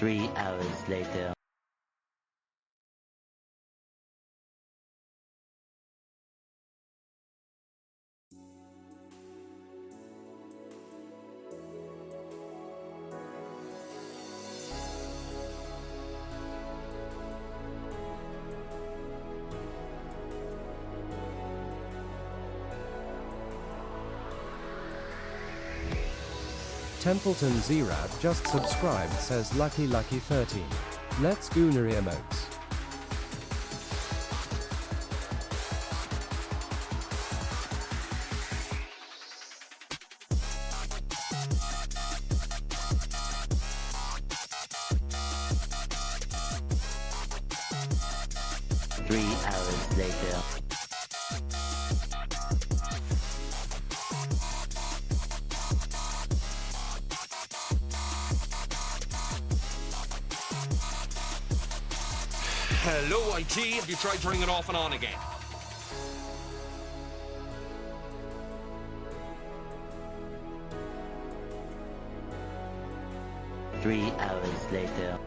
3 hours later. Templeton Zerab just subscribed, says Lucky 13. Let's Goonery emotes. Three hours later. Hello, IT. Have you tried turning it off and on again? Three hours later.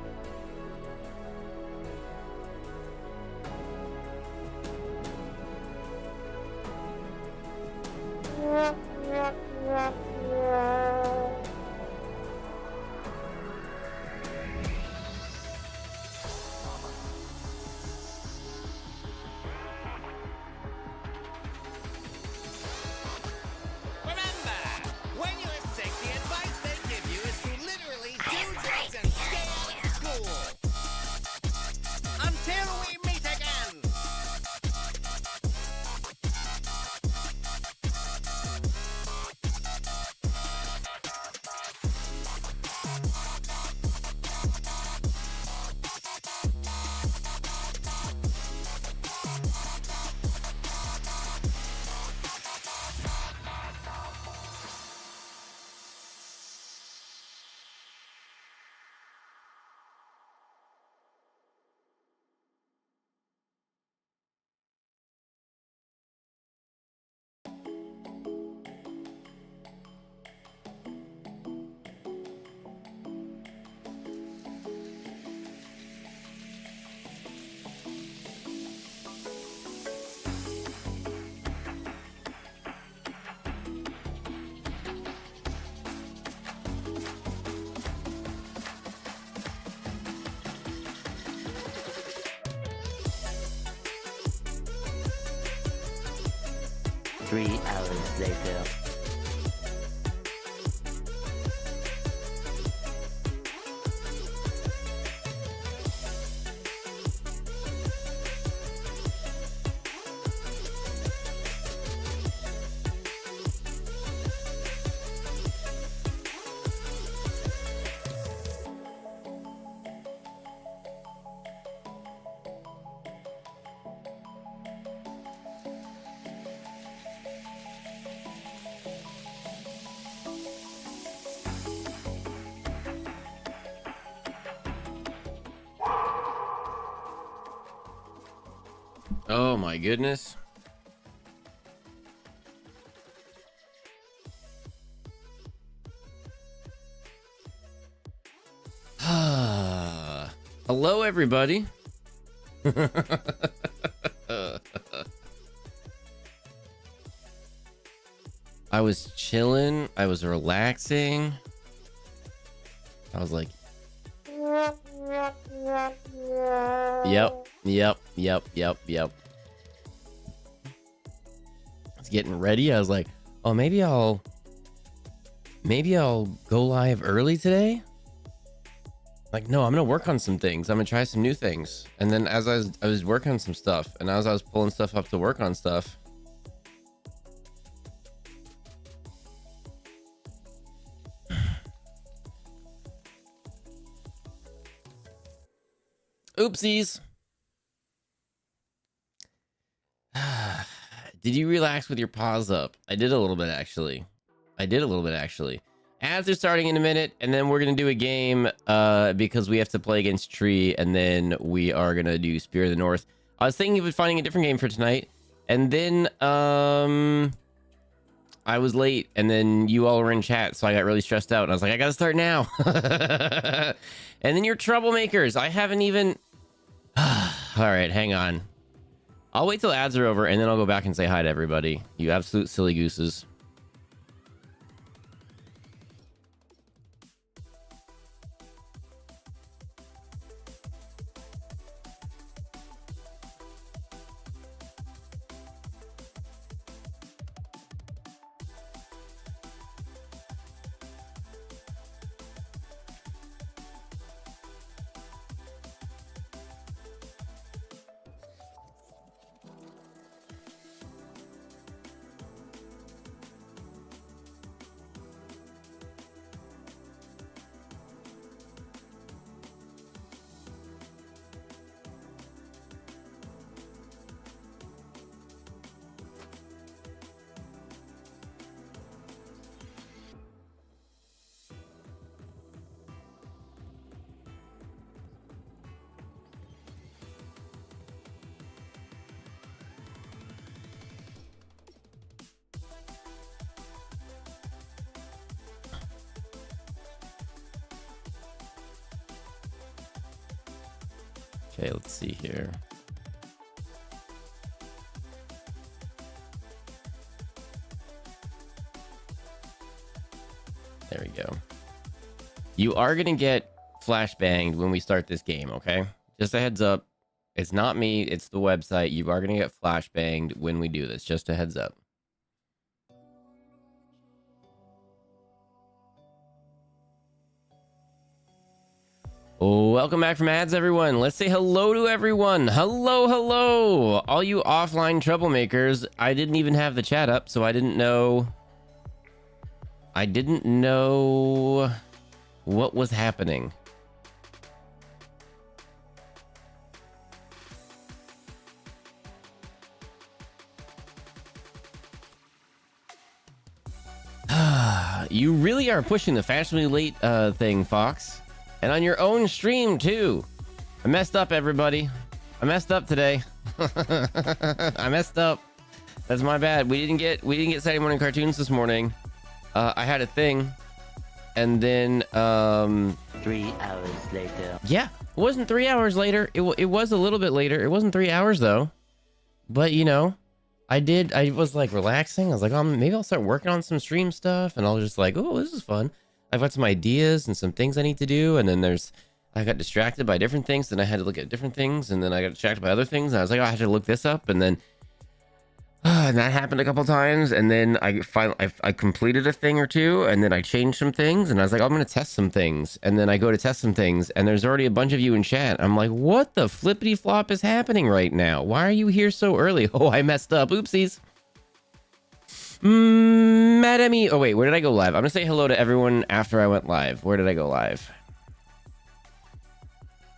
Three hours later. Oh my goodness. Hello, everybody. I was chilling. I was relaxing. I was like, Yep. I was getting ready. I was like, oh, maybe I'll go live early today. Like, no, I'm gonna work on some things. I'm gonna try some new things. And then as I was working on some stuff, and as I was pulling stuff up to work on stuff, oopsies. Did you relax with your paws up? I did a little bit, actually. Ads are starting in a minute, and then we're gonna do a game because we have to play against Tree, and then we are gonna do Spear of the North. I was thinking of finding a different game for tonight, and then I I was late, and then you all were in chat, so I got really stressed out. And I was like, I gotta start now. And then you're troublemakers. I haven't even... All right, hang on. I'll wait till ads are over, and then I'll go back and say hi to everybody. You absolute silly gooses. Okay, let's see here. There we go. You are going to get flashbanged when we start this game, okay? Just a heads up. It's not me, it's the website. You are going to get flashbanged when we do this. Just a heads up. Welcome back from ads, everyone. Let's say hello to everyone. Hello, hello. All you offline troublemakers. I didn't even have the chat up, so I didn't know what was happening. You really are pushing the fashionably late thing, Fox. And on your own stream, too. I messed up, everybody. I messed up today. I messed up. That's my bad. We didn't get Saturday morning cartoons this morning. I had a thing. And then 3 hours later. Yeah, it wasn't 3 hours later. It was a little bit later. It wasn't 3 hours though. But you know, I was like relaxing. I was like, oh, maybe I'll start working on some stream stuff, and I'll just like, oh, this is fun. I've got some ideas and some things I need to do, and then I got distracted by different things, then I had to look at different things, and then I got distracted by other things, and I was like, oh, I have to look this up, and then and that happened a couple times, and then I completed a thing or two, and then I changed some things, and I was like, oh, I'm gonna test some things, and then I go to test some things, and there's already a bunch of you in chat. I'm like, what the flippity flop is happening right now? Why are you here so early? Oh, I messed up. Oopsies. Madame. Oh wait, where did I go live? I'm gonna say hello to everyone after I went live. Where did I go live?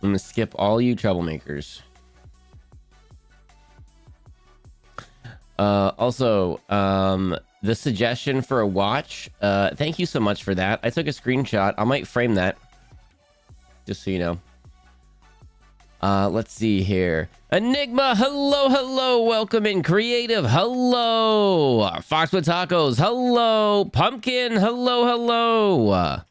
I'm gonna skip all you troublemakers. Also, the suggestion for a watch, thank you so much for that. I took a screenshot. I might frame that, just so you know. Let's see here. Enigma, hello, welcome in. Creative, hello. Foxwood Tacos, hello. Pumpkin, hello.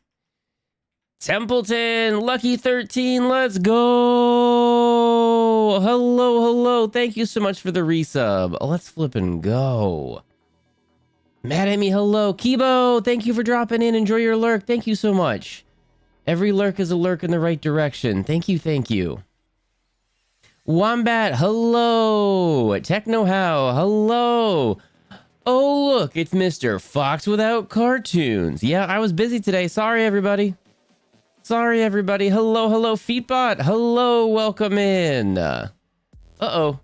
Templeton, Lucky 13, let's go. Hello. Thank you so much for the resub. Let's flip and go. Mad Amy, hello. Kibo, thank you for dropping in. Enjoy your lurk. Thank you so much. Every lurk is a lurk in the right direction. Thank you. Wombat, hello. Techno How, hello. Oh, look, it's Mr. Fox Without Cartoons. Yeah, I was busy today. Sorry, everybody. Hello. Feetbot, hello. Welcome in. Uh-oh.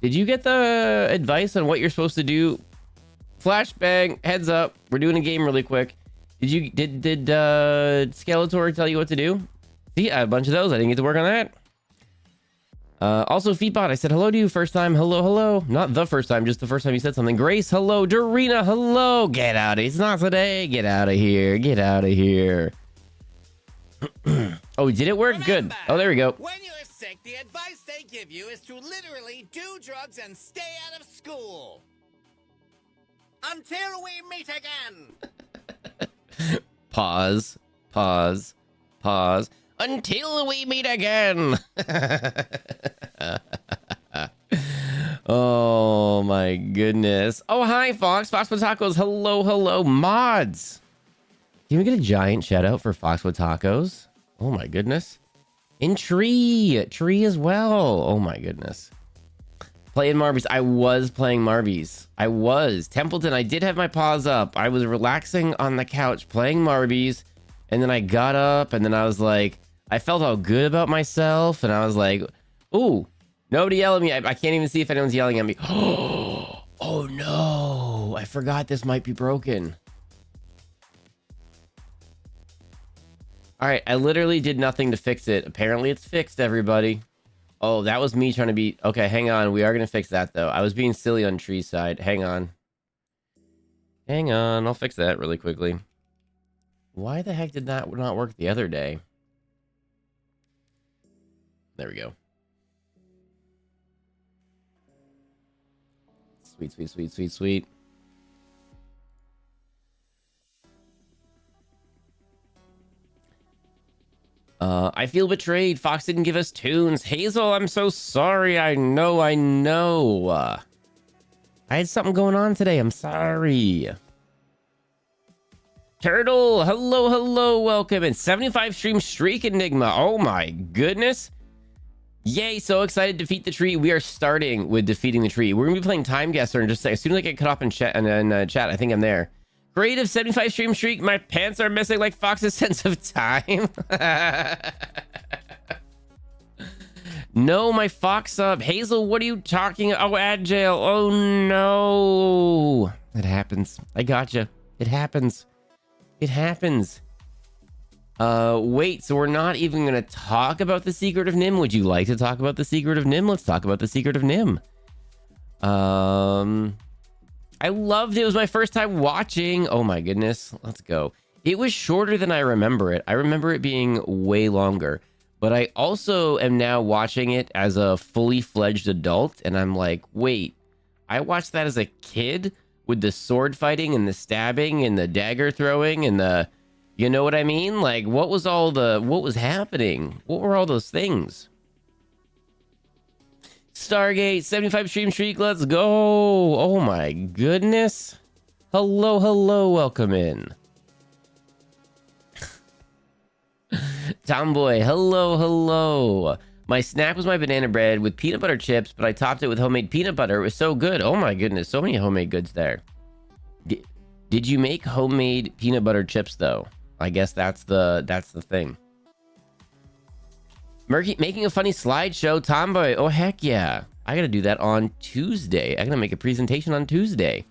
Did you get the advice on what you're supposed to do? Flashbang, heads up. We're doing a game really quick. Did Skeletor tell you what to do? See, I have a bunch of those. I didn't get to work on that. Also, Feetbot, I said hello to you first time. Hello. Not the first time, just the first time you said something. Grace, hello. Dorina, hello. Get out of here. It's not today. Get out of here. Oh, did it work? Remember, good. Oh, there we go. When you're sick, the advice they give you is to literally do drugs and stay out of school. Until we meet again. Pause. Pause. Pause. Until we meet again. Oh my goodness. Oh, hi, Fox. Fox with Tacos. Hello, hello, mods. Can we get a giant shout out for Fox with Tacos? Oh my goodness. In Tree as well. Oh my goodness. Playing Marbies. I was playing Marbies. I was. Templeton, I did have my paws up. I was relaxing on the couch playing Marbies. And then I got up and then I was like, I felt all good about myself. And I was like, ooh, nobody yell at me. I can't even see if anyone's yelling at me. Oh no. I forgot this might be broken. All right. I literally did nothing to fix it. Apparently it's fixed, everybody. Oh, that was me trying to be... Okay, hang on. We are going to fix that, though. I was being silly on Tree's side. Hang on. Hang on. I'll fix that really quickly. Why the heck did that not work the other day? There we go. Sweet, sweet, sweet, sweet, sweet. I feel betrayed. Fox didn't give us tunes. Hazel, I'm so sorry. I know. I had something going on today. I'm sorry. Turtle, hello, welcome. And 75 stream streak Enigma. Oh my goodness. Yay, so excited to defeat the tree. We are starting with defeating the tree. We're gonna be playing Time Guesser in just a second. As soon as I get cut off in chat, chat, I think I'm there. Creative 75 stream streak. My pants are missing like Fox's sense of time. No, my Fox up. Hazel, what are you talking? Oh, Agile. Oh no. It happens. I gotcha. It happens. It happens. Wait, so we're not even gonna talk about the secret of Nim? Would you like to talk about the secret of Nim? Let's talk about the secret of Nim. I loved it. It was my first time watching. Oh my goodness. Let's go. It was shorter than I remember it. I remember it being way longer. But I also am now watching it as a fully fledged adult. And I'm like, wait, I watched that as a kid with the sword fighting and the stabbing and the dagger throwing and the, you know what I mean? Like, what was happening? What were all those things? Stargate, 75 stream streak, let's go. Oh my goodness. Hello, welcome in. Tomboy, hello. My snack was my banana bread with peanut butter chips, but I topped it with homemade peanut butter. It was so good. Oh my goodness, so many homemade goods there. Did you make homemade peanut butter chips though? I guess that's the thing. Murky making a funny slideshow, Tomboy. Oh heck yeah. I gotta do that on Tuesday. I'm gonna make a presentation on Tuesday.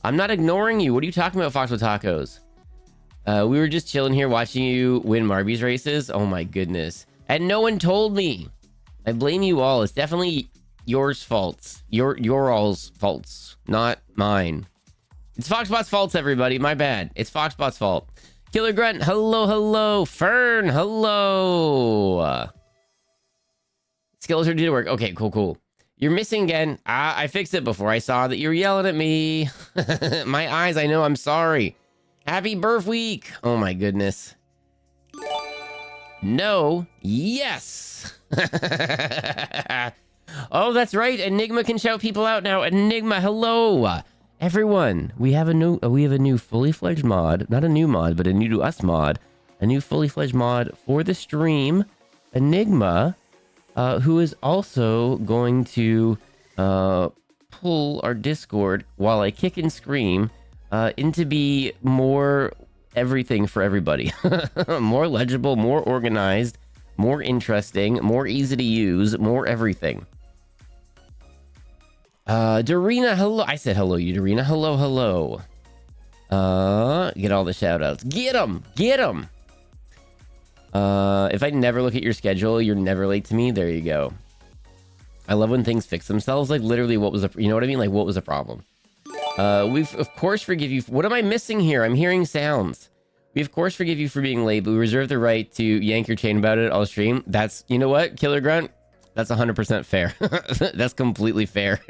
I'm not ignoring you. What are you talking about, Fox with Tacos? We were just chilling here watching you win Marbies races. Oh my goodness. And no one told me. I blame you all. It's definitely yours faults. Your all's faults, not mine. It's Foxbot's faults, everybody. My bad. It's Foxbot's fault. Killer Grunt, hello. Fern, hello. Skills are due to work. Okay, cool. You're missing again. I fixed it before I saw that you were yelling at me. My eyes, I know, I'm sorry. Happy birth week. Oh my goodness. No. Yes. Oh, that's right. Enigma can shout people out now. Enigma, hello. Everyone, we have a new fully fledged mod. Not a new mod, but a new to us mod. A new fully fledged mod for the stream. Enigma. Who is also going to pull our Discord while I kick and scream into be more everything for everybody. More legible, more organized, more interesting, more easy to use, more everything. Dorina, hello. I said hello, you Dorina. Hello. Get all the shout outs. Get them. If I never look at your schedule, you're never late to me. There you go. I love when things fix themselves. Like literally, what was the, you know what I mean? Like what was the problem? We of course forgive you. What am I missing here? I'm hearing sounds. We of course forgive you for being late, but we reserve the right to yank your chain about it all stream. That's, you know what, Killer Grunt? That's 100% fair. That's completely fair.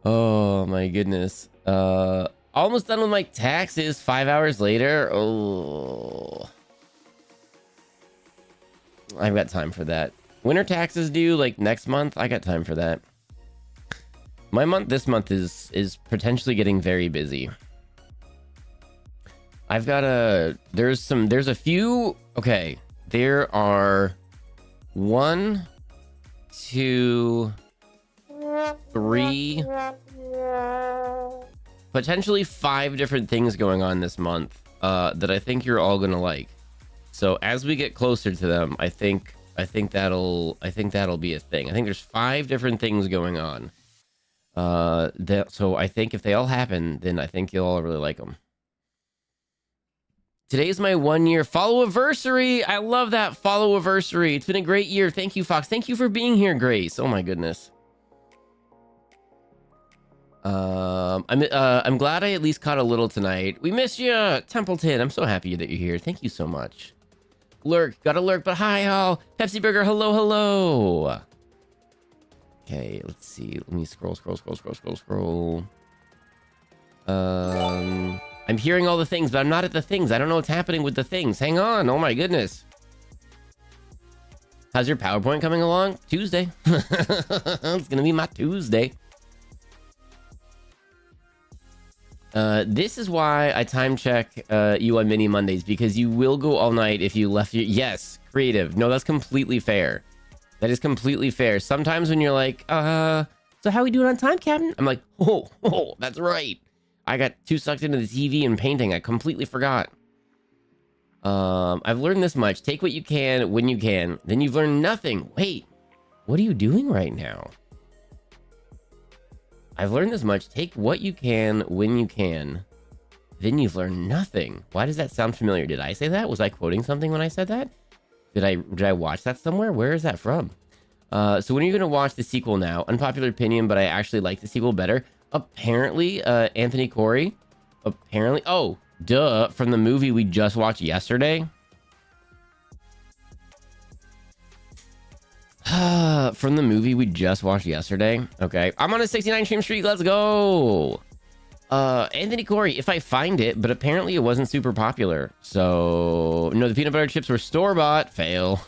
Oh my goodness. Almost done with my taxes 5 hours later. Oh, I've got time for that. Winter taxes due like next month. I got time for that. My month this month is potentially getting very busy. I've got there's a few. Okay, there are 1, 2, 3, potentially 5 different things going on this month that I think you're all gonna like. So as we get closer to them, I think that'll be a thing. I think there's 5 different things going on. So I think if they all happen, then I think you'll all really like them. Today's my 1-year follow-anniversary. I love that follow-anniversary. It's been a great year. Thank you, Fox. Thank you for being here, Grace. Oh my goodness. I'm glad I at least caught a little tonight. We miss you, Templeton. I'm so happy that you're here. Thank you so much. Lurk, gotta lurk, but hi all. Pepsi Burger, hello, hello. Okay, let's see. Let me scroll. I'm hearing all the things, but I'm not at the things. I don't know what's happening with the things. Hang on. Oh my goodness. How's your PowerPoint coming along? Tuesday. It's gonna be my Tuesday. This is why I time check you on mini Mondays, because you will go all night if you left your... Yes, creative. No, that's completely fair. That is completely fair. Sometimes when you're like, so how we doing on time, Captain? I'm like, oh, that's right. I got too sucked into the TV and painting. I completely forgot. I've learned this much. Take what you can when you can. Then you've learned nothing. Wait, what are you doing right now? I've learned this much. Take what you can when you can. Then you've learned nothing. Why does that sound familiar? Did I say that? Was I quoting something when I said that? Did I watch that somewhere? Where is that from? So when are you going to watch the sequel now? Unpopular opinion, but I actually like the sequel better. Apparently, Anthony Corey. Apparently. Oh, duh. From the movie we just watched yesterday. From the movie we just watched yesterday. Okay. I'm on a 69 stream streak. Let's go. Anthony Corey, if I find it, but apparently it wasn't super popular. So, no, the peanut butter chips were store-bought. Fail.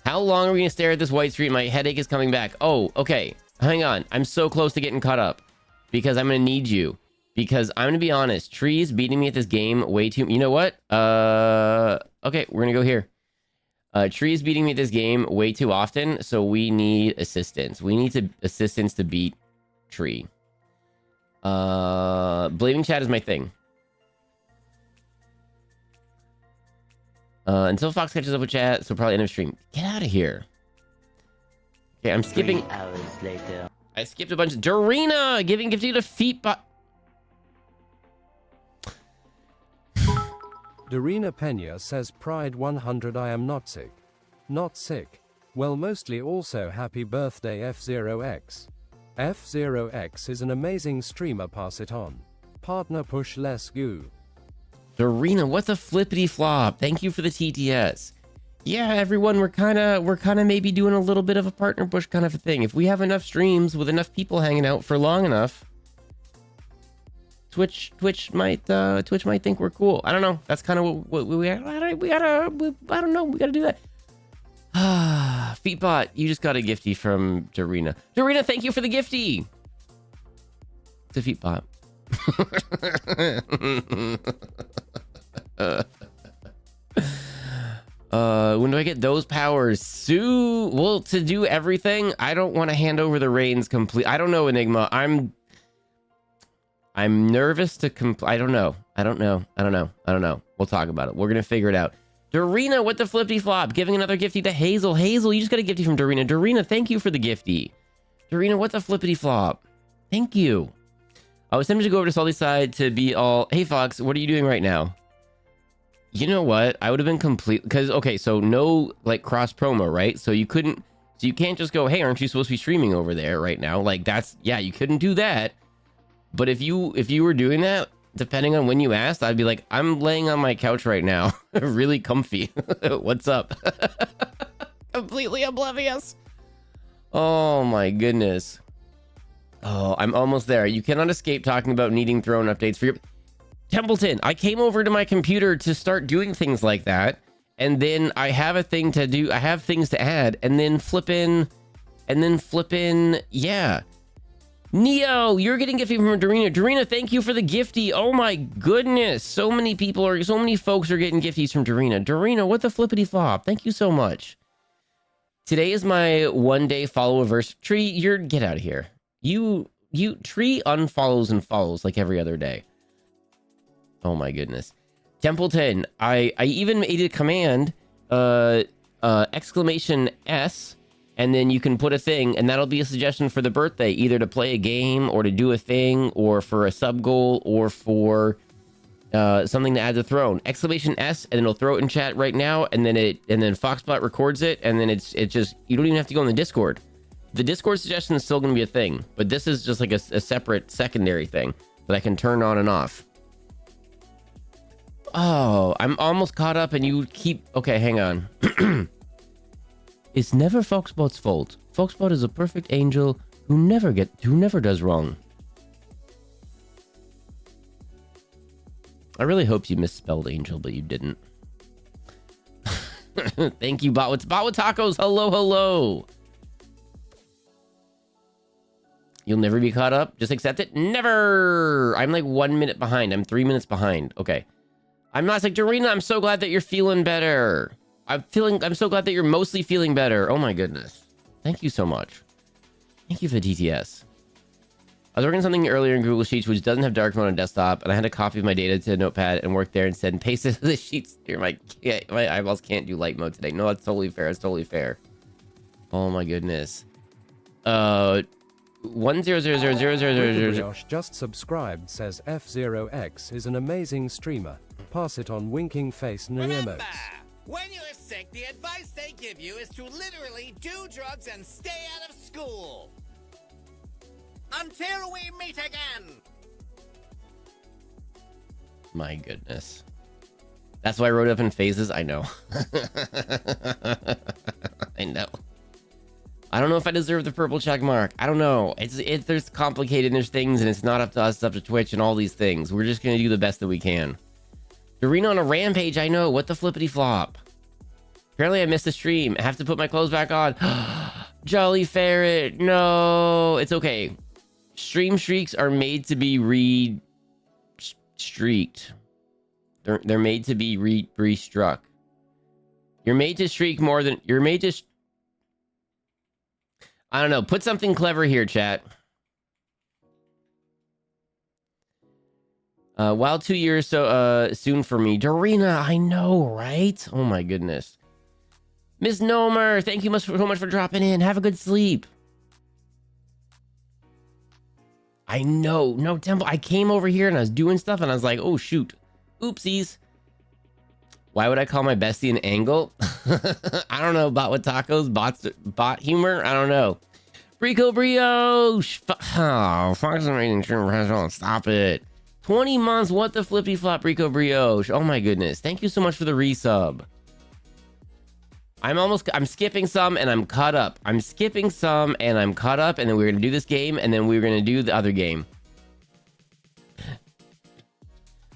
How long are we going to stare at this white street? My headache is coming back. Oh, okay. Hang on. I'm so close to getting caught up because I'm going to need you. Because I'm going to be honest. Tree's beating me at this game way too... You know what? Okay, we're going to go here. Tree's beating me at this game way too often, so we need assistance. We need assistance to beat Tree. Blaming chat is my thing. Until Fox catches up with chat, so probably end of stream. Get out of here. Okay, I'm skipping. 3 hours later. I skipped a bunch. Dorina giving gift to feet bot. Dorina Pena says Pride 100 I am not sick. Not sick. Well, mostly also happy birthday F0X. F0X is an amazing streamer, pass it on. Partner push less goo. Dorina, what the flippity flop? Thank you for the TTS. Yeah, everyone, we're kind of maybe doing a little bit of a partner push kind of a thing. If we have enough streams with enough people hanging out for long enough, Twitch might think we're cool. I don't know. That's kind of what we gotta do that. Feetbot, you just got a gifty from Dorina. Dorina, thank you for the gifty. It's a Feetbot. When do I get those powers? Well, to do everything, I don't want to hand over the reins complete. I don't know, Enigma. I'm nervous to I don't know. We'll talk about it. We're gonna figure it out. Dorina, what the flippity flop? Giving another gifty to Hazel. Hazel, you just got a gifty from Dorina. Dorina, thank you for the gifty. Dorina, what the flippity flop? Thank you. I was tempted to go over to Salty Side to be all, hey Fox, what are you doing right now? You know what? I would have been complete, because, okay, so no, like, cross promo, right? So you can't just go, hey, aren't you supposed to be streaming over there right now? Like, that's, yeah, you couldn't do that. But if you were doing that, depending on when you asked, I'd be like, I'm laying on my couch right now. Really comfy. What's up? Completely oblivious. Oh my goodness. Oh, I'm almost there. You cannot escape talking about needing throne updates for your... Templeton, I came over to my computer to start doing things like that. And then I have a thing to do. I have things to add. And then flippin'... Yeah. Neo, you're getting gifty from Dorina. Dorina, thank you for the gifty. Oh my goodness. So many folks are getting gifties from Dorina. Dorina, what the flippity flop? Thank you so much. Today is my 1-day follow verse. Tree, get out of here. Tree unfollows and follows like every other day. Oh my goodness. Templeton, I even made a command, exclamation S, and then you can put a thing, and that'll be a suggestion for the birthday, either to play a game or to do a thing or for a sub goal or for something to add to throne. Exclamation S, and it'll throw it in chat right now, and then Foxbot records it, and then it's just, you don't even have to go in the Discord. The Discord suggestion is still going to be a thing, but this is just like a separate secondary thing that I can turn on and off. Oh, I'm almost caught up, and you keep... Okay, hang on. It's never Foxbot's fault. Foxbot is a perfect angel who never does wrong. I really hope you misspelled angel, but you didn't. Thank you, Bot with Tacos. Hello, hello. You'll never be caught up. Just accept it. Never. I'm like 1 minute behind. I'm 3 minutes behind. Okay. I'm not like Dorina. I'm so glad that you're feeling better. I'm so glad that you're mostly feeling better. Oh my goodness. Thank you so much. Thank you for the DTS. I was working on something earlier in Google Sheets which doesn't have dark mode on desktop, and I had to copy my data to a notepad and work there instead and paste it to the sheets. Here, my eyeballs can't do light mode today. No, that's totally fair. It's totally fair. Oh my goodness. 1000000. Just subscribed, says F0X is an amazing streamer. Pass it on winking face no Remember, emotes. when you're sick, the advice they give you is to literally do drugs and stay out of school. Until we meet again. My goodness. That's why I wrote it up in phases. I know. I know. I don't know if I deserve the purple check mark. I don't know. There's complicated, and there's things, and it's not up to us, it's up to Twitch and all these things. We're just gonna do the best that we can. Dorina on a rampage, I know. What the flippity flop? Apparently I missed the stream. I have to put my clothes back on. Jolly Ferret. No, it's okay. Stream streaks are made to be streaked. They're made to be restruck. You're made to streak more than you're made to. I don't know. Put something clever here, chat. While 2 years so soon for me, Dorina. I know, right? Oh my goodness. Miss Nomer, thank you so much for dropping in. Have a good sleep. I know. No, Temple. I came over here and I was doing stuff and I was like, oh, shoot. Oopsies. Why would I call my bestie an angle? I don't know. Bot with tacos? Bot humor? I don't know. Brico Brioche. Oh, Fox rating. Stop it. 20 months. What the flippy flop, Brico Brioche? Oh my goodness. Thank you so much for the resub. I'm skipping some and I'm caught up. I'm skipping some and I'm caught up, and then we're going to do this game, and then we're going to do the other game.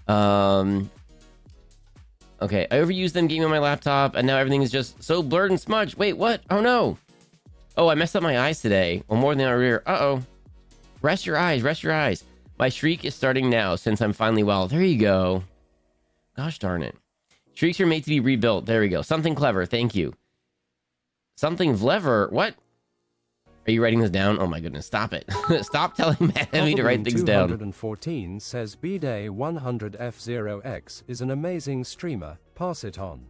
Okay, I overused them gaming on my laptop, and now everything is just so blurred and smudged. Wait, what? Oh no. Oh, I messed up my eyes today. Well, more than our rear. Uh-oh. Rest your eyes, rest your eyes. My streak is starting now since I'm finally well. There you go. Gosh darn it. Streaks are made to be rebuilt. There we go. Something clever. Thank you. Something vlever. What? Are you writing this down? Oh my goodness. Stop it. Stop telling me to write things down. 214 says BDay100F0X is an amazing streamer. Pass it on.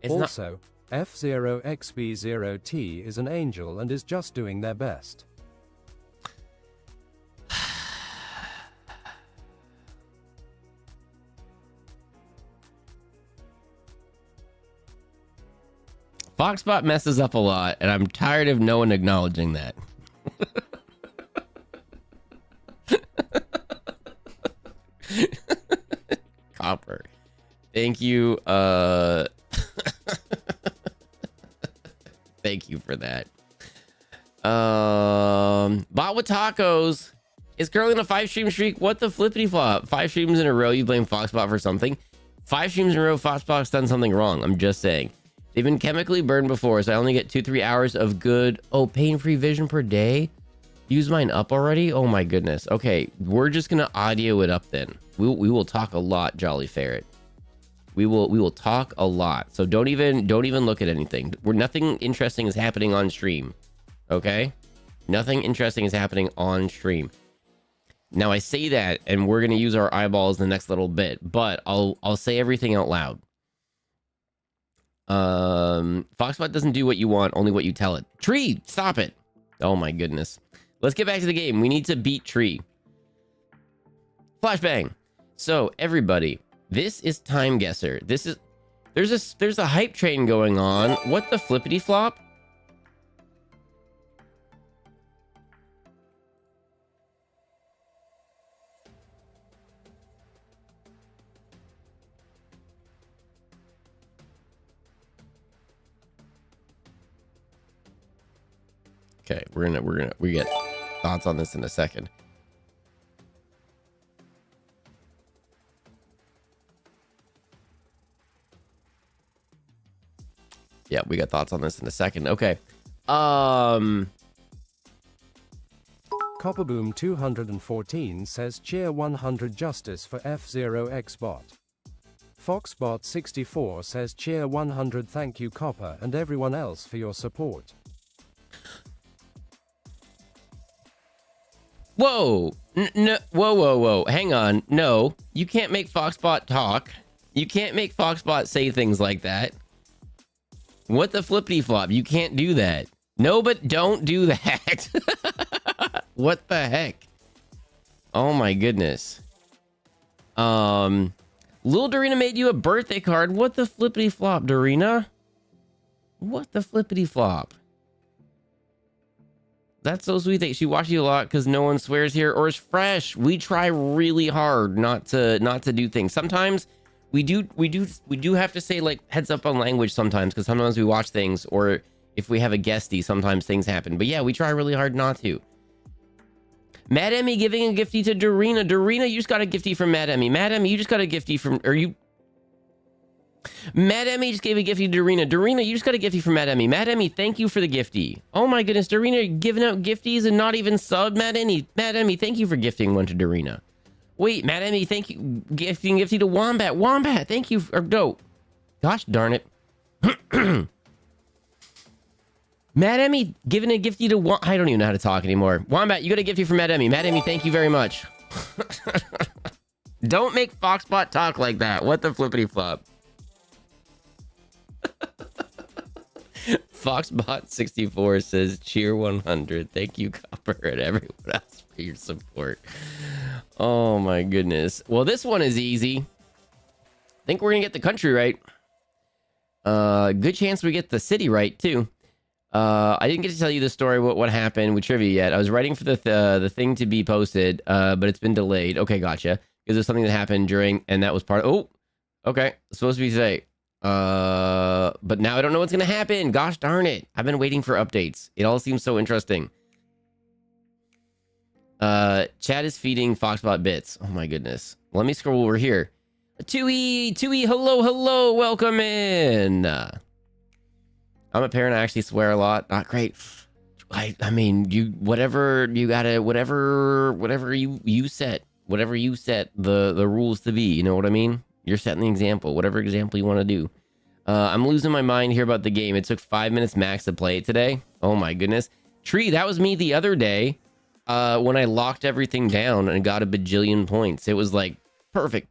It's also, F0XB0T is an angel and is just doing their best. Foxbot messes up a lot, and I'm tired of no one acknowledging that. Copper. Thank you. Thank you for that. Bot with Tacos is currently on a 5-stream streak. What the flippity flop? 5 streams in a row, you blame Foxbot for something. 5 streams in a row, Foxbot's done something wrong. I'm just saying. They've been chemically burned before, so I only get 2-3 hours of good, pain-free vision per day. Use mine up already? Oh my goodness. Okay, we're just gonna audio it up then. We will talk a lot, Jolly Ferret. We will talk a lot. So don't even look at anything. Nothing interesting is happening on stream. Okay? Nothing interesting is happening on stream. Now I say that, and we're gonna use our eyeballs the next little bit, but I'll say everything out loud. Foxbot doesn't do what you want, only what you tell it. Tree, stop it. Oh my goodness. Let's get back to the game. We need to beat Tree. Flashbang. So everybody, this is Time Guesser. There's a hype train going on. What the flippity flop? Okay, we get thoughts on this in a second. Yeah, we got thoughts on this in a second. Okay. Copperboom 214 says cheer 100 justice for F0X bot. Foxbot 64 says cheer 100 thank you Copper and everyone else for your support. Whoa. No, whoa. Hang on. No, you can't make Foxbot talk. You can't make Foxbot say things like that. What the flippity flop? You can't do that. No, but don't do that. What the heck? Oh my goodness. Lil Dorina made you a birthday card. What the flippity flop, Dorina? What the flippity flop? That's so sweet that she watches you a lot because no one swears here or is fresh. We try really hard not to do things. Sometimes we do have to say like heads up on language sometimes because sometimes we watch things, or if we have a guestie, sometimes things happen. But yeah, we try really hard not to. Mad Emmy giving a giftie to Dorina. Dorina, you just got a giftie from Mad Emmy. Mad Emmy, you just got a giftie from, Mad Emmy just gave a giftie to Dorina. Dorina, you just got a giftie from Mad Emmy. Mad Emmy, thank you for the giftie. Oh my goodness, Dorina giving out gifties and not even sub. Mad Emmy, thank you for gifting one to Dorina. Wait, Mad Emmy, thank you. Giftie to Wombat. Wombat, thank you. Dope. Gosh darn it. Mad Emmy giving a giftie to I don't even know how to talk anymore. Wombat, you got a giftie from Mad Emmy. Mad Emmy, thank you very much. Don't make Foxbot talk like that. What the flippity flop? Foxbot64 says cheer 100. Thank you, Copper, and everyone else for your support. Oh my goodness. Well, this one is easy. I think we're gonna get the country right. Good chance we get the city right too. I didn't get to tell you the story what happened with trivia yet. I was writing for the thing to be posted, but it's been delayed. Okay, gotcha. Because there's something that happened during, and that was part of, okay, supposed to be today. But now I don't know what's gonna happen. Gosh darn it. I've been waiting for updates. It all seems so interesting. Chad is feeding Foxbot bits. Oh my goodness. Let me scroll over here. Tui, hello, welcome in. I'm a parent. I actually swear a lot. Not great. I mean, whatever you set the rules to be. You know what I mean? You're setting the example, whatever example you want to do. I'm losing my mind here about the game. It took 5 minutes max to play it today. Oh my goodness. Tree, that was me the other day when I locked everything down and got a bajillion points. It was like perfect.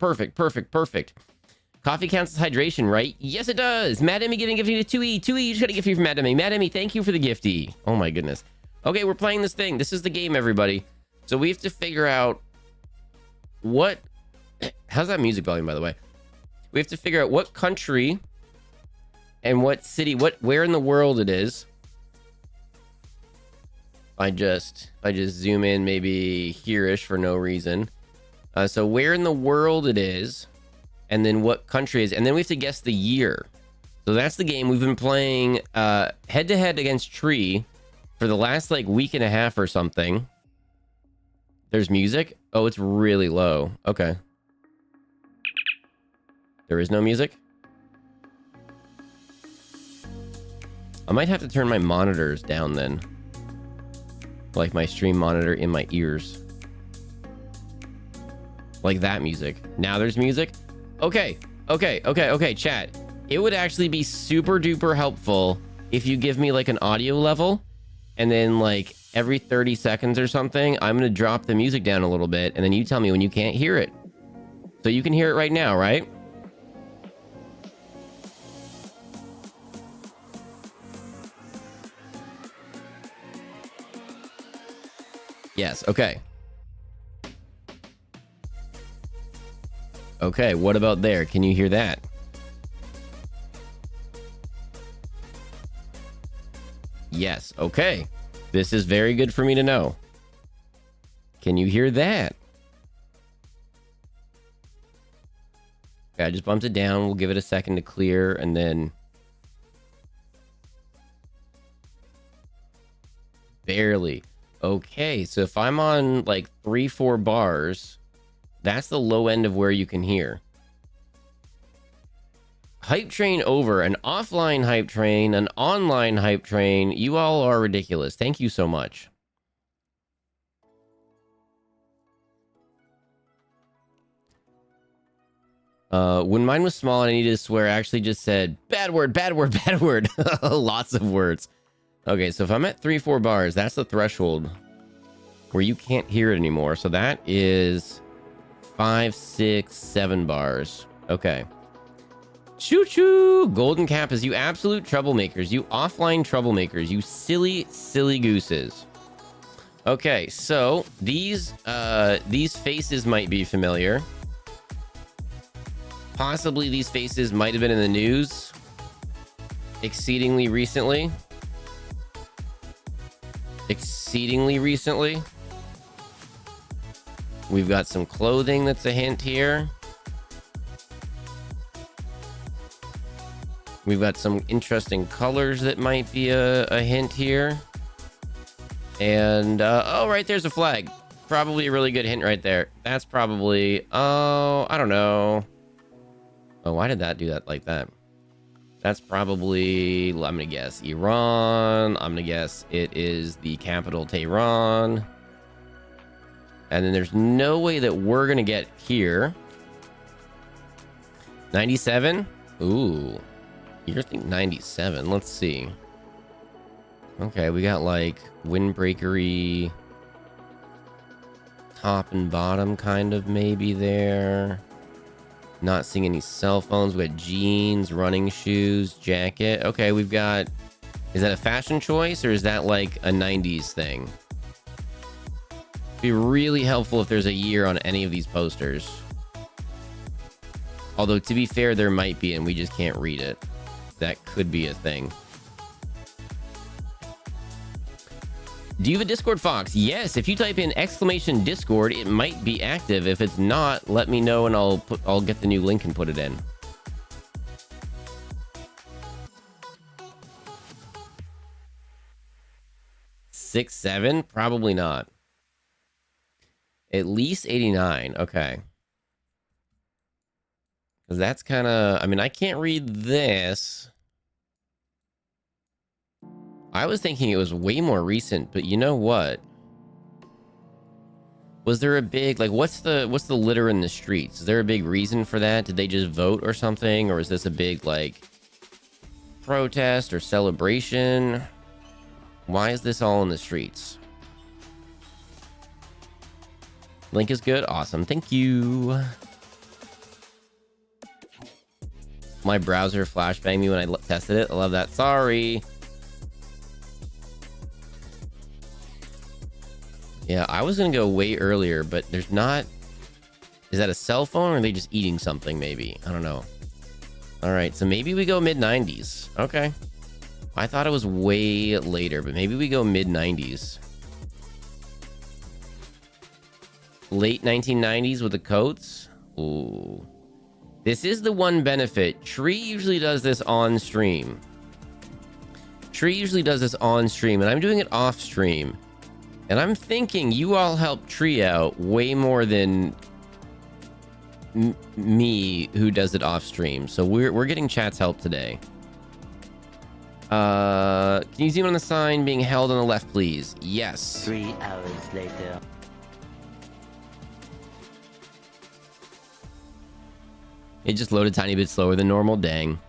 Coffee counts as hydration, right? Yes, it does. Mad Emmy giving a gifty to Tui. Tui, you just got a gifty from Mad Emmy. Mad Emmy, thank you for the gifty. Oh my goodness. Okay, we're playing this thing. This is the game, everybody. So we have to figure out what... How's that music volume, by the way? We have to figure out what country and what city, where in the world it is. I just zoom in maybe here-ish for no reason. So where in the world it is, and then what country is, and then we have to guess the year. So that's the game. We've been playing head-to-head against Tree for the last like week and a half or something, there's music. Oh, it's really low. Okay. There is no music. I might have to turn my monitors down then. Like my stream monitor in my ears. Like that music. Now there's music. Okay. Chat. It would actually be super duper helpful if you give me like an audio level, and then like every 30 seconds or something, I'm going to drop the music down a little bit, and then you tell me when you can't hear it. So you can hear it right now, right? Yes, okay. Okay, what about there? Can you hear that? Yes, okay. This is very good for me to know. Can you hear that? Okay, I just bumped it down. We'll give it a second to clear, and then... Barely. Okay, so if I'm on like 3-4 bars, that's the low end of where you can hear. Hype train over, an offline hype train, an online hype train. You all are ridiculous. Thank you so much. When mine was small and I needed to swear, I actually just said, bad word, bad word, bad word. Lots of words. Okay, so if I'm at 3-4 bars, that's the threshold where you can't hear it anymore. So that is 5, 6, 7 bars. Okay. Choo choo! Golden cap is you absolute troublemakers, you offline troublemakers, you silly, silly gooses. Okay, so these faces might be familiar. Possibly these faces might have been in the news exceedingly recently. Exceedingly recently. We've got some clothing that's a hint here. We've got some interesting colors that might be a hint here. And, oh, right there's a flag. Probably a really good hint right there. That's probably, oh, I don't know. Oh, why did that do that like that? That's probably, I'm gonna guess Iran. I'm gonna guess it is the capital Tehran. And then there's no way that we're gonna get here. 97? Ooh. You're thinking 97. Let's see. Okay, we got like windbreakery top and bottom kind of maybe there. Not seeing any cell phones. We got jeans, running shoes, jacket. Okay, we've got... Is that a fashion choice or is that like a 90s thing? It'd be really helpful if there's a year on any of these posters. Although, to be fair, there might be and we just can't read it. That could be a thing. Do you have a Discord, Fox? Yes, if you type in exclamation Discord, it might be active. If it's not, let me know and I'll get the new link and put it in. Six, 7? Probably not. At least 89. Okay. Because that's kind of... I mean, I can't read this. I was thinking it was way more recent, but you know what? Was there a big, like, what's the litter in the streets? Is there a big reason for that? Did they just vote or something? Or is this a big, like, protest or celebration? Why is this all in the streets? Link is good? Awesome. Thank you. My browser flashbanged me when I tested it. I love that. Sorry. Yeah, I was gonna go way earlier, but there's not... Is that a cell phone or are they just eating something maybe? I don't know. Alright, so maybe we go mid-90s. Okay. I thought it was way later, but maybe we go mid-90s. Late 1990s with the coats? Ooh. This is the one benefit. Tree usually does this on stream. Tree usually does this on stream, and I'm doing it off stream. And I'm thinking you all help Tree out way more than me, who does it off stream. So we're getting chat's help today. Can you zoom on the sign being held on the left, please? Yes. 3 hours later. It just loaded a tiny bit slower than normal. Dang.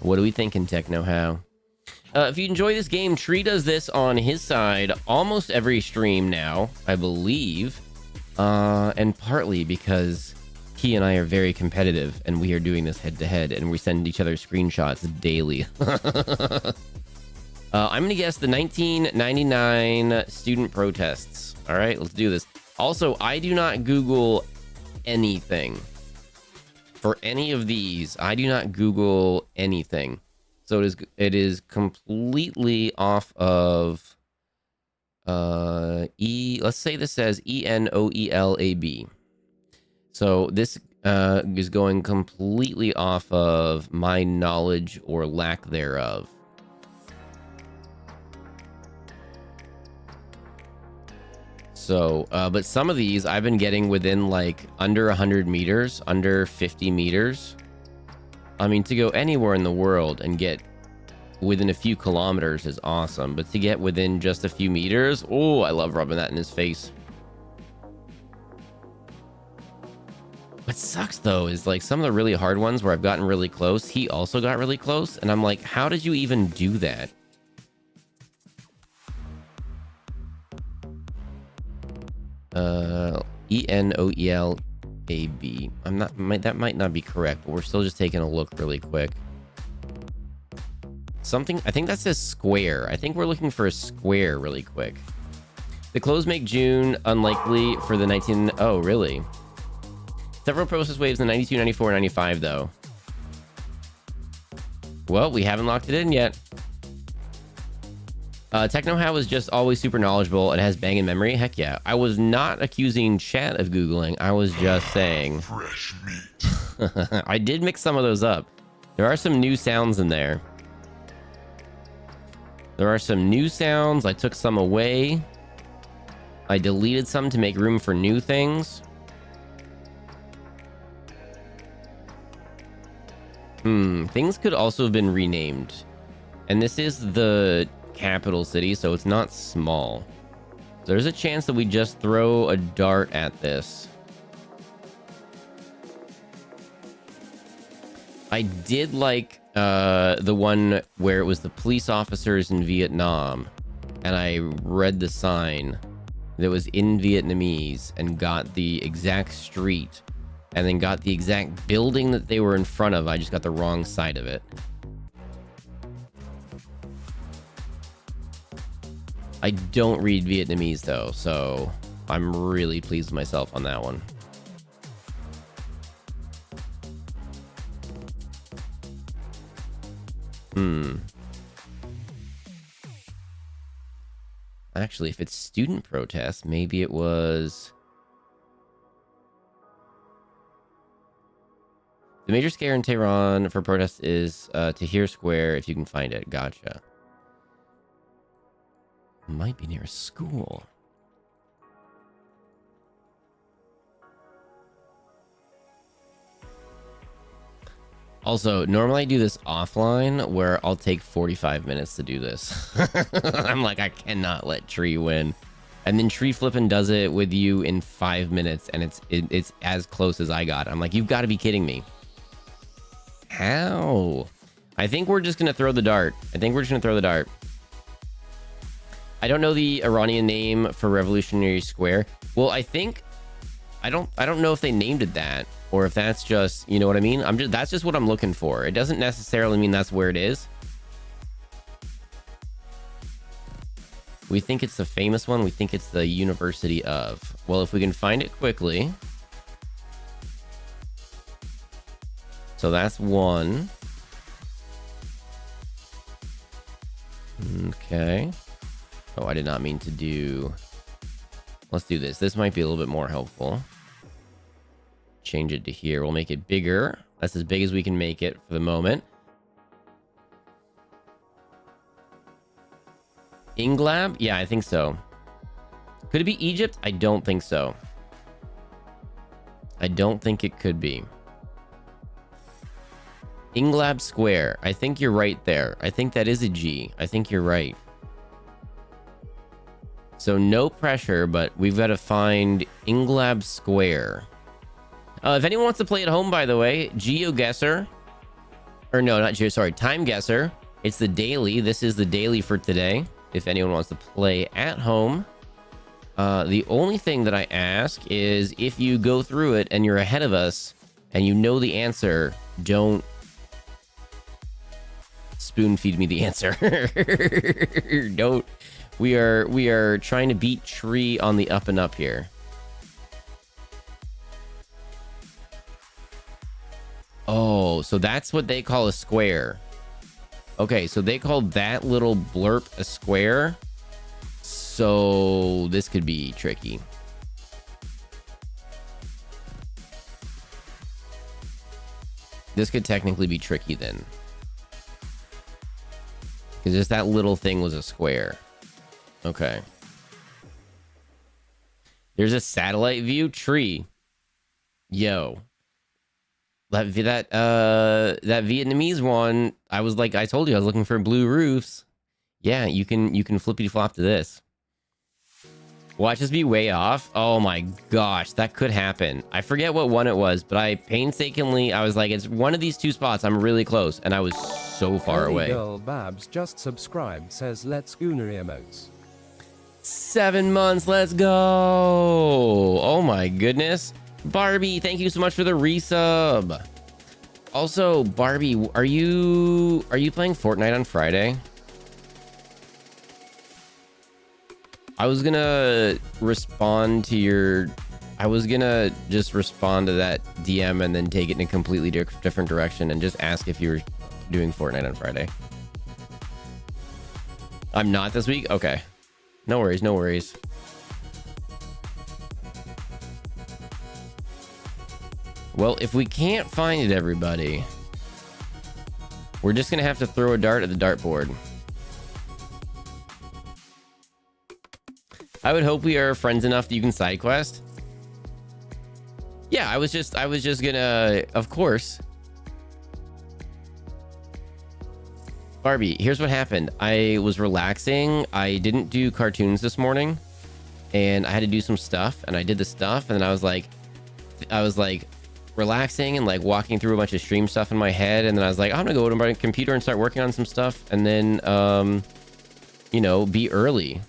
What are we thinking, Techno How? If you enjoy this game, Tree does this on his side almost every stream now, I believe. And partly because he and I are very competitive, and we are doing this head-to-head, and we send each other screenshots daily. I'm going to guess the 1999 student protests. All right, let's do this. Also, I do not Google anything. For any of these, I do not Google anything. So it is completely off of let's say this says ENOELAB. So this is going completely off of my knowledge or lack thereof. So, but some of these I've been getting within like under 100 meters, under 50 meters. I mean, to go anywhere in the world and get within a few kilometers is awesome. But to get within just a few meters, oh, I love rubbing that in his face. What sucks though is like some of the really hard ones where I've gotten really close, he also got really close. And I'm like, how did you even do that? ENOELAB. That might not be correct, but we're still just taking a look really quick. Something, I think that says square. I think we're looking for a square really quick. The close make June unlikely for the 19... Oh, really? Several process waves in 92, 94, 95, though. Well, we haven't locked it in yet. TechnoHow is just always super knowledgeable and has banging memory. Heck yeah. I was not accusing chat of Googling. I was just saying. Fresh meat. I did mix some of those up. There are some new sounds in there. There are some new sounds. I took some away. I deleted some to make room for new things. Things could also have been renamed. And this is the capital city, so it's not small. There's a chance that we just throw a dart at this. I did like the one where it was the police officers in Vietnam, and I read the sign that was in Vietnamese and got the exact street and then got the exact building that they were in front of. I just got the wrong side of it. I don't read Vietnamese though, so I'm really pleased with myself on that one. Actually, if it's student protest, maybe it was... The major scare in Tehran for protests is Tahrir Square, if you can find it. Gotcha. Might be near a school. Also, normally I do this offline where I'll take 45 minutes to do this. I'm like, I cannot let Tree win. And then Tree flippin' does it with you in 5 minutes, and it's as close as I got. I'm like, you've got to be kidding me. How? I think we're just going to throw the dart. I don't know the Iranian name for Revolutionary Square. Well, I don't know if they named it that, or if that's just, you know what I mean? That's just what I'm looking for. It doesn't necessarily mean that's where it is. We think it's the famous one. We think it's the University of. Well, if we can find it quickly. So that's one. Okay. Oh, I did not mean to do... Let's do this. This might be a little bit more helpful. change it to here. We'll make it bigger. That's as big as we can make it for the moment. Inglab? Yeah, I think so. Could it be Egypt? I don't think so. I don't think it could be. Inglab Square. I think you're right there. I think that is a G. I think you're right. So no pressure, but we've got to find Inglab Square. If anyone wants to play at home, by the way, GeoGuessr. Or no, not Geo, sorry, Time Guesser. It's the daily. This is the daily for today. If anyone wants to play at home. The only thing that I ask is if you go through it and you're ahead of us and you know the answer, don't spoon feed me the answer. Don't. We are trying to beat tree on the up and up here. Oh, so that's what they call a square. Okay, so they call that little blurb a square. So this could be tricky. This could technically be tricky then. Because just that little thing was a square. Okay. There's a satellite view tree. Yo. That Vietnamese one, I was like, I told you I was looking for blue roofs. Yeah, you can flippity flop to this. Watch us be way off. Oh my gosh, that could happen. I forget what one it was, but I was like, it's one of these two spots. I'm really close, and I was so far away. Girl Babs just subscribed, says let's goonery emotes. 7 months, let's go. Oh my goodness. Barbie, thank you so much for the resub. Also, Barbie, are you playing Fortnite on Friday? I was gonna respond to your... I was gonna just respond to that DM and then take it in a completely different direction and just ask if you were doing Fortnite on Friday. I'm not this week? Okay. No worries, no worries. Well, if we can't find it, everybody, we're just gonna have to throw a dart at the dartboard. I would hope we are friends enough that you can side quest. Yeah, I was just gonna, of course. Barbie, here's what happened. I was relaxing. I didn't do cartoons this morning, and I had to do some stuff, and I did the stuff, and then I was like relaxing and like walking through a bunch of stream stuff in my head, and then I was like, I'm gonna go to my computer and start working on some stuff, and then you know, be early.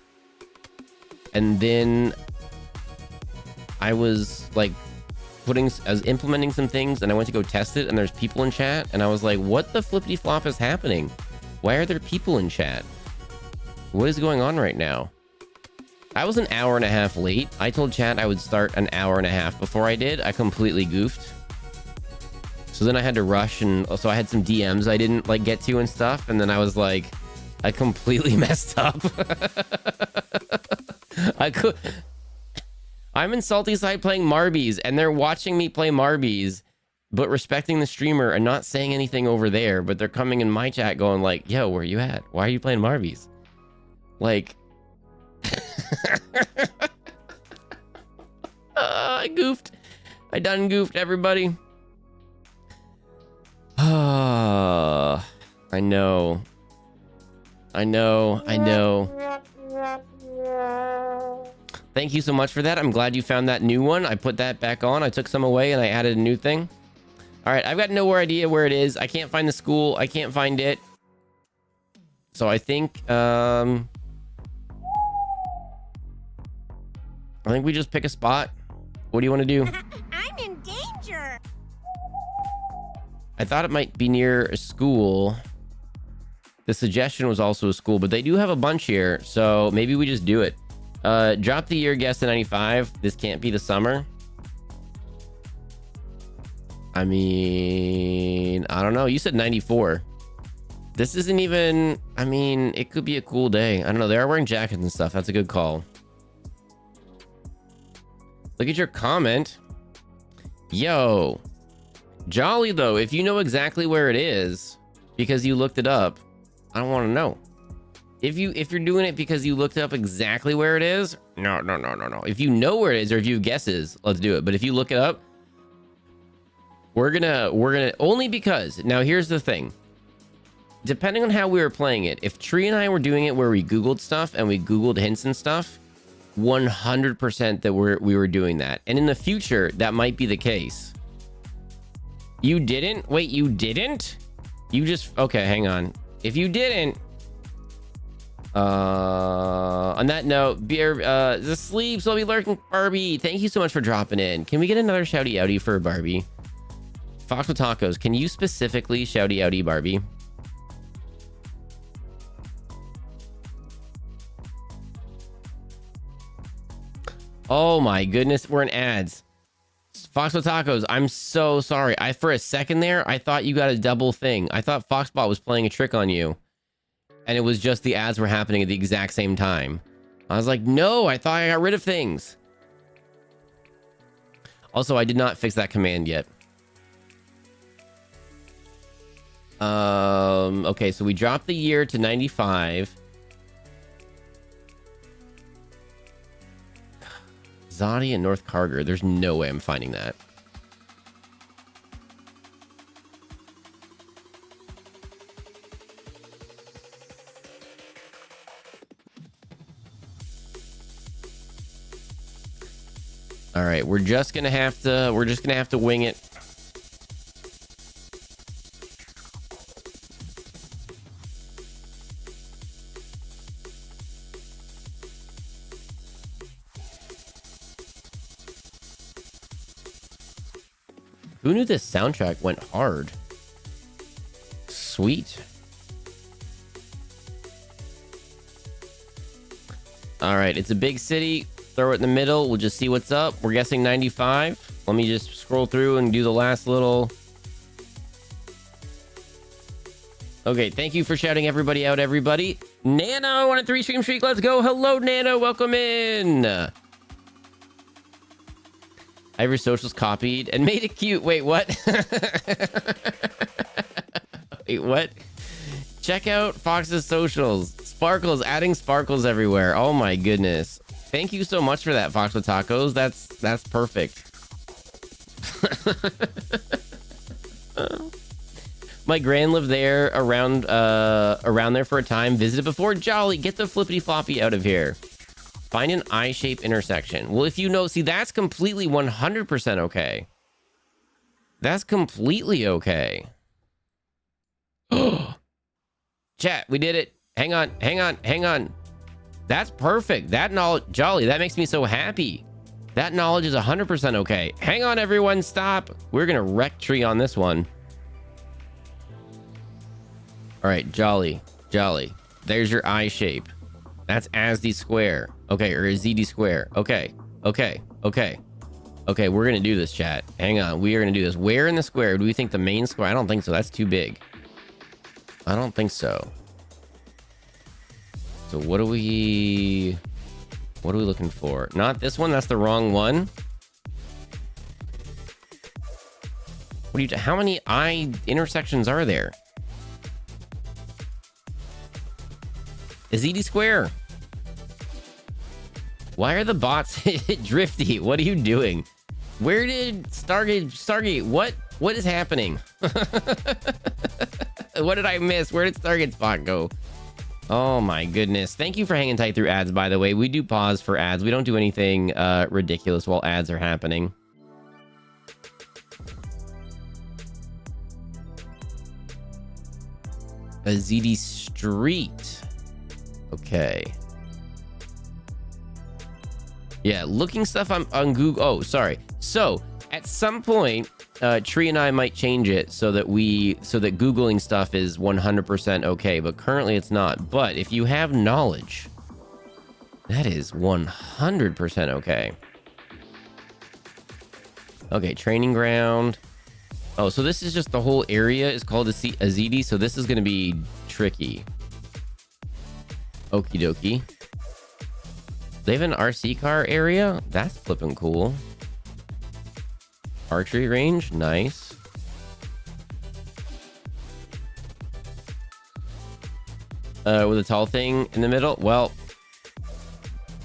And then I was like I was implementing some things, and I went to go test it, and there's people in chat, and I was like, what the flippity flop is happening? Why are there people in chat? What is going on right now? I was an hour and a half late. I told chat I would start an hour and a half before I did. I completely goofed. So then I had to rush, and so I had some DMs I didn't like get to and stuff, and then I was like, I completely messed up. I'm in Salty Side playing Marbies, and they're watching me play Marbies, but respecting the streamer and not saying anything over there, but they're coming in my chat going like, yo, where you at? Why are you playing Marbies? Like... I goofed. I done goofed, everybody. I know. Thank you so much for that. I'm glad you found that new one. I put that back on. I took some away and I added a new thing. All right, I've got no idea where it is. I can't find the school. I can't find it. So I think we just pick a spot. What do you want to do? I'm in danger. I thought it might be near a school. The suggestion was also a school, but they do have a bunch here, so maybe we just do it. Drop the year guess to 95. This can't be the summer. I mean, I don't know. You said 94. This isn't even... I mean, it could be a cool day. I don't know. They are wearing jackets and stuff. That's a good call. Look at your comment. Yo. Jolly, though, if you know exactly where it is because you looked it up, I don't want to know. If you're doing it because you looked up exactly where it is, no. If you know where it is or if you have guesses, let's do it. But if you look it up, we're gonna only because now here's the thing. Depending on how we were playing it, if Tree and I were doing it where we Googled stuff and we Googled hints and stuff, 100% that we were doing that. And in the future, that might be the case. You didn't? Wait, you didn't? You just... Okay, hang on. If you didn't... on that note, beer, the sleeps will be lurking. Barbie, thank you so much for dropping in. Can we get another shouty outie for Barbie? Fox with Tacos, can you specifically shouty outie Barbie? Oh my goodness, we're in ads. Fox with Tacos, I'm so sorry. For a second there, I thought you got a double thing. I thought Foxbot was playing a trick on you. And it was just the ads were happening at the exact same time. I was like, no, I thought I got rid of things. Also, I did not fix that command yet. Okay, so we dropped the year to 95. Zodi and North Carger. There's no way I'm finding that. All right, we're just gonna have to wing it. Who knew this soundtrack went hard? Sweet. All right, it's a big city. Throw it in the middle. We'll just see what's up. We're guessing 95. Let me just scroll through and do the last little... Okay, thank you for shouting everybody out, everybody. Nano on a 3-stream streak. Let's go. Hello, Nano. Welcome in. I have your socials copied and made it cute. Wait, what? Wait, what? Check out Fox's socials. Sparkles, adding sparkles everywhere. Oh my goodness. Thank you so much for that, Fox with Tacos. That's perfect. My gran lived there around there for a time. Visited before. Jolly, get the flippity floppy out of here. Find an I-shape intersection. Well, if you know, see, that's completely 100% okay. That's completely okay. Chat, we did it. Hang on. That's perfect. That knowledge, Jolly, that makes me so happy. That knowledge is 100% okay. Hang on, everyone, stop. We're gonna wreck Tree on this one. All right, Jolly. There's your I shape. That's ASD square. Okay, or a ZD square. Okay, we're gonna do this, chat. Hang on, we are gonna do this. Where in the square? Do we think the main square? I don't think so. That's too big. I don't think so. So what are we looking for? Not this one. That's the wrong one. How many I intersections are there? A ZD square. Why are the bots drifty? What are you doing? Where did Stargate? What is happening? What did I miss? Where did Stargate spot go? Oh my goodness. Thank you for hanging tight through ads, by the way. We do pause for ads. We don't do anything ridiculous while ads are happening. A ZD Street. Okay. Yeah, looking stuff on Google. Oh, sorry. So at some point, Tree and I might change it so that Googling stuff is 100% okay, but currently it's not. But if you have knowledge, that is 100% okay. Okay, training ground. Oh, so this is just the whole area is called a ZD, so this is going to be tricky. Okie dokie. They have an RC car area? That's flipping cool. Archery range, nice. With a tall thing in the middle. Well,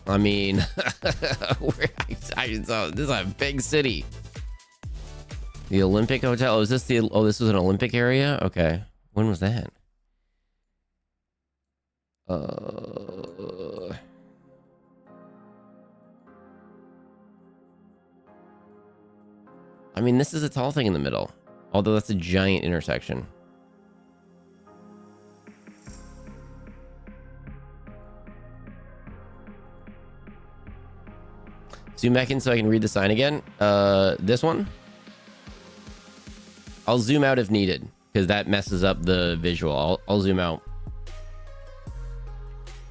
I mean, this is a big city. The Olympic Hotel. Oh, is this the? Oh, this was an Olympic area. Okay, when was that? I mean, this is a tall thing in the middle. Although that's a giant intersection. Zoom back in so I can read the sign again. This one? I'll zoom out if needed, because that messes up the visual. I'll zoom out.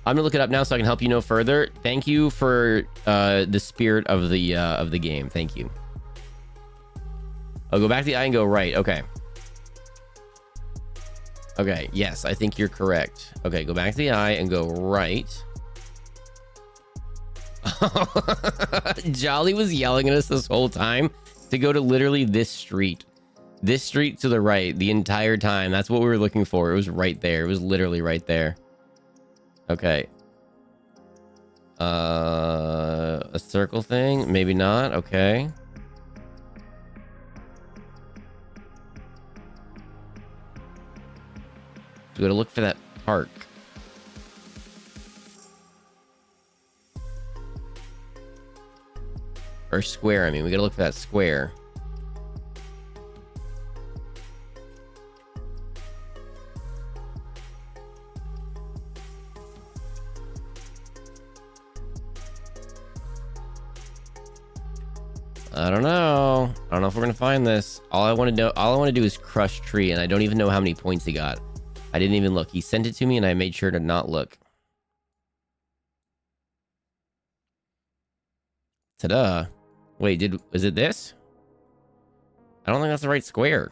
I'm gonna look it up now so I can help you know further. Thank you for the spirit of the game. Thank you. I'll go back to the eye and go right. Okay. Okay, yes, I think you're correct. Okay, go back to the eye and go right. Jolly was yelling at us this whole time to go to literally this street. This street to the right the entire time. That's what we were looking for. It was right there. It was literally right there. Okay. A circle thing? Maybe not. Okay. We gotta look for that park. Or square, I mean. We gotta look for that square. I don't know. I don't know if we're gonna find this. All I want to do is crush tree, and I don't even know how many points he got. I didn't even look. He sent it to me, and I made sure to not look. Ta-da. Wait, is it this? I don't think that's the right square.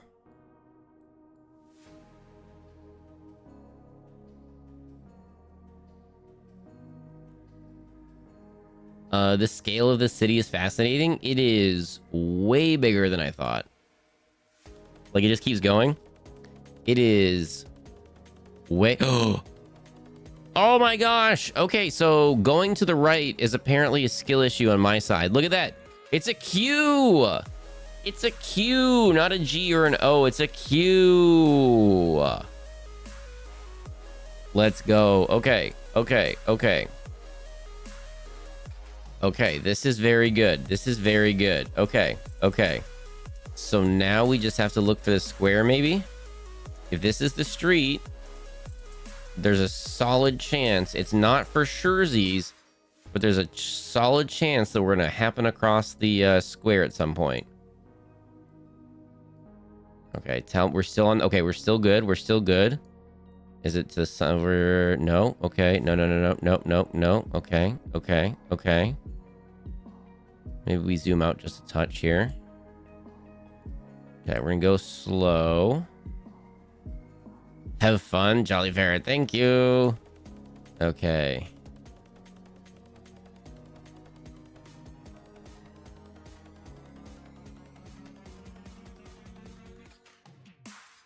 The scale of the city is fascinating. It is way bigger than I thought. Like, it just keeps going. It is way... Oh my gosh. Okay, so going to the right is apparently a skill issue on my side. Look at that. It's a Q. It's a Q, not a G or an O. It's a Q. Let's go. Okay, okay, okay. Okay, this is very good. This is very good. Okay, okay. So now we just have to look for the square, maybe? If this is the street, there's a solid chance. It's not for surezies, but there's a solid chance that we're going to happen across the square at some point. Okay, we're still on. Okay, we're still good. We're still good. Is it to over? No. Okay. No, no, no, no, no, no, no. Okay. Okay. Okay. Maybe we zoom out just a touch here. Okay, we're gonna go slow. Have fun, Jolly Ferret. Thank you. Okay.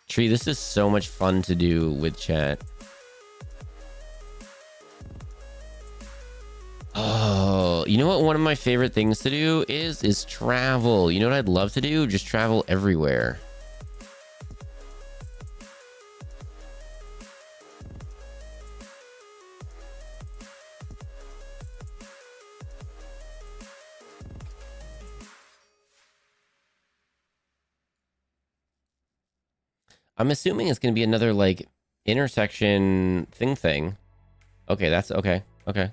Tree, this is so much fun to do with chat. Oh, you know what one of my favorite things to do is travel. You know what I'd love to do? Just travel everywhere. I'm assuming it's going to be another, like, intersection thing. Okay, that's okay. Okay.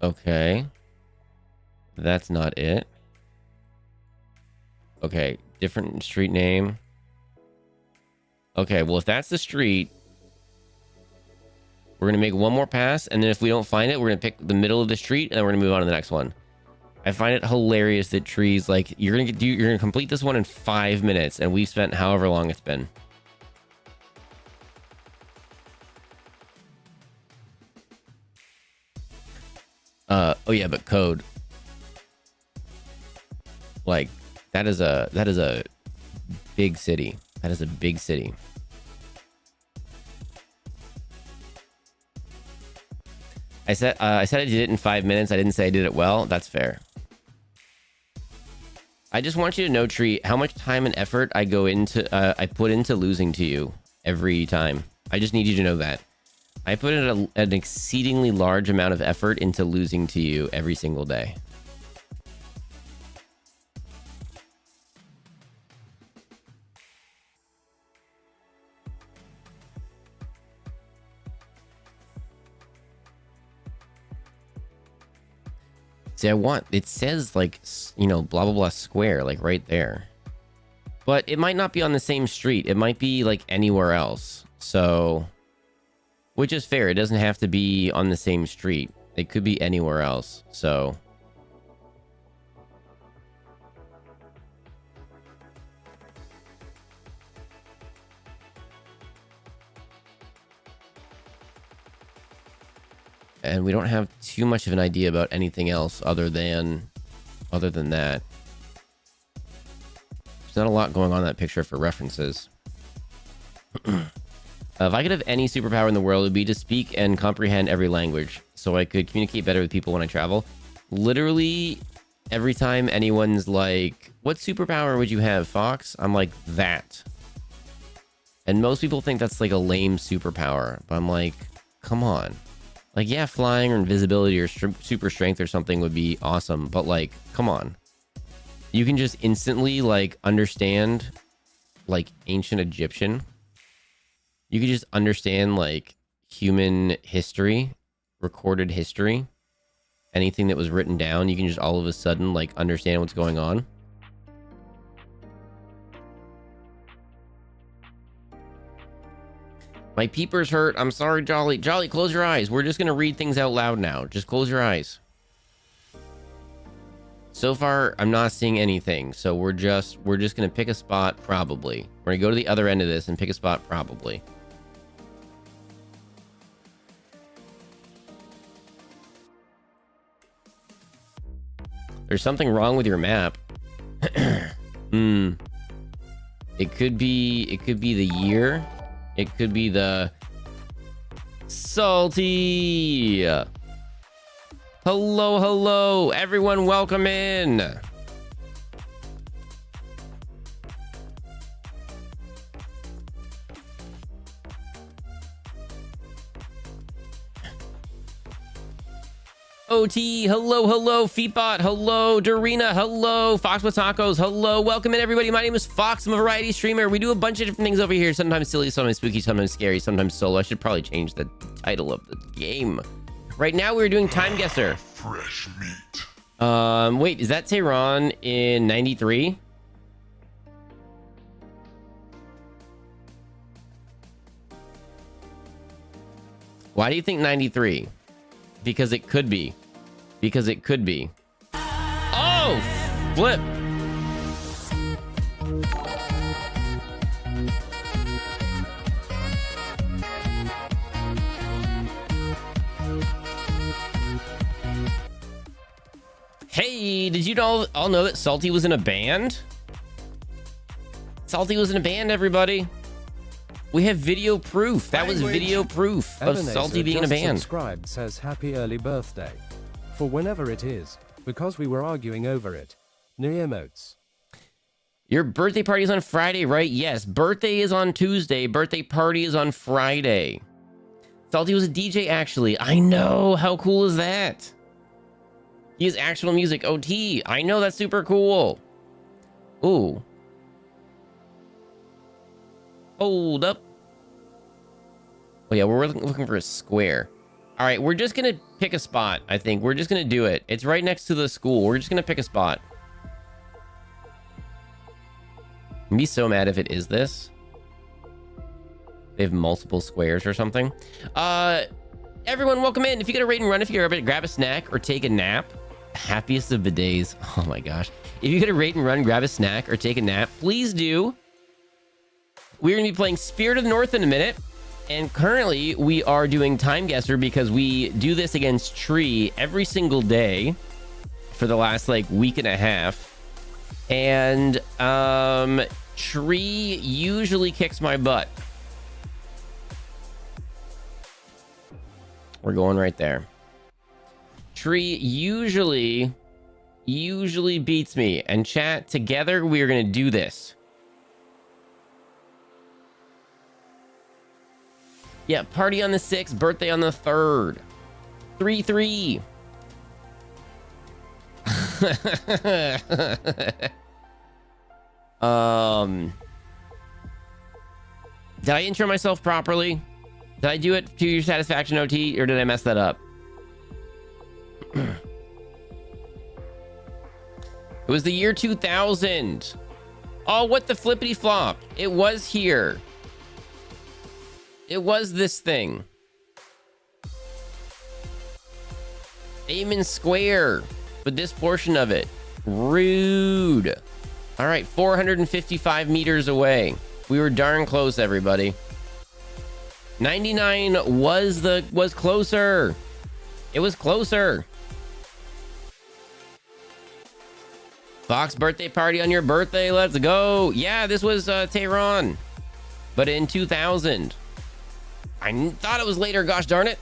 Okay. That's not it. Okay, different street name. Okay, well, if that's the street, we're going to make one more pass, and then if we don't find it, we're going to pick the middle of the street, and then we're going to move on to the next one. I find it hilarious that Trees, like, you're gonna complete this one in 5 minutes, and we've spent however long it's been. Oh yeah, but code. Like that is a big city. That is a big city. I said I did it in 5 minutes. I didn't say I did it well. That's fair. I just want you to know, Tree, how much time and effort I put into losing to you every time. I just need you to know that. I put in an exceedingly large amount of effort into losing to you every single day. See, it says like, you know, blah, blah, blah square, like right there. But it might not be on the same street. It might be like anywhere else. So, which is fair. It doesn't have to be on the same street. It could be anywhere else. So. And we don't have too much of an idea about anything else other than that. There's not a lot going on in that picture for references. If I could have any superpower in the world, it would be to speak and comprehend every language, so I could communicate better with people when I travel. Literally, every time anyone's like, what superpower would you have, Fox? I'm like, that. And most people think that's like a lame superpower, but I'm like, come on. Like, yeah, flying or invisibility or super strength or something would be awesome. But, like, come on. You can just instantly, like, understand, like, ancient Egyptian. You can just understand, like, human history, recorded history. Anything that was written down, you can just all of a sudden, like, understand what's going on. My peepers hurt. I'm sorry, Jolly. Jolly, close your eyes. We're just going to read things out loud now. Just close your eyes. So far, I'm not seeing anything. So we're just going to pick a spot, probably. We're going to go to the other end of this and pick a spot, probably. There's something wrong with your map. It could be the year. It could be the salty. Hello, hello, everyone. Welcome in. OT, hello, hello, Feetbot, hello, Dorina, hello, Fox with Tacos, hello, welcome in everybody. My name is Fox, I'm a variety streamer. We do a bunch of different things over here, sometimes silly, sometimes spooky, sometimes scary, sometimes solo. I should probably change the title of the game. Right now we're doing Time Guesser. Fresh meat. Wait, is that Tehran in 93? Why do you think 93? Because it could be. Because it could be. Oh, flip. Hey, did you all know that Salty was in a band? Salty was in a band, everybody. We have video proof. That was video proof of Salty being in a band. Subscribed says happy early birthday. For whenever it is, because we were arguing over it. New emotes. Your birthday party is on Friday, right? Yes. Birthday is on Tuesday. Birthday party is on Friday. Salty was a DJ, actually. I know. How cool is that? He has actual music. OT. I know. That's super cool. Ooh. Hold up. Oh, yeah. We're looking for a square. All right. We're just going to pick a spot, I think. We're just going to do it. It's right next to the school. We're just going to pick a spot. I'd be so mad if it is this. They have multiple squares or something. Everyone, welcome in. If you get a rate and run, if you're grab a snack or take a nap. Happiest of the days. Oh my gosh. If you get a rate and run, grab a snack or take a nap, please do. We're going to be playing Spirit of the North in a minute. And currently, we are doing Time Guesser because we do this against Tree every single day for the last, like, week and a half. And, Tree usually kicks my butt. We're going right there. Tree usually beats me. And chat, together, we are going to do this. Yeah, party on the 6th, birthday on the 3rd. 3-3. Did I intro myself properly? Did I do it to your satisfaction, OT, or did I mess that up? It was the year 2000. Oh, what the flippity flop. It was here. It was this thing. Amen Square. But this portion of it. Rude. All right, 455 meters away. We were darn close, everybody. 99 was closer. It was closer. Fox birthday party on your birthday. Let's go. Yeah, this was Tehran. But in 2000. I thought it was later, gosh darn it.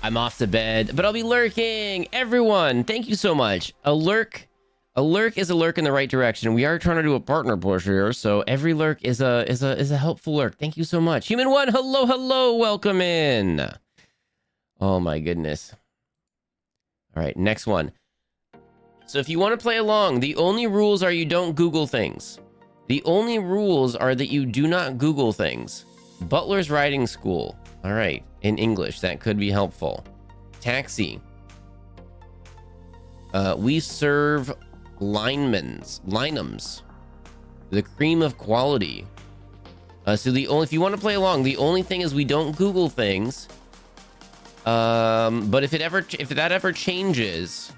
I'm off to bed, but I'll be lurking. Everyone, thank you so much. A lurk is a lurk in the right direction. We are trying to do a partner push here, so every lurk is a helpful lurk. Thank you so much. Human One, hello, welcome in. Oh my goodness. All right, next one. So if you want to play along, the only rules are you don't Google things. The only rules are that you do not Google things. Butler's Riding School. All right, in English, that could be helpful. Taxi. We serve lineums. The cream of quality. So if you want to play along, the only thing is we don't Google things. But if that ever changes,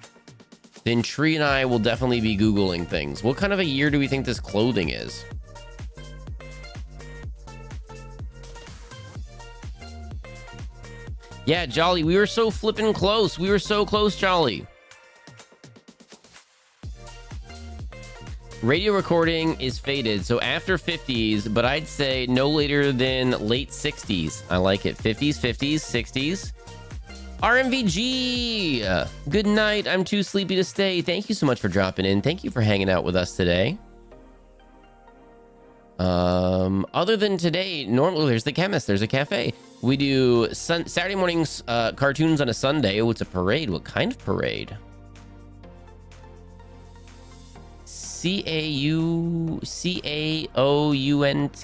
then Tree and I will definitely be Googling things. What kind of a year do we think this clothing is? Yeah, Jolly, we were so flippin' close. We were so close, Jolly. Radio recording is faded, so after 50s, but I'd say no later than late 60s. I like it. 50s, 60s. RMVG! Good night. I'm too sleepy to stay. Thank you so much for dropping in. Thank you for hanging out with us today. Other than today, normally there's the chemist, there's a cafe. We do Saturday mornings cartoons on a Sunday. Oh, it's a parade. What kind of parade? C-A-O-U-N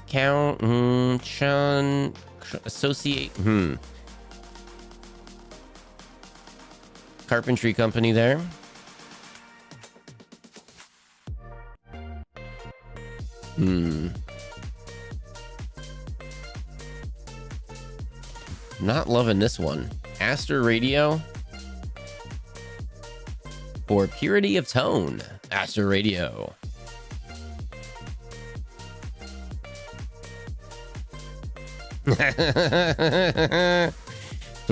count Chun associate carpentry company there. Not loving this one. Aster Radio for purity of tone. Aster Radio. So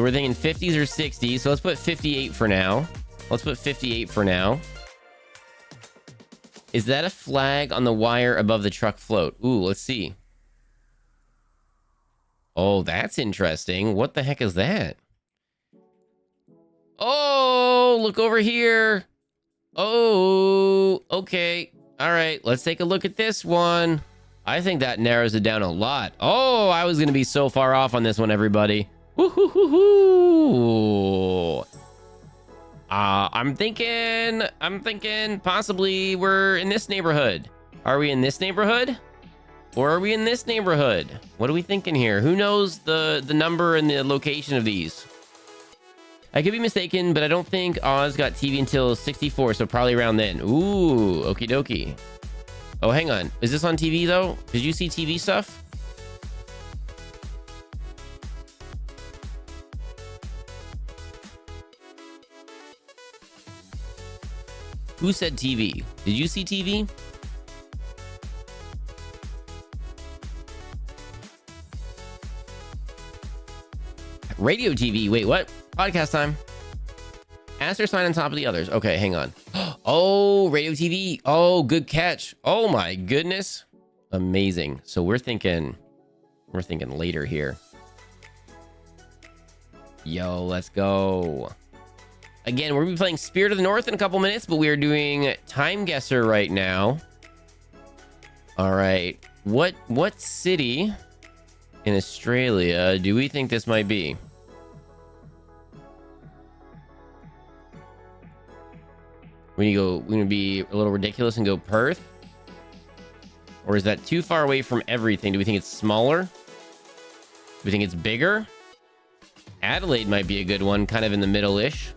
we're thinking 50s or 60s. So let's put 58 for now. Is that a flag on the wire above the truck float? Ooh, let's see. Oh, that's interesting. What the heck is that? Oh, look over here. Oh, okay. All right, let's take a look at this one. I think that narrows it down a lot. Oh, I was going to be so far off on this one, everybody. Woo-hoo-hoo-hoo. I'm thinking possibly we're in this neighborhood. Are we in this neighborhood? Or are we in this neighborhood? What are we thinking here? Who knows the number and the location of these? I could be mistaken, but I don't think Oz got TV until 64, so probably around then. Ooh, okie dokie. Oh, hang on. Is this on TV, though? Did you see TV stuff? Who said TV? Did you see TV? Radio TV. Wait, what? Podcast time. Answer sign on top of the others. Okay, hang on. Oh, radio TV. Oh, good catch. Oh my goodness. Amazing. So we're thinking later here. Yo, let's go. Again, we're gonna be playing Spirit of the North in a couple minutes, but we are doing Time Guesser right now. All right. What city in Australia do we think this might be? We're gonna be a little ridiculous and go Perth? Or is that too far away from everything? Do we think it's smaller? Do we think it's bigger? Adelaide might be a good one, kind of in the middle-ish.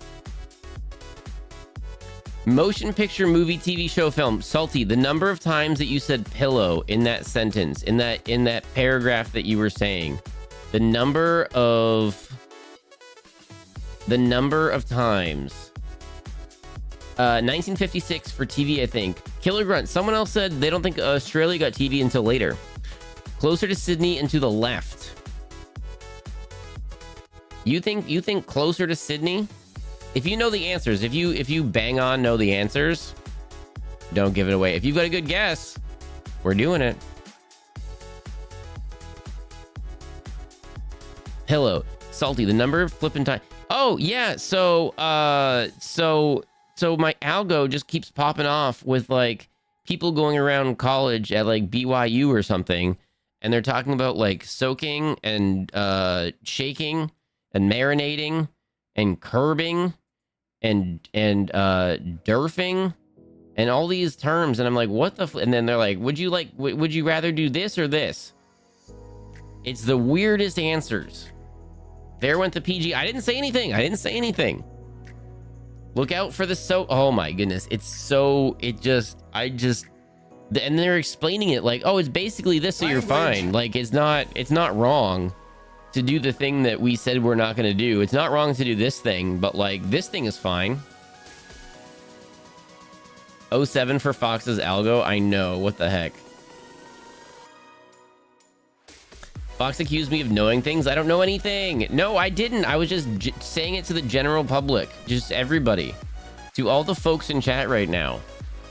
Motion picture, movie, TV show, film. Salty, the number of times that you said pillow in that sentence, in that paragraph that you were saying, the number of times. 1956 for TV, I think. Killer Grunt. Someone else said they don't think Australia got TV until later. Closer to Sydney and to the left. You think closer to Sydney? If you know the answers, if you bang on know the answers, don't give it away. If you've got a good guess, we're doing it. Pillow. Salty, the number of flipping time. Oh yeah, so my algo just keeps popping off with like people going around college at like BYU or something, and they're talking about like soaking and shaking and marinating and curbing and derfing and all these terms, and I'm like, what the and then they're like, would you rather do this or this? It's the weirdest answers. There went the PG. I didn't say anything. Look out for the oh my goodness. And they're explaining it like, oh, it's basically this, so you're fine. Like, it's not wrong to do the thing that we said we're not going to do. It's not wrong to do this thing, but like, this thing is fine. 07 for Fox's algo. I know, what the heck. Fox accused me of knowing things. I don't know anything. No, I didn't. I was just saying it to the general public. Just everybody. To all the folks in chat right now.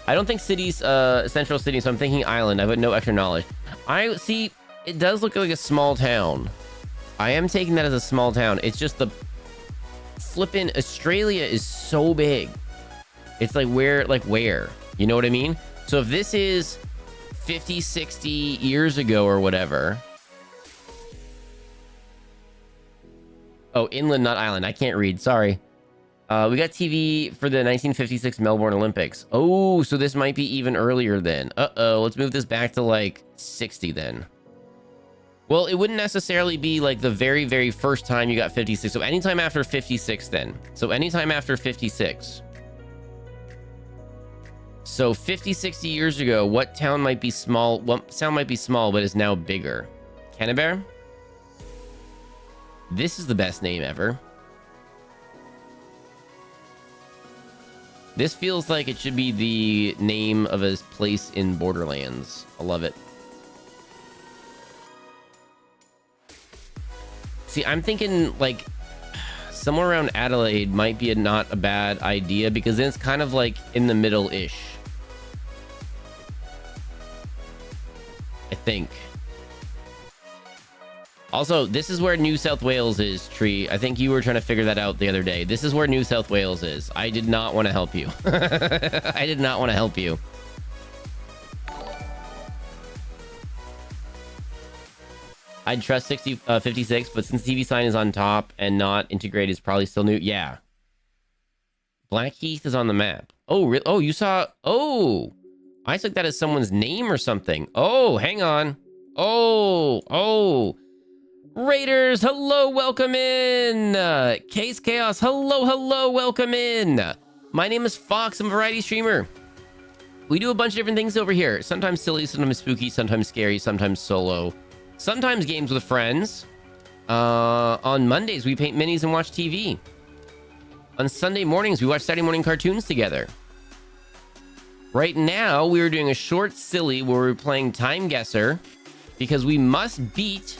I don't think cities, central city, so I'm thinking island. I have no extra knowledge. I see, it does look like a small town. I am taking that as a small town. It's just the flippin' Australia is so big. It's like where? You know what I mean? So if this is 50, 60 years ago or whatever. Oh, inland, not island. I can't read. Sorry. We got TV for the 1956 Melbourne Olympics. Oh, so this might be even earlier then. Uh-oh. Let's move this back to like 60 then. Well, it wouldn't necessarily be like the very, very first time you got 56. So anytime after 56 then. So anytime after 56. So 50, 60 years ago, what town might be small? What town might be small, but is now bigger? Canberra? This is the best name ever. This feels like it should be the name of a place in Borderlands. I love it. See, I'm thinking like somewhere around Adelaide might be not a bad idea, because then it's kind of like in the middle-ish. I think. Also, this is where New South Wales is, Tree. I think you were trying to figure that out the other day. This is where New South Wales is. I did not want to help you. I did not want to help you. I'd trust 56, but since TV sign is on top and not integrated, it's probably still new. Yeah. Blackheath is on the map. Oh, really? Oh, you saw... Oh! I took that as someone's name or something. Oh, hang on. Oh! Raiders, hello, welcome in. Case Chaos, hello, welcome in. My name is Fox, I'm a variety streamer. We do a bunch of different things over here. Sometimes silly, sometimes spooky, sometimes scary, sometimes solo. Sometimes games with friends. On Mondays, we paint minis and watch TV. On Sunday mornings, we watch Saturday morning cartoons together. Right now, we are doing a short silly where we're playing Time Guesser because we must beat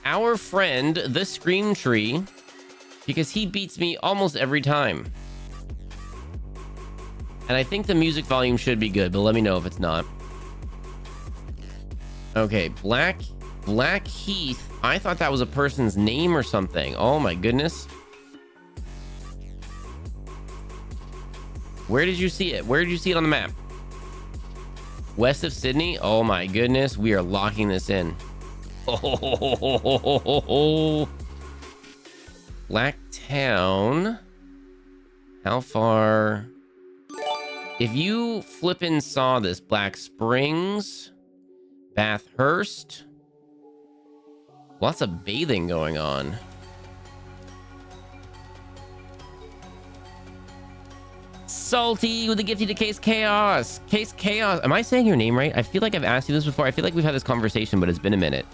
our friend, the Scream Tree, because he beats me almost every time. And I think the music volume should be good, but let me know if it's not. Okay, Black Heath. I thought that was a person's name or something. Oh my goodness. Where did you see it? Where did you see it on the map? West of Sydney? Oh my goodness. We are locking this in. Oh, Blacktown. How far? If you flippin' saw this, Black Springs, Bathurst. Lots of bathing going on. Salty with the gifty to Case Chaos. Case Chaos. Am I saying your name right? I feel like I've asked you this before. I feel like we've had this conversation, but it's been a minute.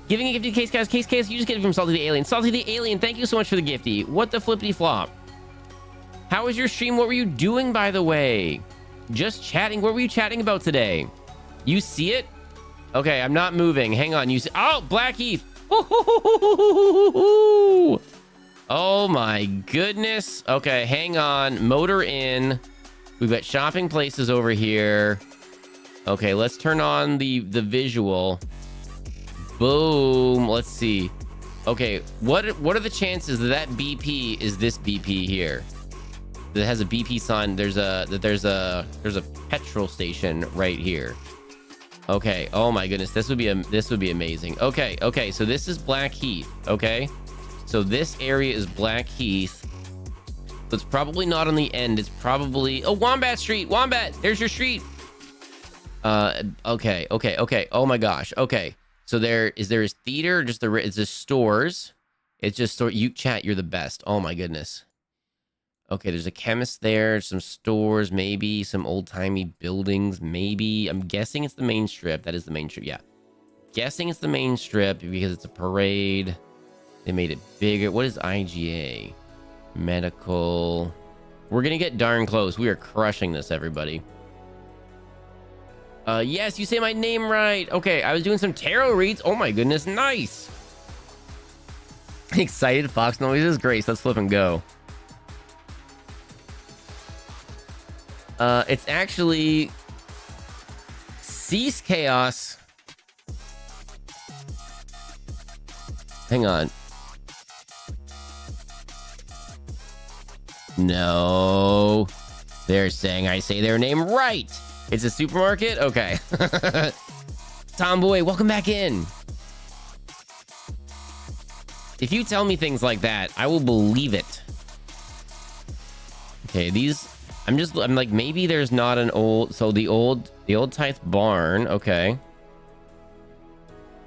Giving a gifty to Case Chaos. Case Chaos, you just get it from Salty the Alien. Salty the Alien, thank you so much for the gifty. What the flippity flop? How was your stream? What were you doing, by the way? Just chatting. What were you chatting about today? You see it? Okay, I'm not moving. Hang on. You see? Oh, Black Heath. Oh my goodness. Okay, hang on. Motor in. We've got shopping places over here. Okay, let's turn on the visual. Boom. Let's see. Okay, what are the chances that BP is this BP here? That has a BP sign. There's a petrol station right here. Okay. Oh my goodness. This would be amazing. Okay. So this is Black Heath. Okay. So this area is Black Heath. So it's probably not on the end. It's probably... Oh, Wombat Street. Wombat. There's your street. Okay. Oh my gosh. Okay. So there is theater, or just it's just stores. It's just you chat. You're the best. Oh my goodness. Okay, there's a chemist there, some stores, maybe some old-timey buildings, maybe. I'm guessing it's the main strip. That is the main strip, yeah. Guessing it's the main strip because it's a parade. They made it bigger. What is IGA? Medical. We're gonna get darn close. We are crushing this, everybody. Yes, you say my name right. Okay, I was doing some tarot reads. Oh my goodness, nice. Excited fox noises. Grace, let's flip and go. It's actually Cease Chaos. Hang on. No. They're saying I say their name right. It's a supermarket? Okay. Tomboy, welcome back in. If you tell me things like that, I will believe it. Okay, these... I'm like, maybe there's not an old... So the old Tithe Barn. Okay.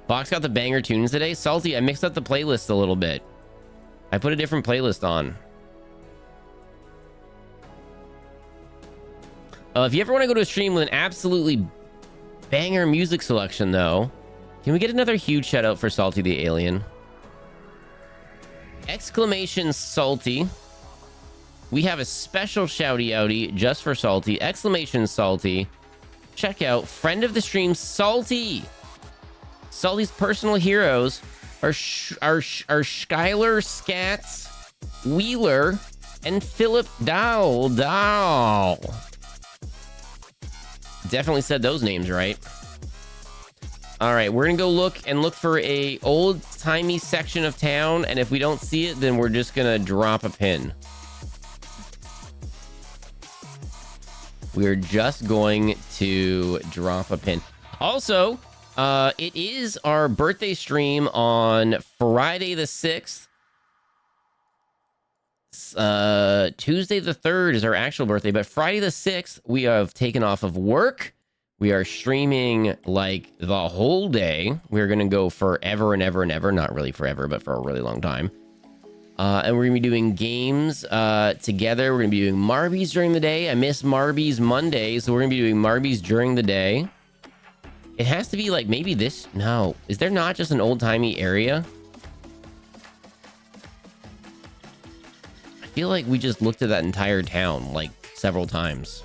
Fox got the banger tunes today. Salty, I mixed up the playlist a little bit. I put a different playlist on. If you ever want to go to a stream with an absolutely banger music selection, though, can we get another huge shout out for Salty the Alien? Exclamation Salty. We have a special shouty outy just for Salty. Exclamation Salty. Check out friend of the stream Salty. Salty's personal heroes are Skylar Scats, Wheeler, and Philip Dow. Definitely said those names right. All right, we're gonna go look for a old-timey section of town, and if we don't see it, then we're just gonna drop a pin. We're just going to drop a pin. Also, it is our birthday stream on Friday the 6th. Tuesday the 3rd is our actual birthday, but Friday the 6th, we have taken off of work. We are streaming like the whole day. We're going to go forever and ever and ever. Not really forever, but for a really long time. And we're going to be doing games together. We're going to be doing Marbies during the day. I miss Marbies Monday, so we're going to be doing Marbies during the day. It has to be like maybe this. No. Is there not just an old-timey area? I feel like we just looked at that entire town like several times.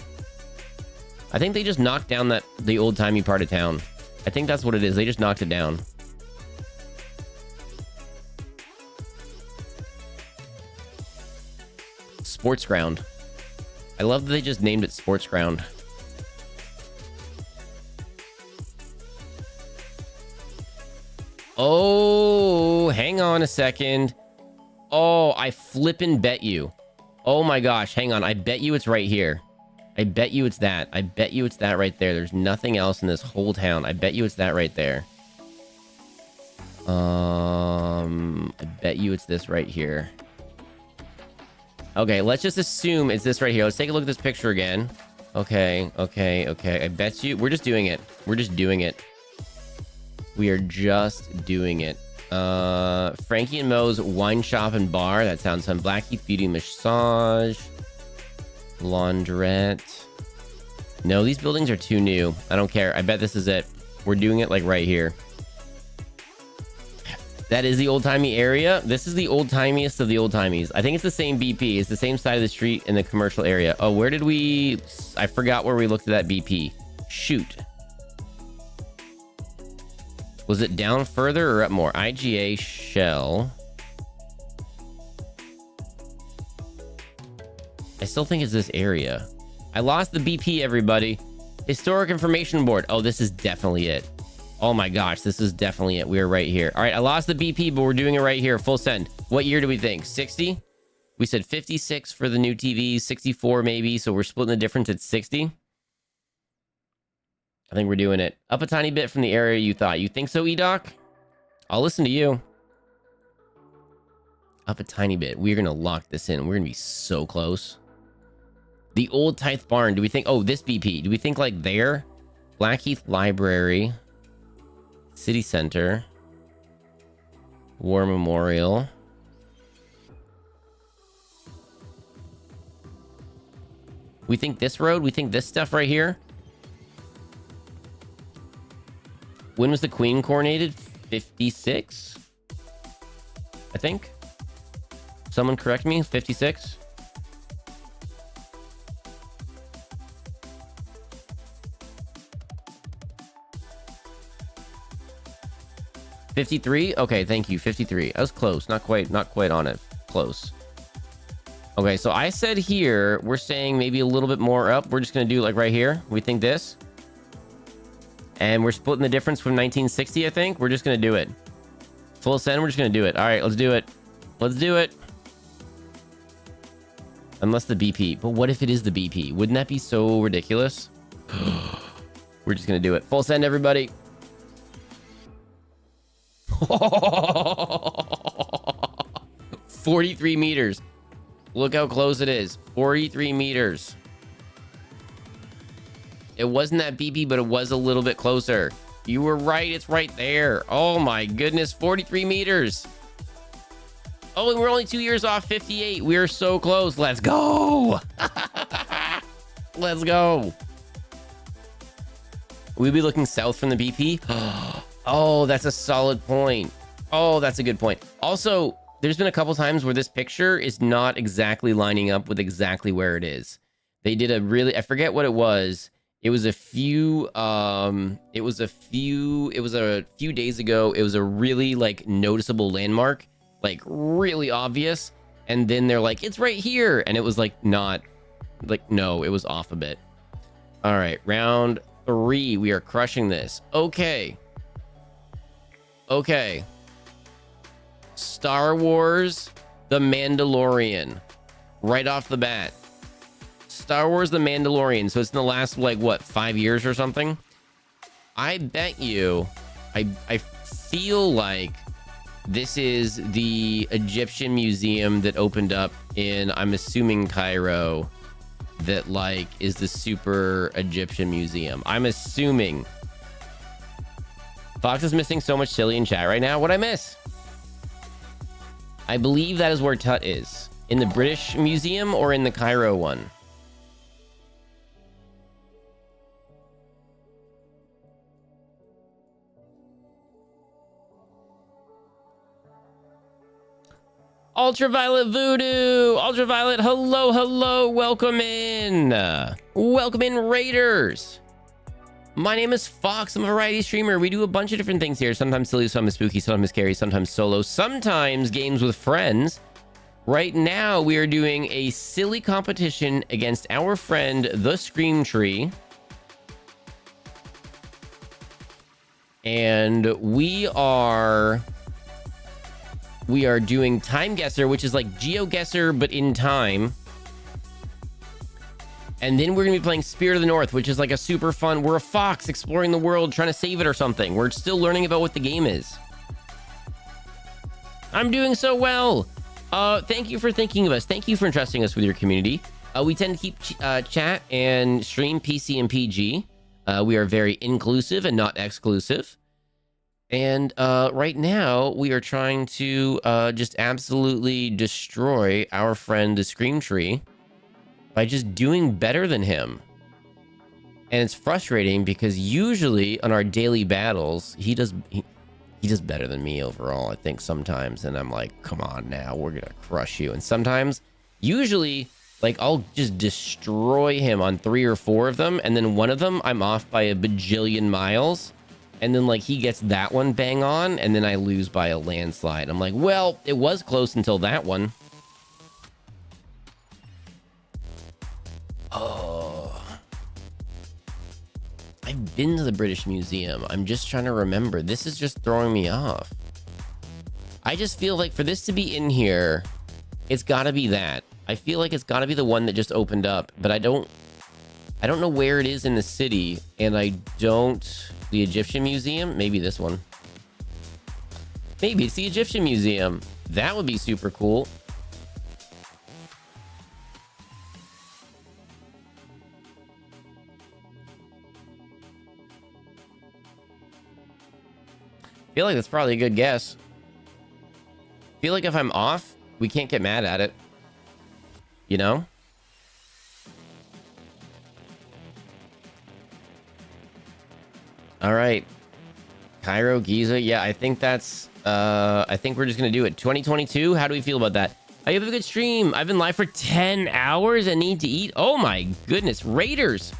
I think they just knocked down the old-timey part of town. I think that's what it is. They just knocked it down. Sports ground. I love that they just named it sports ground. Oh, hang on a second. Oh, I flippin' bet you. Oh my gosh, hang on. I bet you it's right here. I bet you it's that. I bet you it's that right there. There's nothing else in this whole town. I bet you it's that right there. I bet you it's this right here. Okay, let's just assume it's this right here. Let's take a look at this picture again. Okay. I bet you... We're just doing it. We're just doing it. We are just doing it. Frankie and Mo's wine shop and bar. That sounds fun. Blackheath Beauty Massage. Laundrette. No, these buildings are too new. I don't care. I bet this is it. We're doing it like right here. That is the old-timey area. This is the old-timiest of the old-timies. I think it's the same BP. It's the same side of the street in the commercial area. Oh, where did we... I forgot where we looked at that BP. Shoot. Was it down further or up more? IGA Shell. I still think it's this area. I lost the BP, everybody. Historic Information Board. Oh, this is definitely it. Oh my gosh, this is definitely it. We're right here. All right, I lost the BP, but we're doing it right here. Full send. What year do we think? 60? We said 56 for the new TV, 64 maybe. So we're splitting the difference at 60. I think we're doing it. Up a tiny bit from the area you thought. You think so, E-Doc? I'll listen to you. Up a tiny bit. We're going to lock this in. We're going to be so close. The old Tithe Barn. Do we think... Oh, this BP. Do we think like there? Blackheath Library. City Center. War Memorial. We think this road? We think this stuff right here? When was the Queen coronated? 56? I think. Someone correct me. 56? $53? Okay, thank you. 53. I was close. Not quite on it. Close. Okay, so I said here, we're saying maybe a little bit more up. We're just going to do like right here. We think this. And we're splitting the difference from 1960, I think. We're just going to do it. Full send, we're just going to do it. All right, let's do it. Let's do it. Unless the BP. But what if it is the BP? Wouldn't that be so ridiculous? We're just going to do it. Full send, everybody. 43 meters. Look how close it is. 43 meters. It wasn't that BP, but it was a little bit closer. You were right. It's right there. Oh my goodness. 43 meters. Oh, and we're only 2 years off 58. We are so close. Let's go. Let's go. We'd be looking south from the BP. Oh, that's a solid point. Oh, that's a good point. Also, there's been a couple times where this picture is not exactly lining up with exactly where it is. They did a really, I forget what it was. It was a few days ago. It was a really like noticeable landmark, like really obvious. And then they're like, it's right here. And it was like, not like, no, it was off a bit. All right. Round 3. We are crushing this. Okay. Okay. Star Wars, The Mandalorian. Right off the bat. Star Wars The Mandalorian. So it's in the last, like, what, 5 years or something? I bet you, I feel like this is the Egyptian museum that opened up in, I'm assuming, Cairo, that, like, is the super Egyptian museum. I'm assuming. Fox is missing so much silly in chat right now. What'd I miss? I believe that is where Tut is. In the British Museum or in the Cairo one? Ultraviolet Voodoo. Ultraviolet, hello, hello. Welcome in. Welcome in, Raiders. My name is Fox. I'm a variety streamer. We do a bunch of different things here. Sometimes silly, sometimes spooky, sometimes scary, sometimes solo, sometimes games with friends. Right now, we are doing a silly competition against our friend, the Scream Tree. And we are doing Time Guesser, which is like GeoGuessr, but in time. And then we're going to be playing Spirit of the North, which is like a super fun... We're a fox exploring the world, trying to save it or something. We're still learning about what the game is. I'm doing so well. Thank you for thinking of us. Thank you for entrusting us with your community. We tend to keep chat and stream PC and PG. We are very inclusive and not exclusive. And right now, we are trying to just absolutely destroy our friend, the Scream Tree, by just doing better than him. And it's frustrating because usually on our daily battles, he does better than me overall, I think, sometimes. And I'm like, come on now, we're gonna crush you. And sometimes, usually, like, I'll just destroy him on 3 or 4 of them, and then one of them I'm off by a bajillion miles, and then like he gets that one bang on, and then I lose by a landslide. I'm like, well, it was close until that one. Oh, I've been to the British Museum. I'm just trying to remember. This is just throwing me off. I just feel like for this to be in here, it's got to be that. I feel like it's got to be the one that just opened up, but I don't know where it is in the city, and the Egyptian Museum? Maybe this one. Maybe it's the Egyptian Museum. That would be super cool. I feel like that's probably a good guess. I feel like if I'm off, we can't get mad at it. You know? All right. Cairo, Giza. Yeah, I think that's... I think we're just going to do it. 2022? How do we feel about that? I have a good stream. I've been live for 10 hours and need to eat. Oh my goodness. Raiders.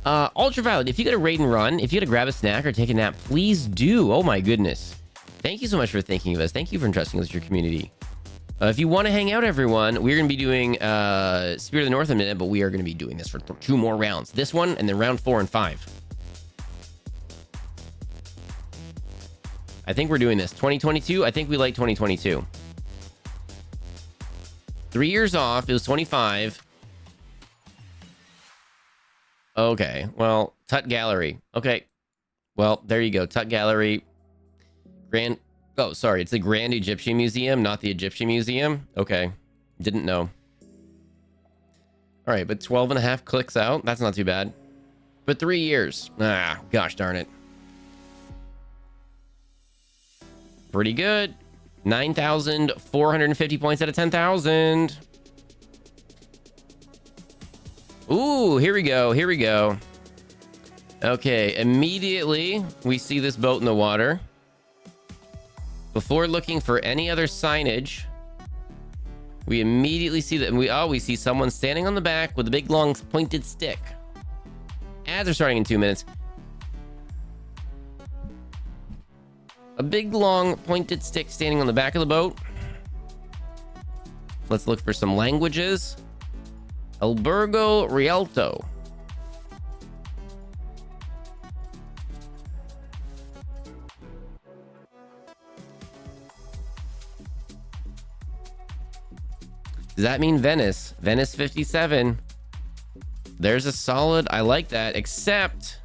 Ultraviolet, if you got to raid and run, if you got to grab a snack or take a nap, please do. Oh my goodness. Thank you so much for thinking of us. Thank you for entrusting us with your community. If you want to hang out, everyone, we're going to be doing Spirit of the North in a minute, but we are going to be doing this for 2 more rounds. This one, and then round 4 and 5. I think we're doing this. 2022, I think we like 2022. 3 years off, it was 25. Okay, well, Tut Gallery. Okay, well, there you go. Tut Gallery. Oh, sorry, it's the Grand Egyptian Museum, not the Egyptian Museum. Okay, didn't know. All right, but 12 and a half clicks out. That's not too bad. But 3 years. Ah, gosh darn it. Pretty good. 9,450 points out of 10,000. Ooh, here we go. Here we go. Okay, immediately we see this boat in the water. Before looking for any other signage, we immediately see that we see someone standing on the back with a big long pointed stick. Ads are starting in 2 minutes. A big long pointed stick standing on the back of the boat. Let's look for some languages. Albergo Rialto. Does that mean Venice? Venice 57. There's a solid. I like that. Except.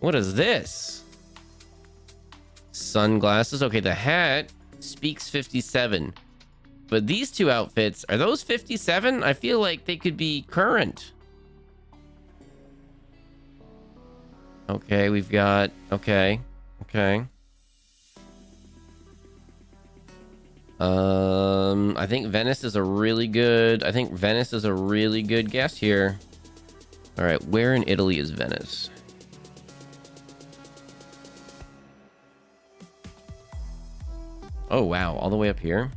What is this? Sunglasses. Okay, the hat speaks 57. But these 2 outfits, are those 57? I feel like they could be current. Okay, we've got... Okay. I think Venice is a really good guess here. All right, where in Italy is Venice? Oh, wow. All the way up here.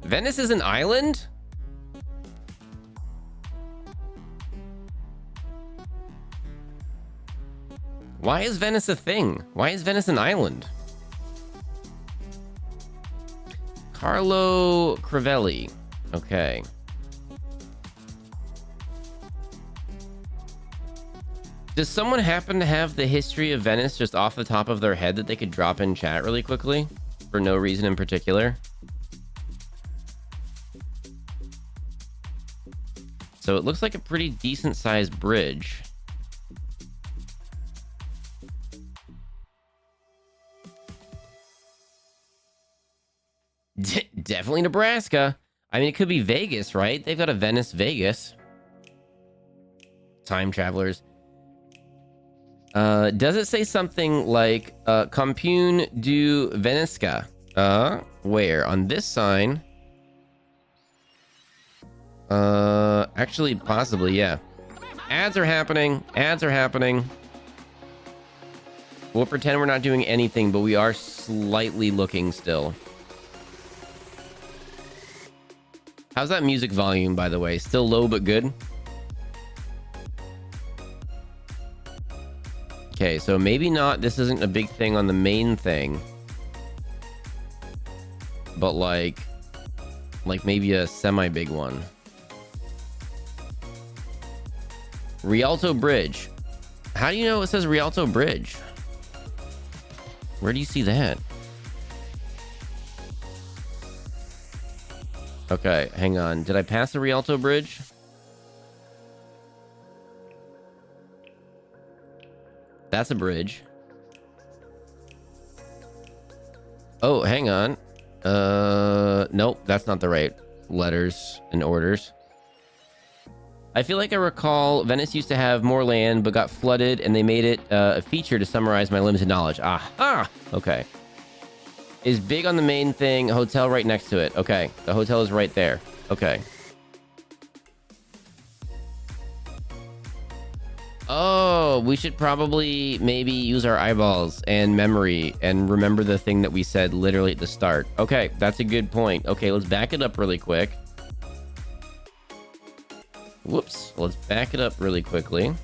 Venice is an island? Why is Venice a thing? Why is Venice an island? Carlo Crivelli. Okay. Does someone happen to have the history of Venice just off the top of their head that they could drop in chat really quickly? For no reason in particular? So it looks like a pretty decent sized bridge. Definitely Nebraska. I mean, it could be Vegas, right? They've got a Venice, Vegas. Time travelers. Does it say something like Compune du Veneska? Where? On this sign? Actually, possibly, yeah. Ads are happening. Ads are happening. We'll pretend we're not doing anything, but we are slightly looking still. How's that music volume, by the way? Still low, but good? Okay, so maybe not. This isn't a big thing on the main thing. But like maybe a semi-big one. Rialto Bridge. How do you know it says Rialto Bridge? Where do you see that? Okay, hang on. Did I pass the Rialto Bridge? That's a bridge. Oh, hang on. Nope, that's not the right letters and orders. I feel like I recall Venice used to have more land, but got flooded, and they made it a feature to summarize my limited knowledge. Ah, okay. Is big on the main thing, hotel right next to it. Okay, the hotel is right there. Okay. Oh, we should probably maybe use our eyeballs and memory and remember the thing that we said literally at the start. Okay, that's a good point. Okay, let's back it up really quick. Whoops, let's back it up really quickly.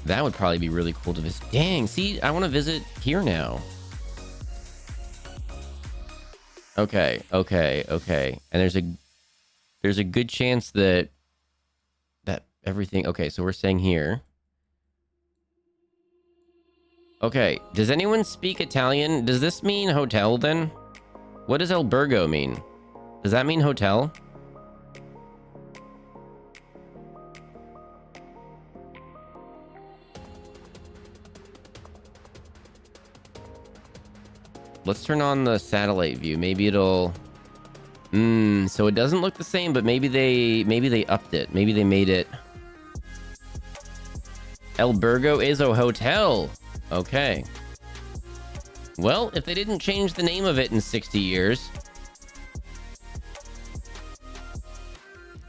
That would probably be really cool to visit. Dang, see, I want to visit here now. Okay. And there's a good chance that everything... Okay, so we're saying here. Okay, does anyone speak Italian? Does this mean hotel then? What does albergo mean? Does that mean hotel? Let's turn on the satellite view. Maybe it'll... so it doesn't look the same, but maybe they upped it. Maybe they made it... Albergo is a hotel. Okay. Well, if they didn't change the name of it in 60 years...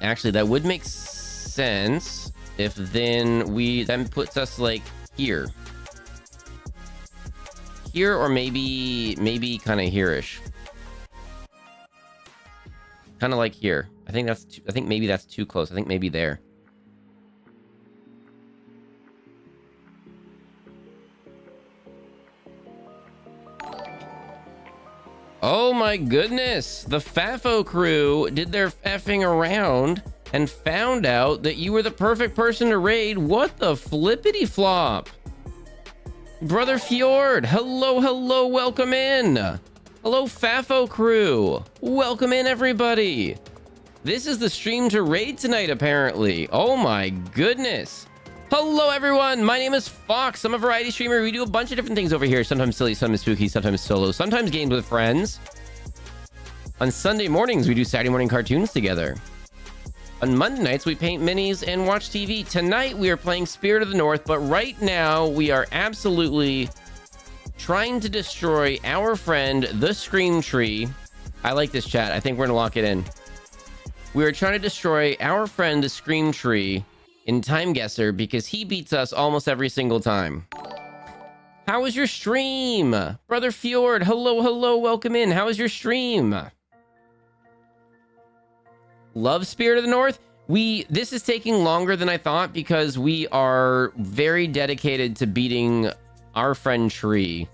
Actually, that would make sense if then puts us like here. Here, or maybe kind of here-ish. Kind of like here. I think maybe that's too close. I think maybe there. Oh my goodness! The FAFO crew did their effing around and found out that you were the perfect person to raid. What the flippity flop? Brother Fjord, hello, welcome in. Hello, FAFO crew. Welcome in, everybody. This is the stream to raid tonight, apparently. Oh my goodness. Hello, everyone. My name is Fox. I'm a variety streamer. We do a bunch of different things over here. Sometimes silly, sometimes spooky, sometimes solo, sometimes games with friends. On Sunday mornings, we do Saturday morning cartoons together. On Monday nights, we paint minis and watch TV. Tonight, we are playing Spirit of the North, but right now, we are absolutely trying to destroy our friend, the Scream Tree. I like this chat. I think we're going to lock it in. We are trying to destroy our friend, the Scream Tree, in Time Guesser because he beats us almost every single time. How was your stream? Brother Fjord, hello, hello, welcome in. How was your stream? Love Spirit of the North? This is taking longer than I thought because we are very dedicated to beating our friend Tree.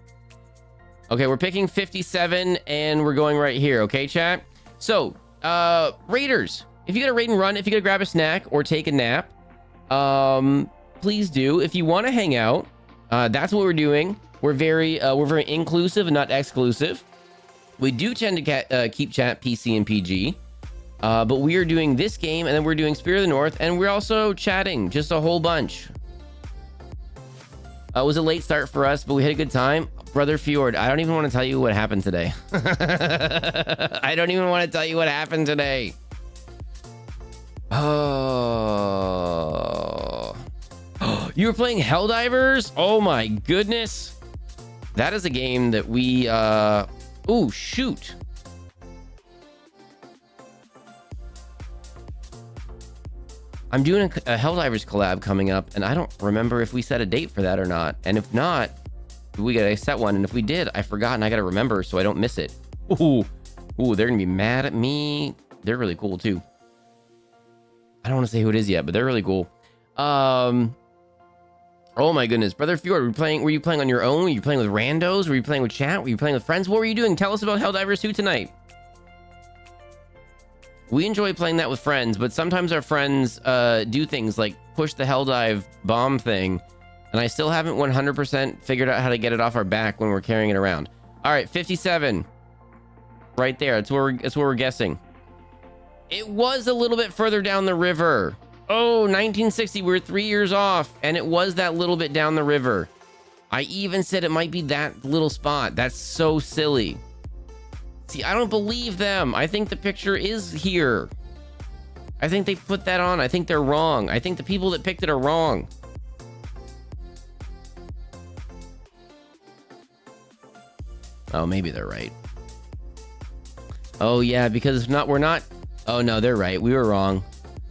Okay, we're picking 57 and we're going right here, okay, chat? So, Raiders, if you gotta raid and run, if you gotta grab a snack or take a nap, please do. If you want to hang out, that's what we're doing. We're very inclusive and not exclusive. We do tend to keep chat PC and PG. But we are doing this game, and then we're doing Spirit of the North, and we're also chatting just a whole bunch. It was a late start for us, but we had a good time. Brother Fjord, I don't even want to tell you what happened today. I don't even want to tell you what happened today. Oh. You were playing Helldivers? Oh my goodness. That is a game that we... Oh, shoot. I'm doing a Helldivers collab coming up, and I don't remember if we set a date for that or not. And if not, we gotta set one. And if we did, I forgot, and I gotta remember so I don't miss it. Ooh, they're gonna be mad at me. They're really cool too. I don't want to say who it is yet, but they're really cool. Oh my goodness, Brother Fjord, were you playing on your own? Were you playing with randos? Were you playing with chat? Were you playing with friends? What were you doing? Tell us about Helldivers 2 tonight. We enjoy playing that with friends, but sometimes our friends do things like push the Helldive bomb thing, and I still haven't 100% figured out how to get it off our back when we're carrying it around. All right, 57. Right there. That's where we're guessing. It was a little bit further down the river. Oh, 1960. We were 3 years off, and it was that little bit down the river. I even said it might be that little spot. That's so silly. See, I don't believe them. I think the picture is here. I think they put that on. I think they're wrong. I think the people that picked it are wrong. Oh, maybe they're right. Oh, yeah, because if not, we're not... Oh, no, they're right. We were wrong.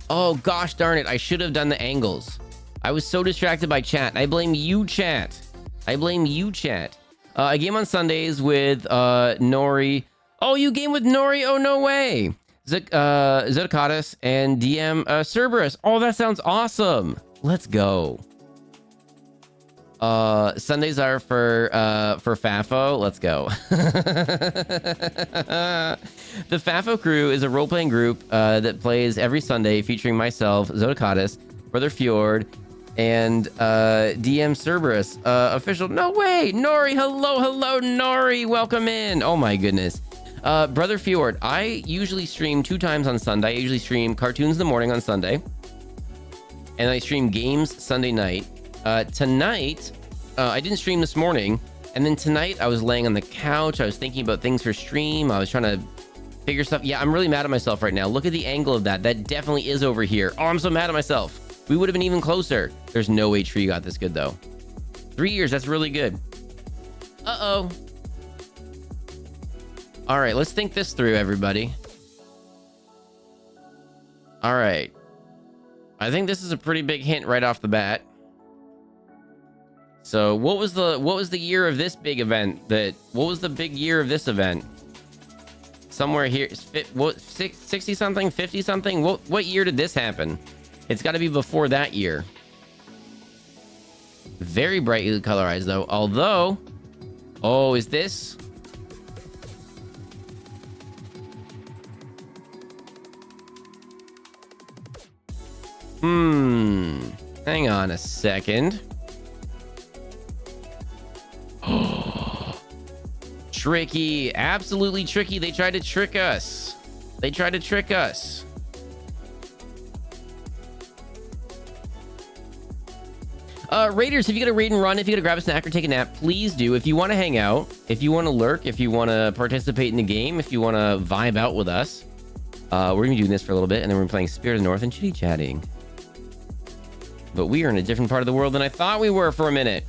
Oh, gosh darn it. I should have done the angles. I was so distracted by chat. I blame you, chat. I blame you, chat. I game on Sundays with Nori... Oh, you game with Nori? Oh, no way. Zodakatis and DM Cerberus. Oh, that sounds awesome. Let's go. Sundays are for FAFO. Let's go. The FAFO crew is a role-playing group that plays every Sunday featuring myself, Zodakatis, Brother Fjord, and DM Cerberus. Official. No way. Nori. Hello, Nori. Welcome in. Oh, my goodness. Brother Fjord, I usually stream 2 times on Sunday. I usually stream cartoons in the morning on Sunday, and I stream games Sunday night. Tonight, I didn't stream this morning, and then tonight I was laying on the couch. I was thinking about things for stream. I was trying to figure stuff. Yeah, I'm really mad at myself right now. Look at the angle of that. That definitely is over here. Oh, I'm so mad at myself. We would have been even closer. There's no way Tree got this good, though. 3 years, that's really good. Uh-oh. All right, let's think this through, everybody. All right. I think this is a pretty big hint right off the bat. So, what was the year of this big event? What was the big year of this event? Somewhere here, what, 60 something, 50 something? What year did this happen? It's got to be before that year. Very brightly colorized, though. Although, oh, is this? Hang on a second. Tricky. Absolutely tricky. They tried to trick us. Raiders, if you gotta raid and run, if you gotta grab a snack or take a nap, please do. If you want to hang out, if you want to lurk, if you want to participate in the game, if you want to vibe out with us, we're gonna be doing this for a little bit, and then we're playing Spirit of the North and chitty chatting. But we are in a different part of the world than I thought we were for a minute.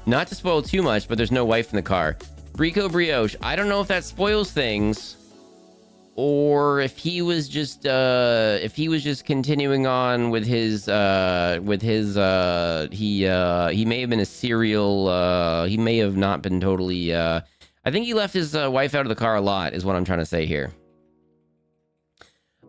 Not to spoil too much, but there's no wife in the car. Brico Brioche. I don't know if that spoils things or if he was just continuing on with his he may have been a serial he may have not been totally I think he left his wife out of the car a lot is what I'm trying to say here.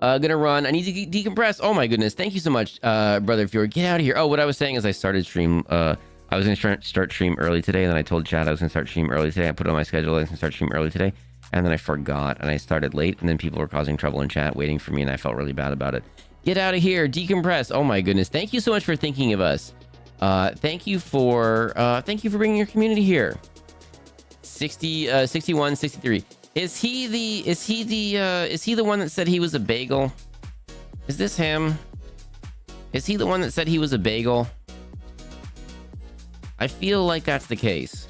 Gonna run. I need to decompress. Oh my goodness. Thank you so much, brother Fjord. Get out of here. Oh, what I was saying is I started stream. I was gonna start stream early today, and then I told Chad I was gonna start stream early today. I put it on my schedule. I was gonna start stream early today, and then I forgot, and I started late, and then people were causing trouble in chat, waiting for me, and I felt really bad about it. Get out of here. Decompress. Oh my goodness. Thank you so much for thinking of us. Thank you for bringing your community here. 61, 63. Is he the one that said he was a bagel? Is this him? Is he the one that said he was a bagel? I feel like that's the case.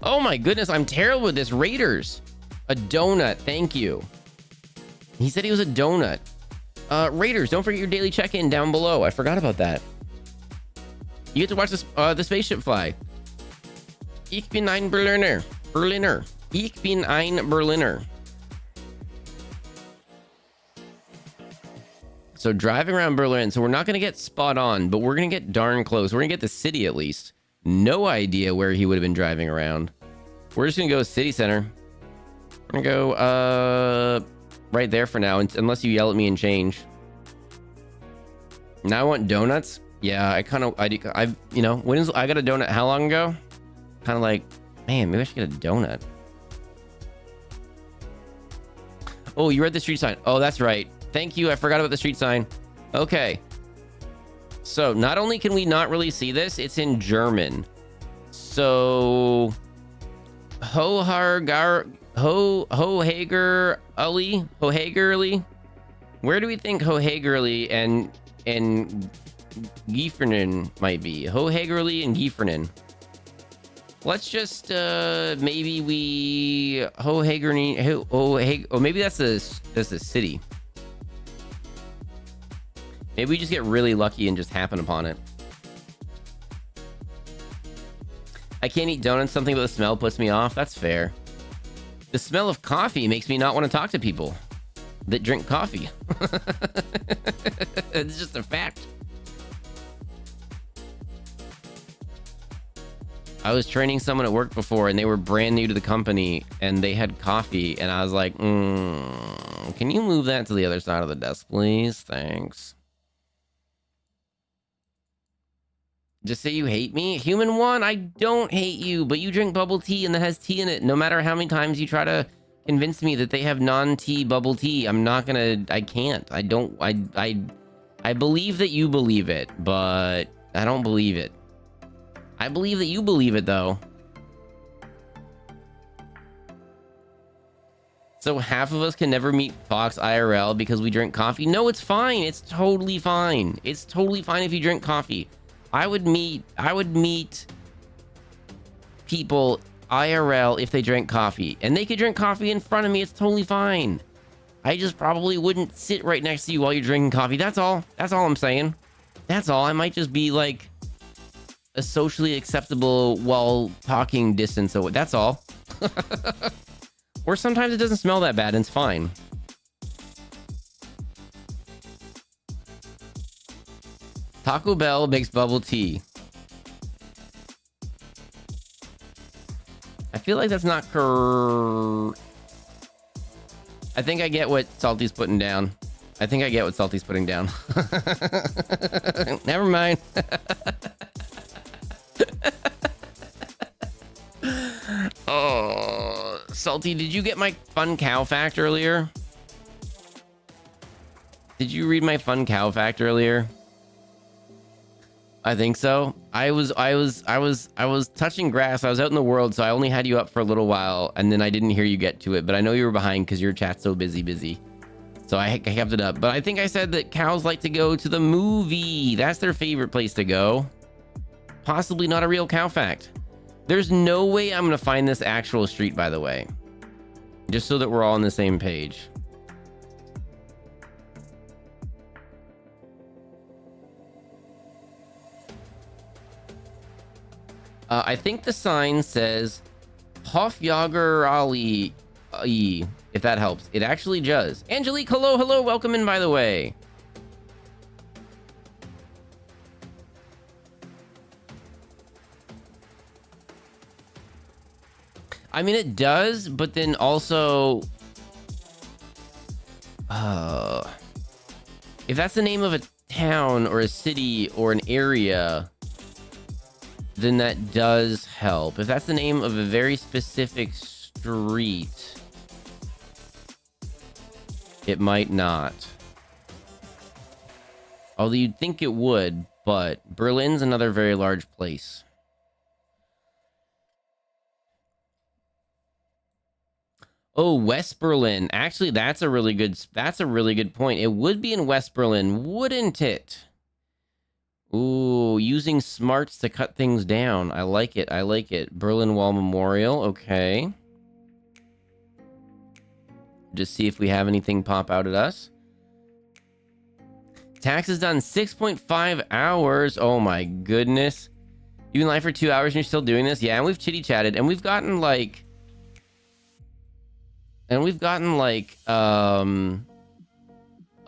Oh my goodness, I'm terrible with this. Raiders. A donut, thank you. He said he was a donut. Raiders, don't forget your daily check-in down below. I forgot about that. You get to watch this, the spaceship fly. Ich bin ein Berliner. Berliner. Ich bin ein Berliner. So driving around Berlin. So we're not going to get spot on, but we're going to get darn close. We're going to get the city at least. No idea where he would have been driving around. We're just going to go city center. We're going to go right there for now, unless you yell at me and change. Now I want donuts. Yeah, I got a donut how long ago? Kind of like, man, maybe I should get a donut. Oh, you read the street sign. Oh, that's right. Thank you. I forgot about the street sign. Okay. So not only can we not really see this, it's in German. So Hohager Ali. Where do we think Hohagerli and Giefernen might be? Hohagerli and Giefernen. Let's just maybe we maybe that's the city. Maybe we just get really lucky and just happen upon it. I can't eat donuts. Something about the smell puts me off. That's fair. The smell of coffee makes me not want to talk to people that drink coffee. It's just a fact. I was training someone at work before, and they were brand new to the company, and they had coffee, and I was like, can you move that to the other side of the desk, please? Thanks. Just say you hate me? Human one, I don't hate you, but you drink bubble tea, and that has tea in it. No matter how many times you try to convince me that they have non-tea bubble tea, I'm not gonna, I can't. I believe that you believe it, but I don't believe it. I believe that you believe it, though. So half of us can never meet Fox IRL because we drink coffee? No, it's fine. It's totally fine. It's totally fine if you drink coffee. I would meet people IRL if they drank coffee. And they could drink coffee in front of me. It's totally fine. I just probably wouldn't sit right next to you while you're drinking coffee. That's all. That's all I'm saying. That's all. I might just be like a socially acceptable while talking distance away. That's all. Or sometimes it doesn't smell that bad and it's fine. Taco Bell makes bubble tea. I feel like that's not I think I get what Salty's putting down. I think I get what Salty's putting down. Never mind. Oh, Salty, did you get my fun cow fact earlier? Did you read my fun cow fact earlier? I think so. I was touching grass. I was out in the world, so I only had you up for a little while, and then I didn't hear you get to it, but I know you were behind because your chat's so busy. So I kept it up. But I think I said that cows like to go to the movie. That's their favorite place to go. Possibly not a real cow fact. There's no way I'm going to find this actual street, by the way. Just so that we're all on the same page. I think the sign says Hofjager Ali. if that helps. It actually does. Angelique, hello, welcome in, by the way. I mean, it does, but then also... if that's the name of a town or a city or an area, then that does help. If that's the name of a very specific street, it might not. Although you'd think it would, but Berlin's another very large place. Oh, West Berlin. Actually, that's a really good point. It would be in West Berlin, wouldn't it? Ooh, using smarts to cut things down. I like it. I like it. Berlin Wall Memorial. Okay. Just see if we have anything pop out at us. Tax is done 6.5 hours. Oh my goodness. You've been live for 2 hours and you're still doing this? Yeah, and we've chitty chatted and we've gotten like...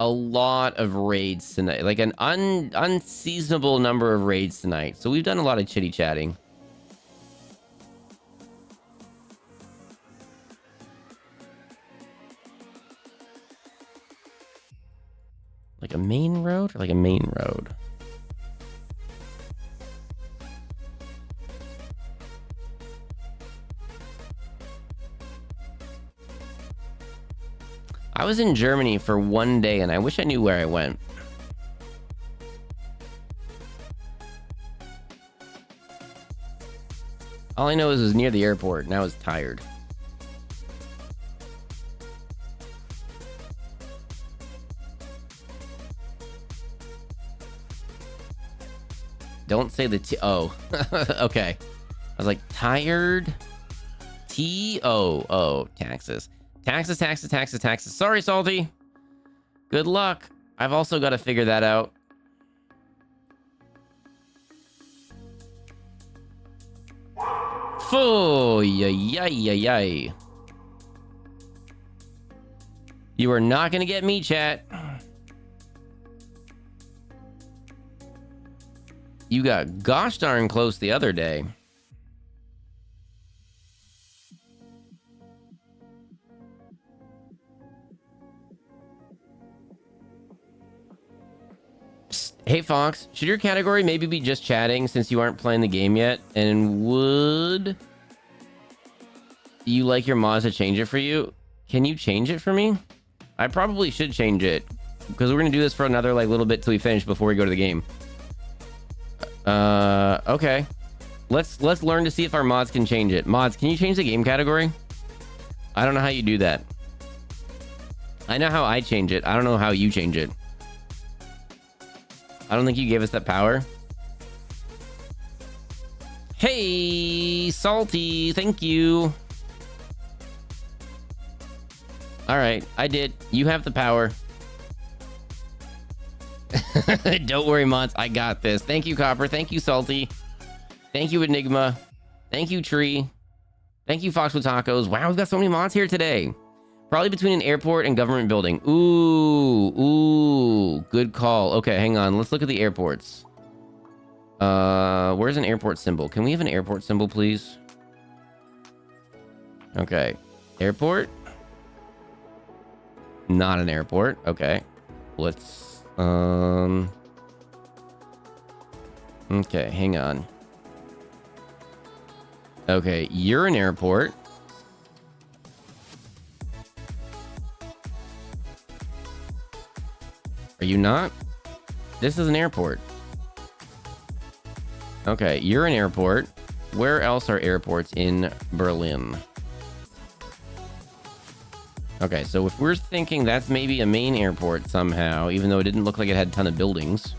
a lot of raids tonight, like an unseasonable number of raids tonight. So we've done a lot of chitty chatting. Like a main road or like a main road? I was in Germany for 1 day and I wish I knew where I went. All I know is it was near the airport and I was tired. Don't say the T. Oh, okay. I was like, tired. T-O-O. Taxes. Taxes. Sorry, Salty. Good luck. I've also got to figure that out. Oh, yay. You are not going to get me, chat. You got gosh darn close the other day. Hey Fox, should your category maybe be just chatting since you aren't playing the game yet? And would you like your mods to change it for you? Can you change it for me? I probably should change it because we're gonna do this for another like little bit till we finish before we go to the game. Okay. Let's learn to see if our mods can change it. Mods, can you change the game category? I don't know how you do that. I know how I change it. I don't know how you change it. I don't think you gave us that power. Hey, Salty, thank you. All right, I did. You have the power. Don't worry, mods. I got this. Thank you, Copper. Thank you, Salty. Thank you, Enigma. Thank you, Tree. Thank you, Fox with Tacos. Wow, we've got so many mods here today. Probably between an airport and government building. Ooh, good call. Okay, hang on. Let's look at the airports. Where's an airport symbol? Can we have an airport symbol, please? Okay. Airport? Not an airport. Okay. Let's, okay, hang on. Okay, you're an airport. Are you not? This is an airport. Okay, you're an airport. Where else are airports in Berlin? Okay, so if we're thinking that's maybe a main airport somehow, even though it didn't look like it had a ton of buildings.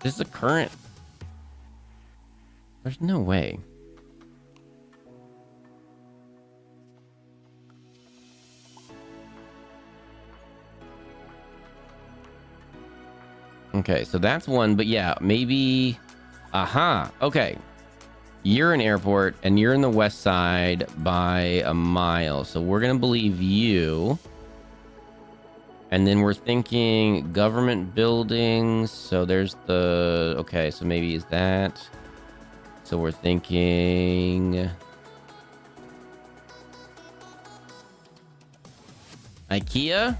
This is a current. There's no way. Okay, so that's one, but yeah, maybe... Aha, okay. You're an airport, and you're in the west side by a mile, so we're gonna believe you. And then we're thinking government buildings, so there's the... Okay, so maybe is that... So we're thinking... IKEA?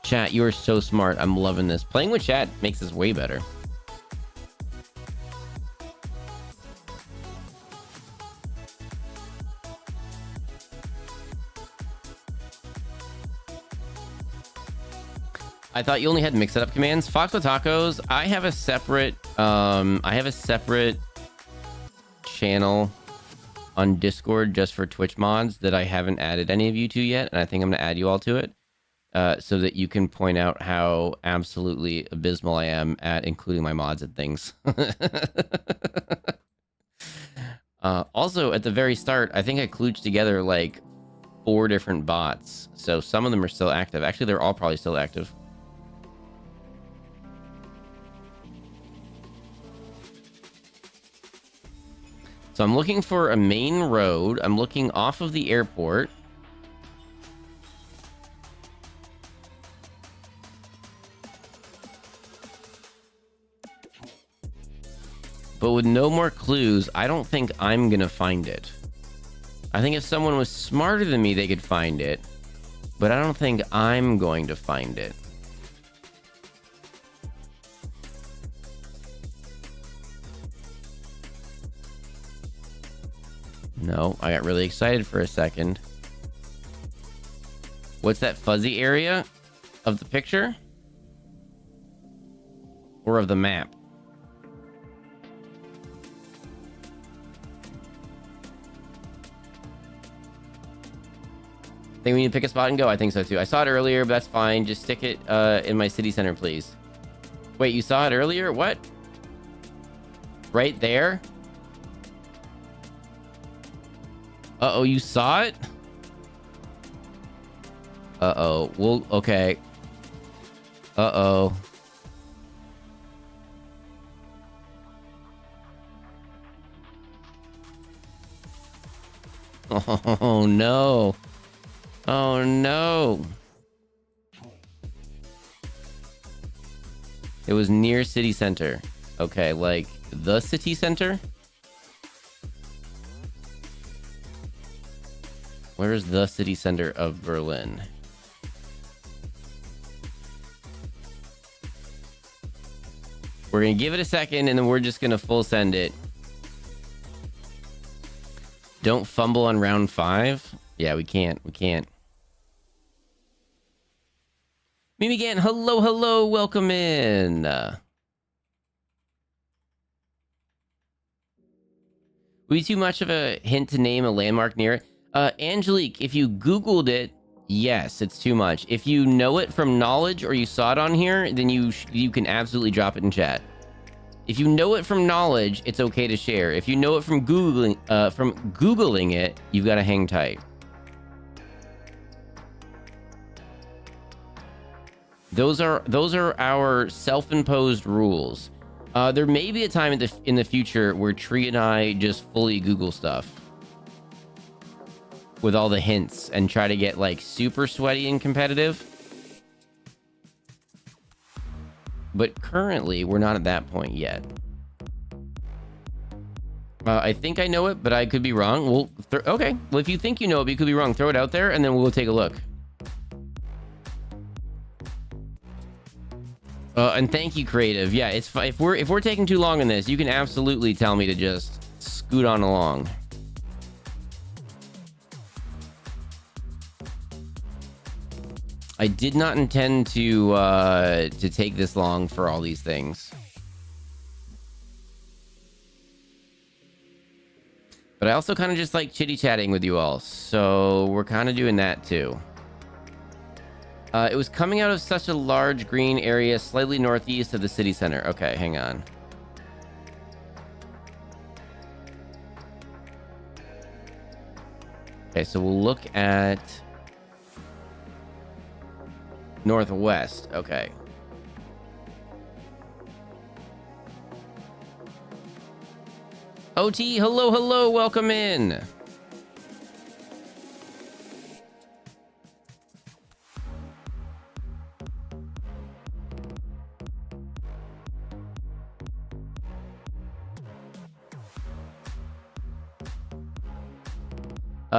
Chat, you are so smart. I'm loving this. Playing with chat makes this way better. I thought you only had mix-it-up commands. Fox with tacos. I have a separate channel on Discord just for Twitch mods that I haven't added any of you to yet, and I think I'm gonna add you all to it. So that you can point out how absolutely abysmal I am at including my mods and things. Also, at the very start, I think I kludged together like 4 different bots. So some of them are still active. Actually, they're all probably still active. So I'm looking for a main road. I'm looking off of the airport. But with no more clues, I don't think I'm gonna find it. I think if someone was smarter than me, they could find it. But I don't think I'm going to find it. No, I got really excited for a second. What's that fuzzy area of the picture? Or of the map? Think we need to pick a spot and go? I think so too. I saw it earlier, but that's fine. Just stick it in my city center, please. Wait, you saw it earlier? What? Right there? Uh-oh, you saw it? Uh-oh. Well, okay. Uh-oh. Oh, no. Oh, no. It was near city center. Okay, like the city center? Where is the city center of Berlin? We're gonna give it a second and then we're just gonna full send it. Don't fumble on round 5. Yeah, we can't. We can't. Mimi Gann, hello, hello, welcome in. Would be too much of a hint to name a landmark near it? Angelique, if you Googled it, yes, it's too much. If you know it from knowledge or you saw it on here, then you can absolutely drop it in chat. If you know it from knowledge, it's okay to share. If you know it from Googling it, you've got to hang tight. Those are our self-imposed rules. There may be a time in the future where Tree and I just fully Google stuff with all the hints and try to get like super sweaty and competitive. But currently, we're not at that point yet. I think I know it, but I could be wrong. Well, okay. Well, if you think you know it, but you could be wrong, throw it out there, and then we'll take a look. And thank you, Creative. Yeah, it's if we're taking too long in this, you can absolutely tell me to just scoot on along. I did not intend to take this long for all these things. But I also kind of just like chitty-chatting with you all, so we're kind of doing that too. It was coming out of such a large green area slightly northeast of the city center. Okay, hang on. Okay, so we'll look at Northwest. Okay. OT, hello, hello, welcome in.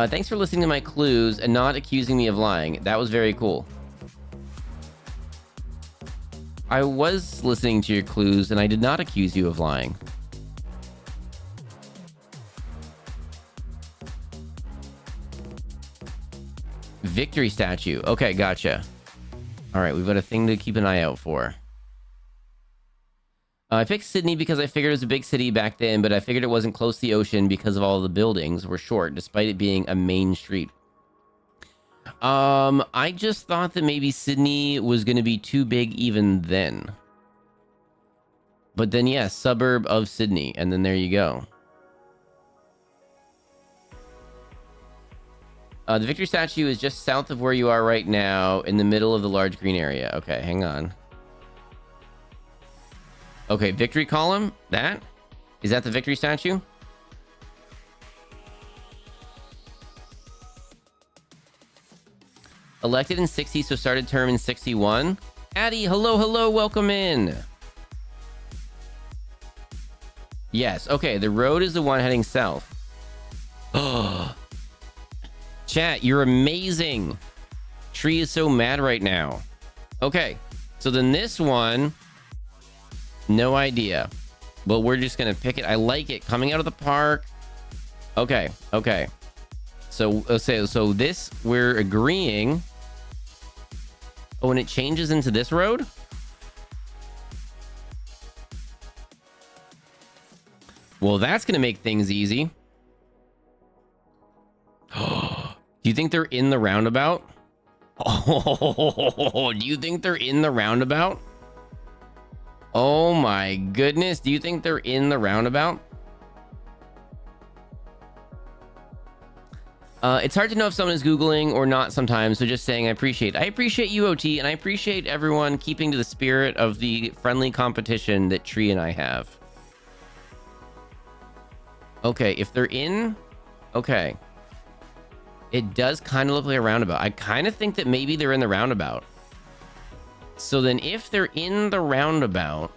Thanks for listening to my clues and not accusing me of lying. That was very cool. I was listening to your clues and I did not accuse you of lying. Victory statue. Okay, gotcha. All right, we've got a thing to keep an eye out for. I picked Sydney because I figured it was a big city back then, but I figured it wasn't close to the ocean because of all the buildings were short, despite it being a main street. I just thought that maybe Sydney was going to be too big even then. But then, yeah, suburb of Sydney, and then there you go. The Victory statue is just south of where you are right now, in the middle of the large green area. Okay, hang on. Okay, Victory column. That? Is that the Victory statue? Elected in 60, so started term in 61. Addie, hello, hello, welcome in. Yes, okay, the road is the one heading south. Oh. Chat, you're amazing. Tree is so mad right now. Okay, so then this one, no idea. But we're just gonna pick it. I like it. Coming out of the park. Okay, okay. So let's say, so this, we're agreeing. Oh, and it changes into this road? Well, that's gonna make things easy. Do you think they're in the roundabout? Oh, do you think they're in the roundabout? Oh my goodness. Do you think they're in the roundabout? It's hard to know if someone is Googling or not sometimes, so just saying I appreciate you, OT, and I appreciate everyone keeping to the spirit of the friendly competition that Tree and I have. Okay, if they're in... Okay. It does kind of look like a roundabout. I kind of think that maybe they're in the roundabout. So then if they're in the roundabout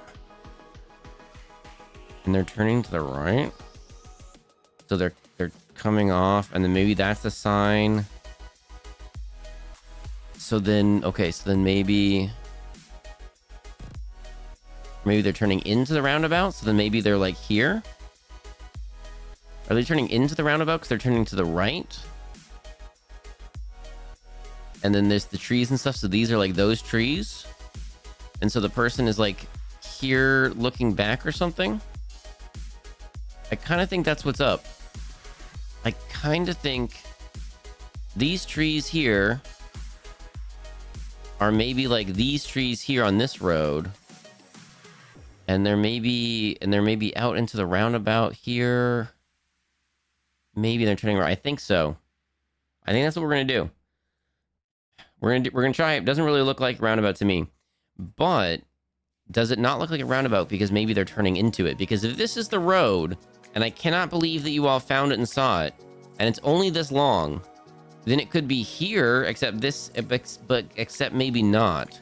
and they're turning to the right, so they're coming off, and then maybe that's the sign. So then, okay, so then maybe they're turning into the roundabout. So then maybe they're like here. Are they turning into the roundabout because they're turning to the right? And then there's the trees and stuff. So these are like those trees. And so the person is like here looking back or something. I kind of think that's what's up. I kind of think these trees here are maybe like these trees here on this road. And they're maybe out into the roundabout here. Maybe they're turning right. I think so. I think that's what we're going to do. We're gonna try. It doesn't really look like a roundabout to me, but does it not look like a roundabout because maybe they're turning into it? Because if this is the road, and I cannot believe that you all found it and saw it, and it's only this long, then it could be here, except this, but except maybe not.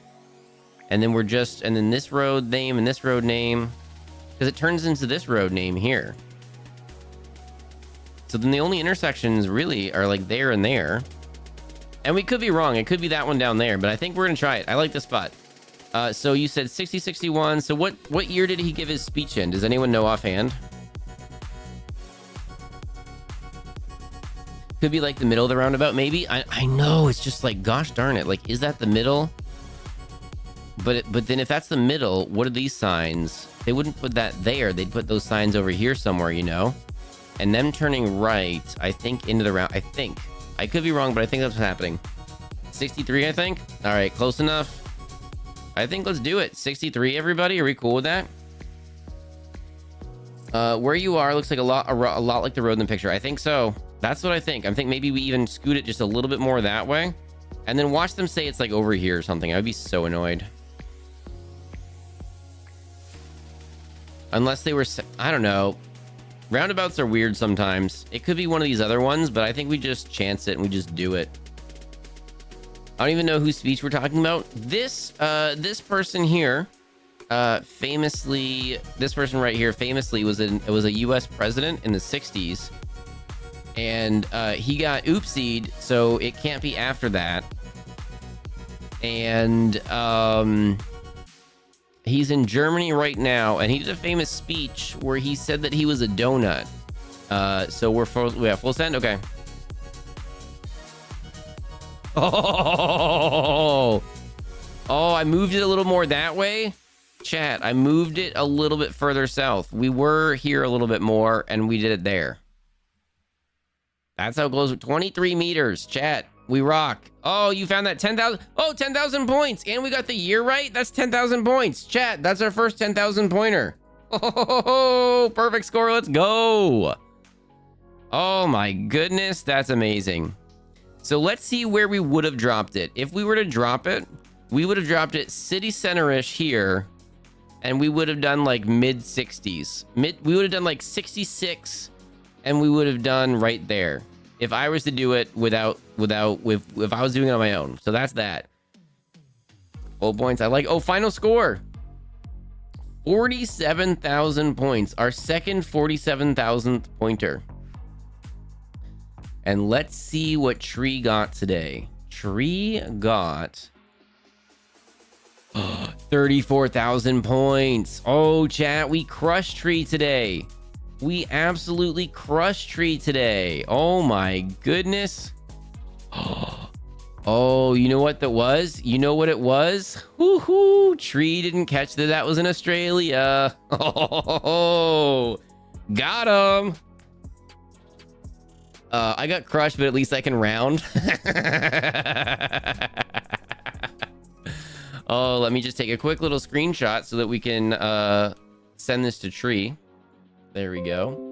And then and then this road name and this road name, because it turns into this road name here. So then the only intersections really are like there and there. And we could be wrong. It could be that one down there, but I think we're going to try it. I like the spot. So you said 60, 61. So what year did he give his speech in? Does anyone know offhand? Could be like the middle of the roundabout, maybe. I know. It's just like, gosh darn it. Like, is that the middle? But then if that's the middle, what are these signs? They wouldn't put that there. They'd put those signs over here somewhere, you know? And them turning right, I think, into the round. I think. I could be wrong, but I think that's what's happening. 63, I think. All right, close enough. I think let's do it. 63, everybody. Are we cool with that? Where you are looks like a lot like the road in the picture. I think so. That's what I think. I think maybe we even scoot it just a little bit more that way. And then watch them say it's like over here or something. I'd be so annoyed. Unless they were, I don't know. Roundabouts are weird sometimes. It could be one of these other ones, but I think we just chance it and we just do it. I don't even know whose speech we're talking about. This person here, famously, this person right here famously was a U.S. president in the 60s. And he got oopsied, so it can't be after that. And he's in Germany right now, and he did a famous speech where he said that he was a donut. So we have full send? Okay. Oh, I moved it a little more that way. Chat, I moved it a little bit further south. We were here a little bit more, and we did it there. That's how close. 23 meters. Chat, we rock. Oh, you found that 10,000. Oh, 10,000 points. And we got the year right. That's 10,000 points. Chat, that's our first 10,000 pointer. Oh, perfect score. Let's go. Oh my goodness. That's amazing. So let's see where we would have dropped it. If we were to drop it, we would have dropped it city center-ish here. And we would have done like mid 60s. We would have done like 66. And we would have done right there if I was to do it if I was doing it on my own. So that's that. Old points. I like. Oh, final score. 47,000 points. Our second 47,000th pointer. And let's see what Tree got today. Tree got 34,000 points. Oh, chat. We crushed Tree today. We absolutely crushed Tree today. Oh my goodness. Oh, you know what that was? You know what it was? Woohoo! Tree didn't catch that. That was in Australia. Oh, got him. I got crushed, but at least I can round. Oh, let me just take a quick little screenshot so that we can send this to Tree. There we go.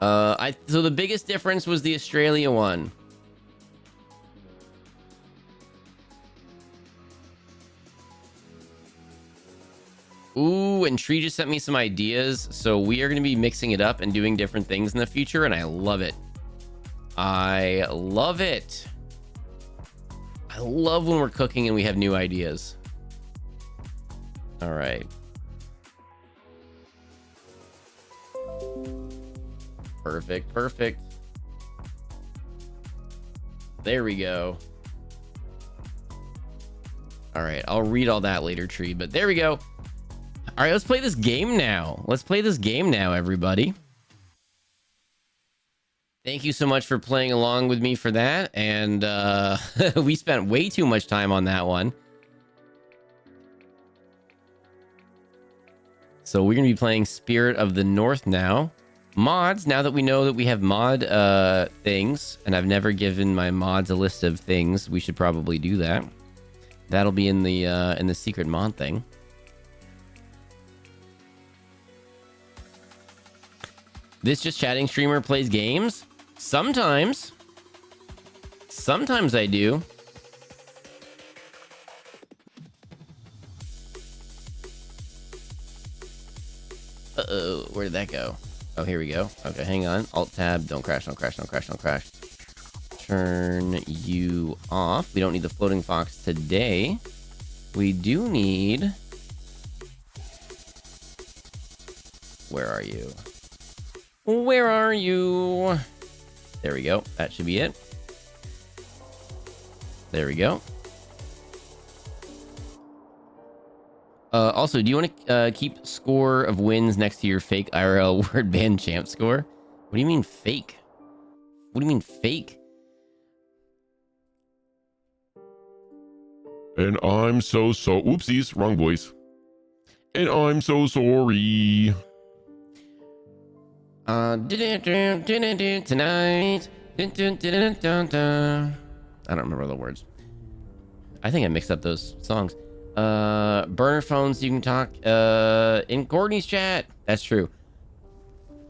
So the biggest difference was the Australia one. Ooh, and Tree just sent me some ideas. So we are going to be mixing it up and doing different things in the future, and I love it. I love it. I love when we're cooking and we have new ideas. All right. Perfect, perfect. There we go. All right, I'll read all that later, Tree, but there we go. All right, let's play this game now. Let's play this game now, everybody. Thank you so much for playing along with me for that. And we spent way too much time on that one. So we're going to be playing Spirit of the North now. Mods, now that we know that we have mod things, and I've never given my mods a list of things, we should probably do that. That'll be in the secret mod thing. This Just Chatting streamer plays games? Sometimes. Sometimes I do. Uh-oh, where did that go? Oh, here we go. Okay, hang on. Alt-tab. Don't crash, don't crash, don't crash, don't crash. Turn you off. We don't need the floating fox today. We do need... Where are you? Where are you? There we go. That should be it. There we go. Also, do you want to keep score of wins next to your fake IRL word band champ score? What do you mean fake? What do you mean fake? And I'm so oopsies, wrong voice. And I'm so sorry. Tonight. I don't remember the words. I think I mixed up those songs. Burner phones, you can talk in Courtney's chat. That's true.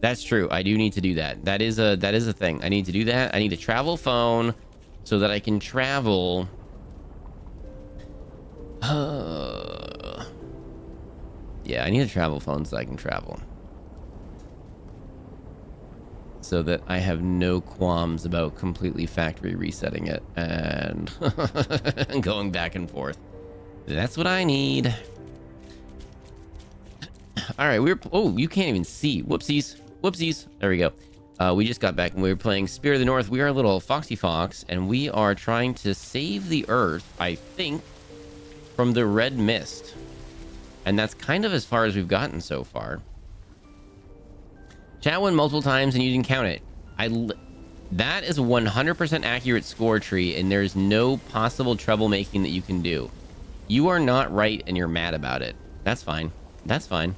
That's true. I do need to do that. That is a thing. I need to do that. I need a travel phone so that I can travel. Yeah, I need a travel phone so I can travel. So that I have no qualms about completely factory resetting it and going back and forth. That's what I need. All right, oh, you can't even see. Whoopsies. Whoopsies. There we go. We just got back and we were playing Spirit of the North. We are a little Foxy Fox, and we are trying to save the Earth, I think, from the red mist. And that's kind of as far as we've gotten so far. Chat won multiple times and you didn't count it. That is a 100% accurate score tree, and there's no possible troublemaking that you can do. You are not right and you're mad about it. That's fine. That's fine.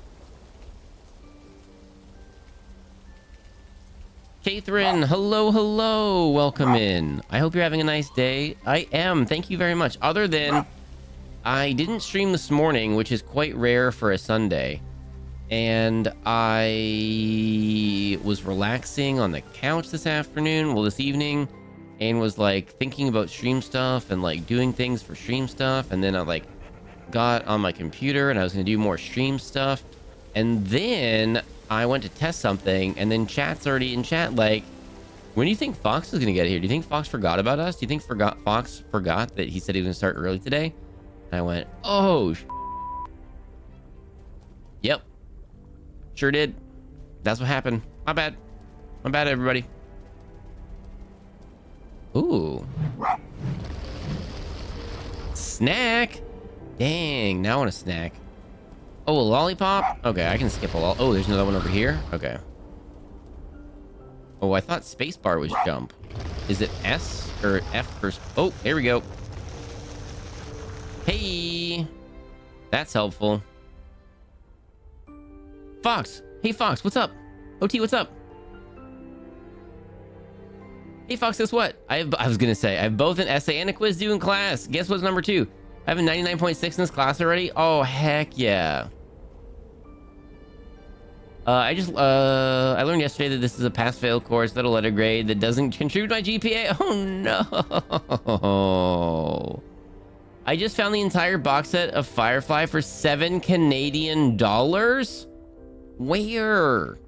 Catherine, hello, hello. Welcome in. I hope you're having a nice day. I am. Thank you very much. Other than I didn't stream this morning, which is quite rare for a Sunday. And I was relaxing on the couch this evening, and was like thinking about stream stuff and like doing things for stream stuff. And then I like got on my computer and I was going to do more stream stuff. And then I went to test something, and then chat's already in chat like, when do you think Fox is going to get here? Do you think Fox forgot about us? Do you think Fox forgot that he said he was going to start early today? And I went, oh, yep. Sure did. That's what happened. My bad. My bad, everybody. Ooh. Snack. Dang, now I want a snack. Oh, a lollipop? Okay, I can skip a lollipop. Oh, there's another one over here? Okay. Oh, I thought spacebar was jump. Is it S or F first? Oh, here we go. Hey. That's helpful. Fox. Hey, Fox, what's up? OT, what's up? Hey, Fox, guess what? I was going to say, I have both an essay and a quiz due in class. Guess what's number 2? I have a 99.6 in this class already. Oh, heck yeah. I learned yesterday that this is a pass-fail course that'll let a grade that doesn't contribute to my GPA. Oh, no. I just found the entire box set of Firefly for $7 Canadian. Where?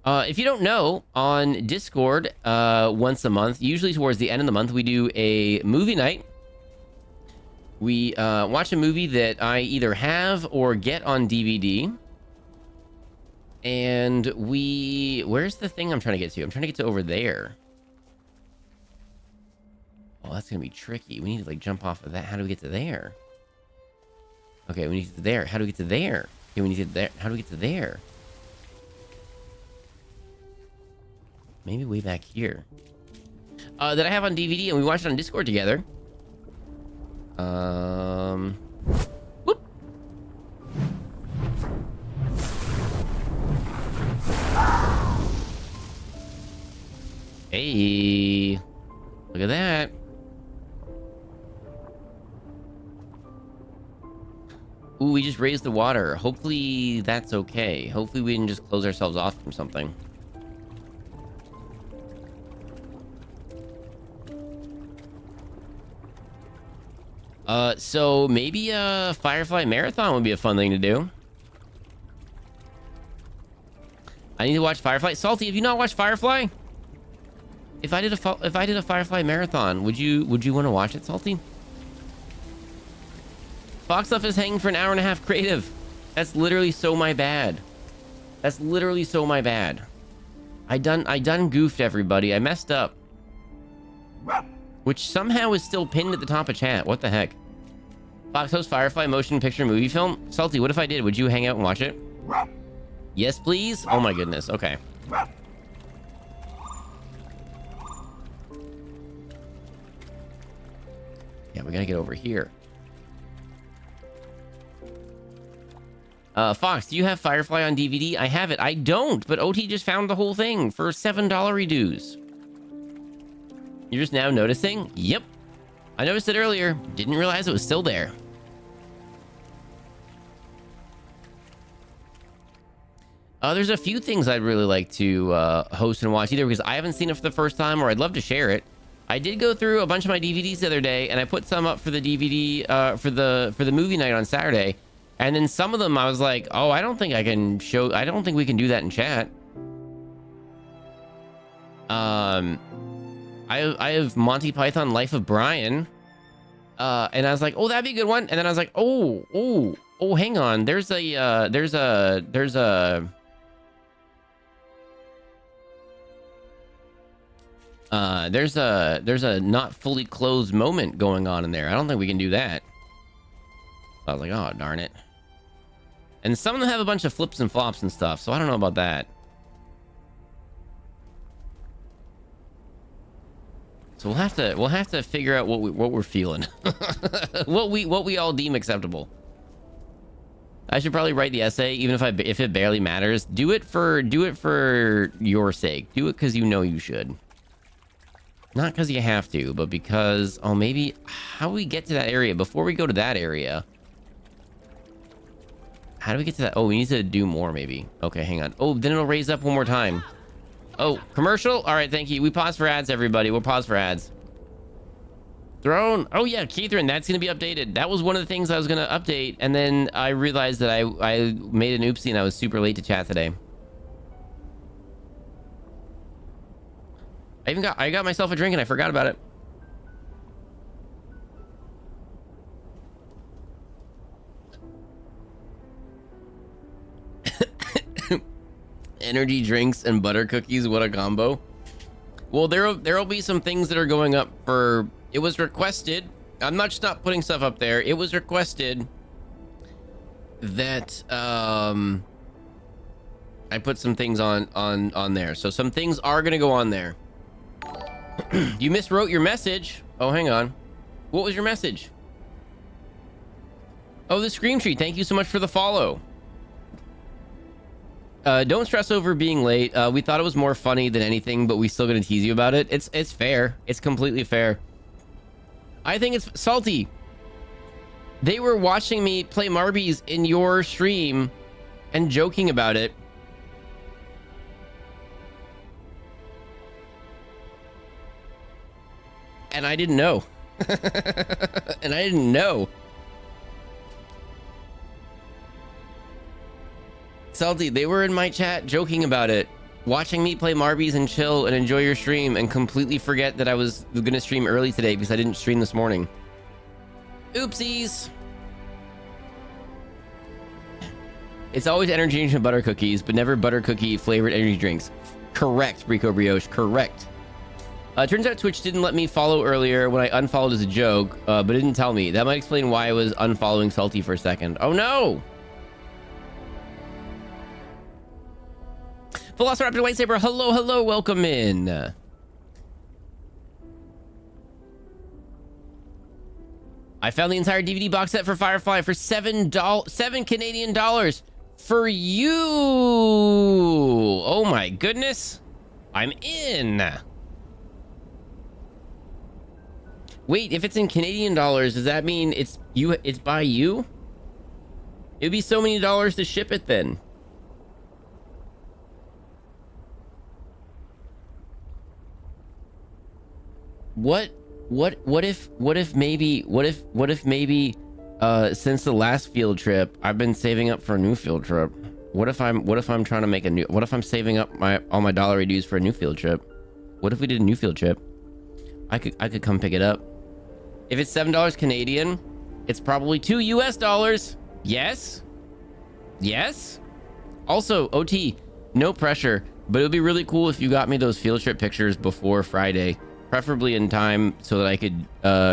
If you don't know, on Discord, once a month, usually towards the end of the month, we do a movie night. We watch a movie that I either have or get on DVD. And where's the thing I'm trying to get to? I'm trying to get to over there. Oh, that's gonna be tricky. We need to like jump off of that. How do we get to there? Okay, we need to get to there. How do we get to there? Okay, we need to get there. How do we get to there? Maybe way back here. That I have on DVD, and we watched it on Discord together. Whoop. Hey, look at that. Ooh, we just raised the water. Hopefully that's okay. Hopefully we didn't just close ourselves off from something. So maybe a Firefly Marathon would be a fun thing to do. I need to watch Firefly. Salty, have you not watched Firefly? If I did a Firefly Marathon, would you want to watch it, Salty? Fox stuff is hanging for an hour and a half creative. That's literally so my bad. That's literally so my bad. I done goofed everybody. I messed up. Which somehow is still pinned at the top of chat. What the heck? Fox host Firefly motion picture movie film? Salty, what if I did? Would you hang out and watch it? Yes, please? Oh my goodness. Okay. Yeah, we gotta get over here. Fox, do you have Firefly on DVD? I have it. I don't, but OT just found the whole thing for $7 reduce. You're just now noticing? Yep. I noticed it earlier. Didn't realize it was still there. There's a few things I'd really like to host and watch, either because I haven't seen it for the first time or I'd love to share it. I did go through a bunch of my DVDs the other day, and I put some up for the DVD for the movie night on Saturday. And then some of them I was like, oh, I don't think I can show. I don't think we can do that in chat. I have Monty Python Life of Brian. And I was like, oh, that'd be a good one. And then I was like, oh, hang on. There's a not fully closed moment going on in there. I don't think we can do that. I was like, oh, darn it. And some of them have a bunch of flips and flops and stuff, so I don't know about that. So we'll have to figure out what we're feeling. what we all deem acceptable. I should probably write the essay, even if it barely matters. Do it for your sake. Do it because you know you should. Not because you have to, but because, oh, maybe how do we get to that area before we go to that area? How do we get to that? Oh, we need to do more, maybe. Okay, hang on. Oh, then it'll raise up one more time. Oh, commercial? All right, thank you. We pause for ads, everybody. We'll pause for ads. Throne. Oh, yeah, Catherine, that's going to be updated. That was one of the things I was going to update, and then I realized that I made an oopsie and I was super late to chat today. I got myself a drink and I forgot about it. Energy drinks and butter cookies, what a combo. Well, there'll be some things that are going up for, it was requested, I'm not just not putting stuff up there, it was requested that I put some things on there. So some things are gonna go on there. You miswrote your message. Oh, hang on. What was your message? Oh, the Scream Tree. Thank you so much for the follow. Don't stress over being late. We thought it was more funny than anything, but we still gonna tease you about it. It's fair. It's completely fair. I think it's salty. They were watching me play Marbies in your stream and joking about it. And I didn't know. And I didn't know. Salty, they were in my chat joking about it, watching me play Marbies and chill and enjoy your stream and completely forget that I was gonna stream early today because I didn't stream this morning. Oopsies. It's always energy drinks and butter cookies, but never butter cookie flavored energy drinks. Correct, Brico Brioche, correct. Turns out Twitch didn't let me follow earlier when I unfollowed as a joke, but it didn't tell me. That might explain why I was unfollowing Salty for a second. Oh no! Velociraptor Lightsaber, hello, welcome in. I found the entire DVD box set for Firefly for $7 Canadian dollars for you. Oh my goodness. I'm in. Wait, if it's in Canadian dollars, does that mean it's by you? It'd be so many dollars to ship it then. What if maybe since the last field trip I've been saving up for a new field trip? What if I'm trying to make a new, what if I'm saving up all my dollar dues for a new field trip? What if we did a new field trip? I could come pick it up. If it's $7 Canadian, it's probably $2 US. Yes. Also, OT, no pressure, but it would be really cool if you got me those field trip pictures before Friday, preferably in time so that I could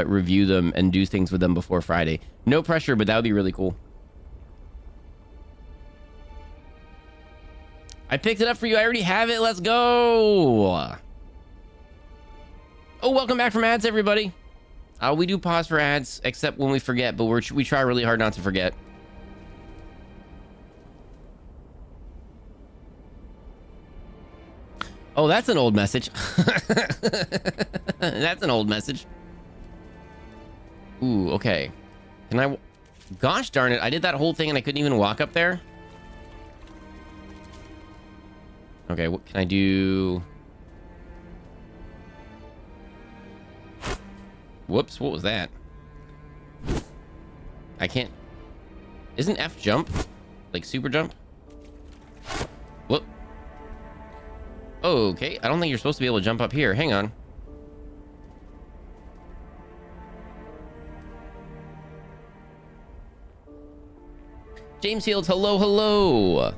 review them and do things with them before Friday. No pressure, but that would be really cool. I picked it up for you. I already have it. Let's go. Oh, welcome back from ads, everybody. We do pause for ads, except when we forget, but we try really hard not to forget. Oh, that's an old message. That's an old message. Ooh, okay. Can I... Gosh darn it, I did that whole thing and I couldn't even walk up there. Okay, what can I do? Whoops, what was that? I can't... Isn't F jump? Like super jump? Whoop. Okay, I don't think you're supposed to be able to jump up here. Hang on. James Fields, hello, hello.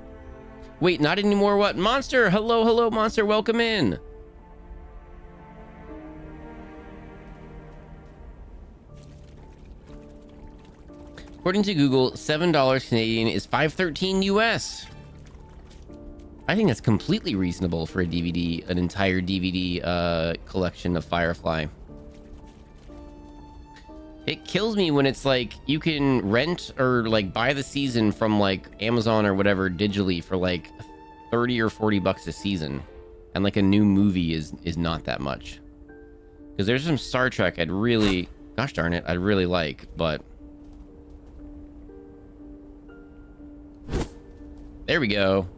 Wait, not anymore. What? Monster, hello, hello, Monster. Welcome in. According to Google, $7 Canadian is $5.13 US. I think that's completely reasonable for a DVD, an entire DVD collection of Firefly. It kills me when it's like you can rent or like buy the season from like Amazon or whatever digitally for like 30 or 40 bucks a season, and like a new movie is not that much. Because there's some Star Trek I'd really, gosh darn it, I'd really like, but there we go.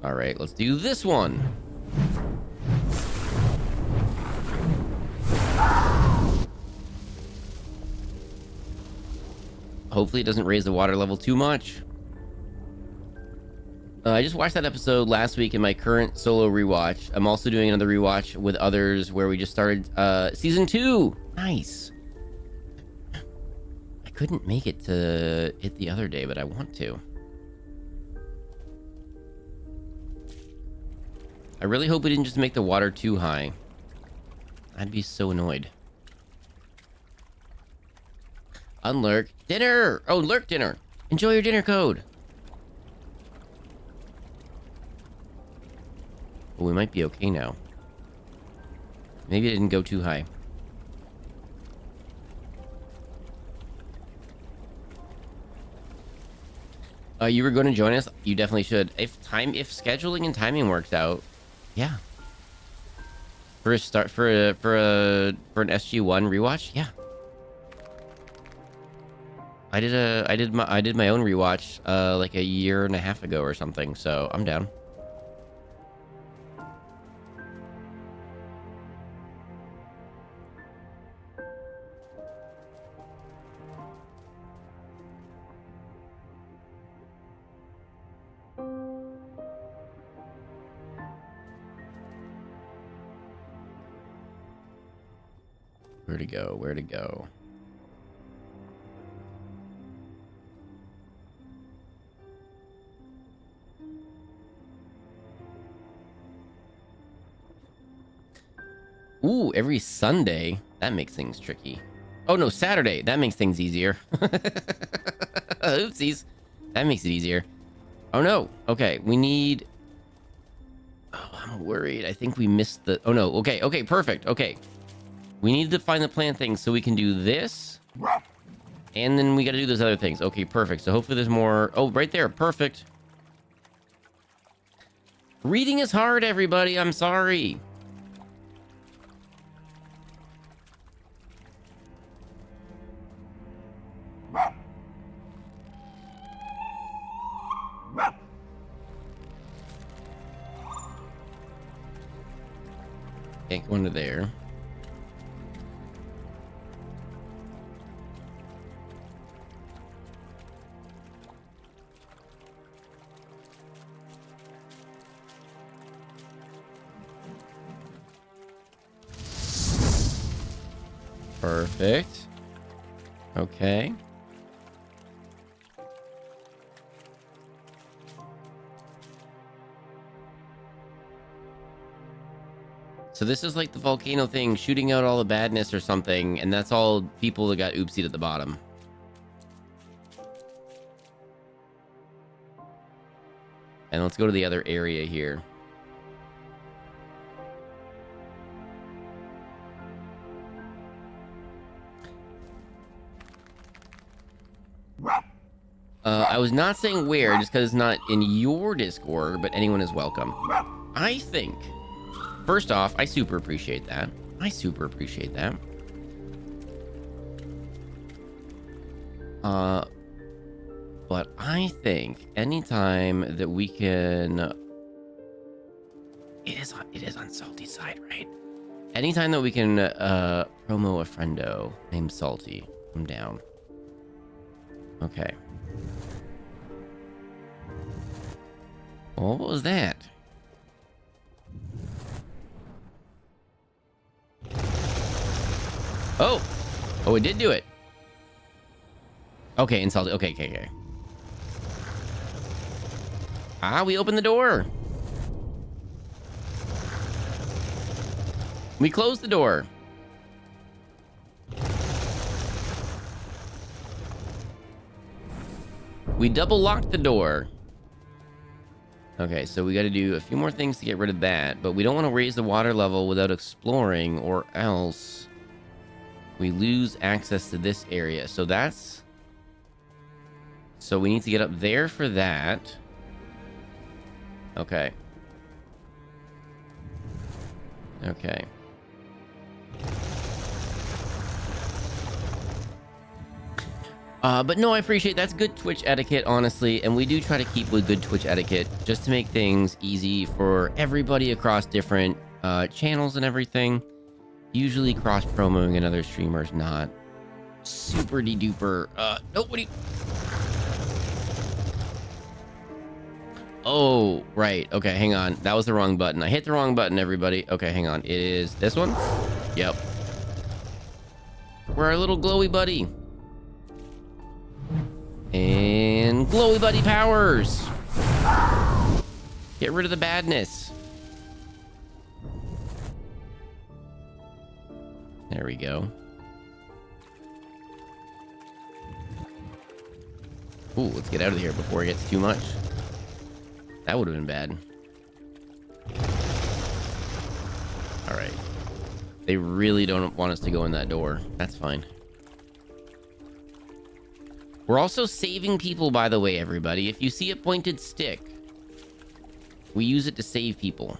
All right, let's do this one. Hopefully it doesn't raise the water level too much. I just watched that episode last week in my current solo rewatch. I'm also doing another rewatch with others where we just started season 2. Nice. I couldn't make it to it the other day, but I want to. I really hope we didn't just make the water too high. I'd be so annoyed. Unlurk. Dinner! Oh, lurk dinner. Enjoy your dinner code. Well, we might be okay now. Maybe it didn't go too high. You were going to join us? You definitely should. If scheduling and timing works out, yeah. For an SG1 rewatch, yeah. I did my own rewatch like a year and a half ago or something, so I'm down. Where to go? Where to go? Ooh, every Sunday? That makes things tricky. Oh no, Saturday. That makes things easier. Oopsies. That makes it easier. Oh no. Okay, we need... Oh, I'm worried. I think we missed the... Oh no. Okay, okay, perfect. Okay. We need to find the plant things so we can do this. And then we got to do those other things. Okay, perfect. So hopefully there's more... Oh, right there. Perfect. Reading is hard, everybody. I'm sorry. Can't go into there. Perfect. Okay. So this is like the volcano thing, shooting out all the badness or something, and that's all people that got oopsied at the bottom. And let's go to the other area here. I was not saying where, just because it's not in your Discord, but anyone is welcome. I think, first off, I super appreciate that. I super appreciate that. But I think anytime that we can... It is on salty side, right? Anytime that we can promo a friendo named Salty, I'm down. Okay. Well, what was that? Oh! Oh, it did do it. Okay, insulted. Okay, okay, okay. Ah, we opened the door. We closed the door. We double locked the door. Okay, so we got to do a few more things to get rid of that, but we don't want to raise the water level without exploring, or else we lose access to this area. So that's... So we need to get up there for that. Okay. Okay. But no, I appreciate that's good Twitch etiquette, honestly, and we do try to keep with good Twitch etiquette just to make things easy for everybody across different channels and everything. Usually cross-promoing another streamer's not super de-duper. Nope, what do you... Oh, right. Okay, hang on. That was the wrong button. I hit the wrong button, everybody. Okay, hang on. It is this one? Yep. We're our little glowy buddy. And glowy buddy powers. Get rid of the badness. There we go. Ooh, let's get out of here before it gets too much. That would have been bad. All right. They really don't want us to go in that door. That's fine. We're also saving people, by the way, everybody. If you see a pointed stick, we use it to save people.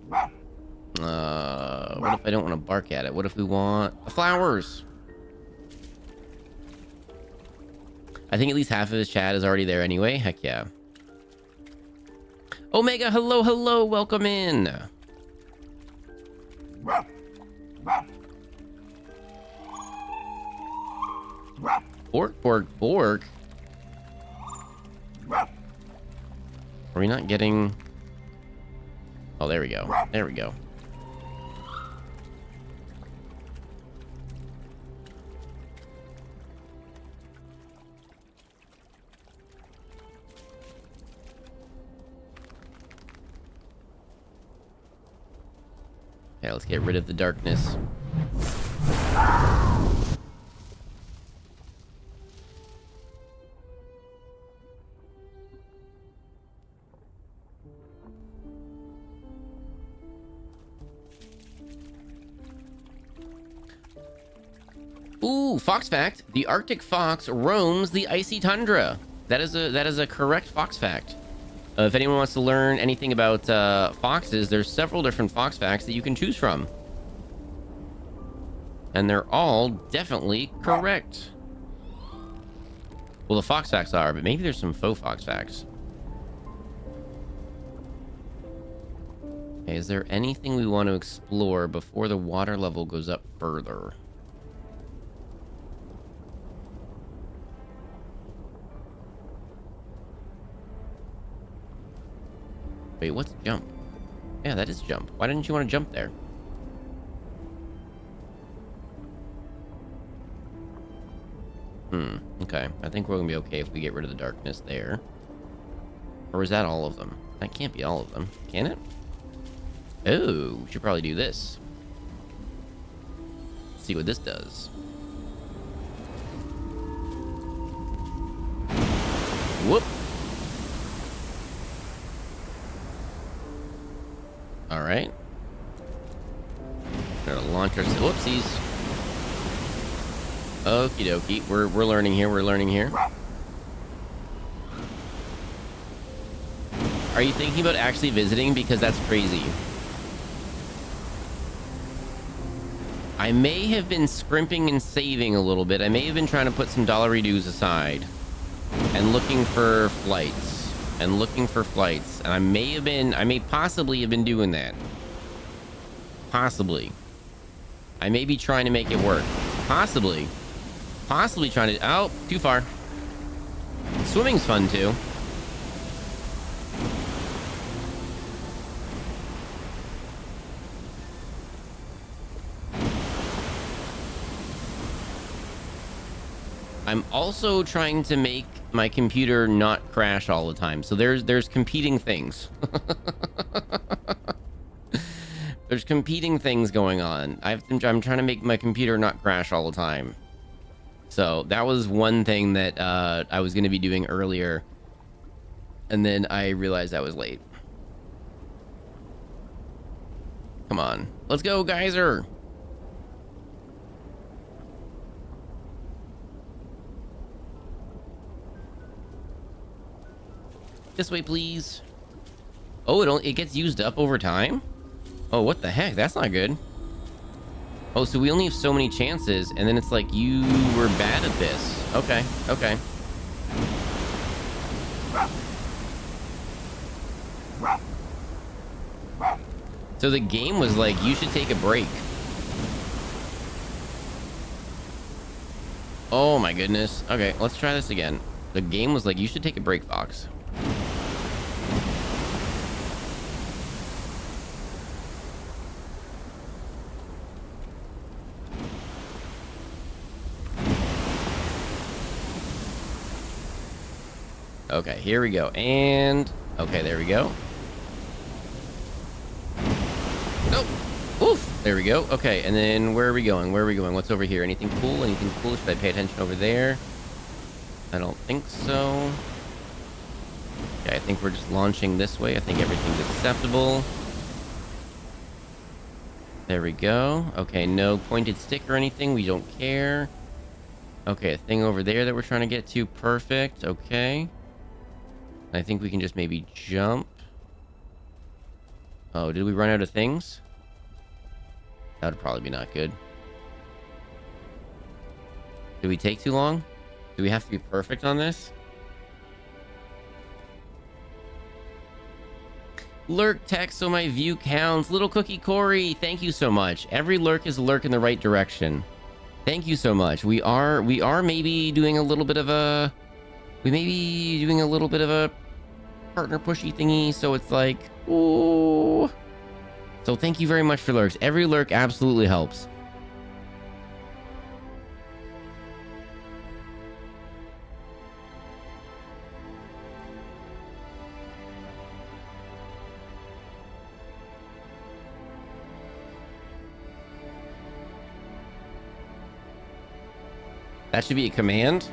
What if I don't want to bark at it? What if we want flowers? I think at least half of his chat is already there anyway. Heck yeah. Omega, hello, hello, welcome in. Bork, bork, bork. Are we not getting... Oh, there we go. There we go. Okay, let's get rid of the darkness. Ooh, fox fact. The Arctic fox roams the icy tundra. That is a correct fox fact. If anyone wants to learn anything about foxes, there's several different fox facts that you can choose from. And they're all definitely correct. Well, the fox facts are, but maybe there's some faux fox facts. Okay, is there anything we want to explore before the water level goes up further? Wait, what's jump? Yeah, that is jump. Why didn't you want to jump there? Okay. I think we're gonna be okay if we get rid of the darkness there. Or is that all of them? That can't be all of them, can it? Oh, we should probably do this. Let's see what this does. Whoop. All right. Gonna launch our... Whoopsies. Okie dokie. We're learning here. We're learning here. Are you thinking about actually visiting? Because that's crazy. I may have been scrimping and saving a little bit. I may have been trying to put some dollary dues aside and looking for flights. And I may possibly have been doing that. Possibly. I may be trying to make it work. Possibly. Possibly trying to... Oh, too far. Swimming's fun, too. I'm also trying to make my computer not crash all the time. So there's competing things. There's competing things going on. I'm trying to make my computer not crash all the time. So that was one thing that I was going to be doing earlier. And then I realized I was late. Come on. Let's go, geyser. This way, please. Oh, it gets used up over time? Oh, what the heck? That's not good. Oh, so we only have so many chances, and then it's like, you were bad at this. Okay, okay. So the game was like, you should take a break. Oh my goodness. Okay, let's try this again. The game was like, you should take a break, Fox. Okay, here we go. And okay, there we go. Nope. Oof. There we go. Okay, and then where are we going? Where are we going? What's over here? Anything cool? Anything cool? Should I pay attention over there? I don't think so. Okay, I think we're just launching this way. I think everything's acceptable. There we go. Okay, no pointed stick or anything. We don't care. Okay, a thing over there that we're trying to get to. Perfect. Okay. I think we can just maybe jump. Oh, did we run out of things? That would probably be not good. Did we take too long? Do we have to be perfect on this? Lurk text so my view counts. Little Cookie Corey, thank you so much. Every lurk is a lurk in the right direction. Thank you so much. We are maybe doing a little bit of a... We may be doing a little bit of a partner pushy thingy, so it's like, ooh. So thank you very much for lurks. Every lurk absolutely helps. That should be a command.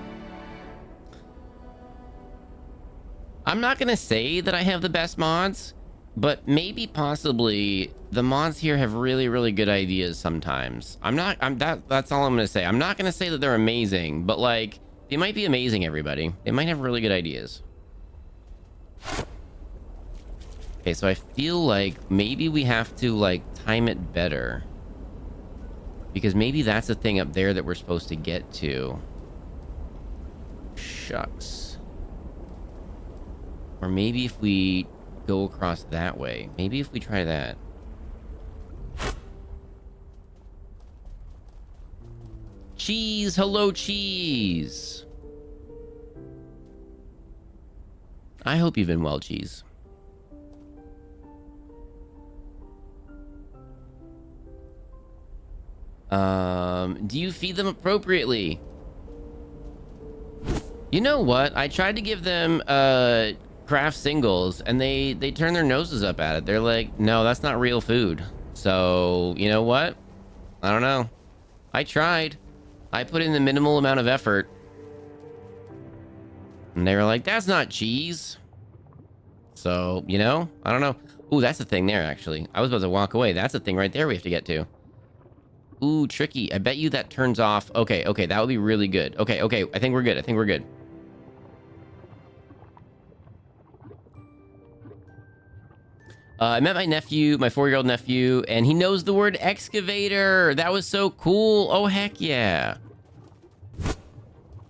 I'm not gonna say that I have the best mods, but maybe possibly the mods here have really, really good ideas sometimes. That's all I'm gonna say. I'm not gonna say that they're amazing, but like, they might be amazing, everybody. They might have really good ideas. Okay, so I feel like maybe we have to like time it better. Because maybe that's the thing up there that we're supposed to get to. Shucks. Or maybe if we go across that way. Maybe if we try that. Cheese! Hello, Cheese! I hope you've been well, Cheese. Do you feed them appropriately? You know what? I tried to give them craft singles and they turn their noses up at it. They're like, no, that's not real food. So, you know what? I don't know. I tried. I put in the minimal amount of effort. And they were like, that's not cheese. So, you know, I don't know. Ooh, that's the thing there, actually. I was about to walk away. That's the thing right there we have to get to. Ooh, tricky. I bet you that turns off. Okay, okay, that would be really good. Okay, okay, I think we're good. I think we're good. I met my nephew, my 4-year-old nephew, and he knows the word excavator. That was so cool. Oh, heck yeah.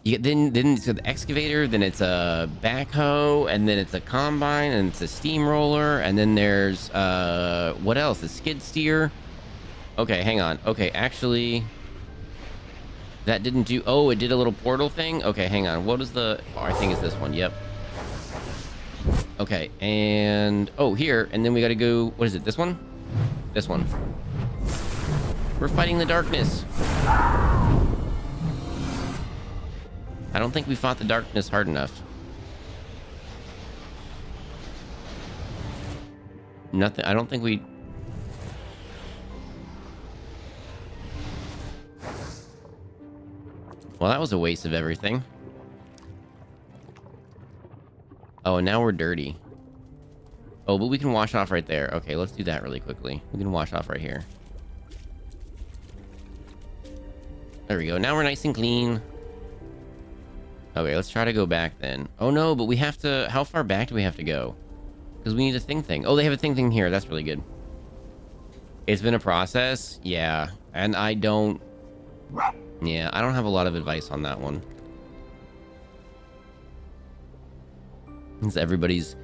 Then it's the excavator, then it's a backhoe, and then it's a combine, and it's a steamroller, and then there's, what else? A skid steer. Okay, hang on. Okay, actually, that didn't do... Oh, it did a little portal thing? Okay, hang on. What is the... Oh, I think it's this one. Yep. Okay, and... Oh, here. And then we gotta go... What is it? This one? This one. We're fighting the darkness. I don't think we fought the darkness hard enough. Nothing. I don't think we... Well, that was a waste of everything. Oh, and now we're dirty. Oh, but we can wash off right there. Okay, let's do that really quickly. We can wash off right here. There we go. Now we're nice and clean. Okay, let's try to go back then. Oh no, but we have to... How far back do we have to go? Because we need a thing. Oh, they have a thing here. That's really good. It's been a process. Yeah. And I don't... Yeah, I don't have a lot of advice on that one. Because everybody's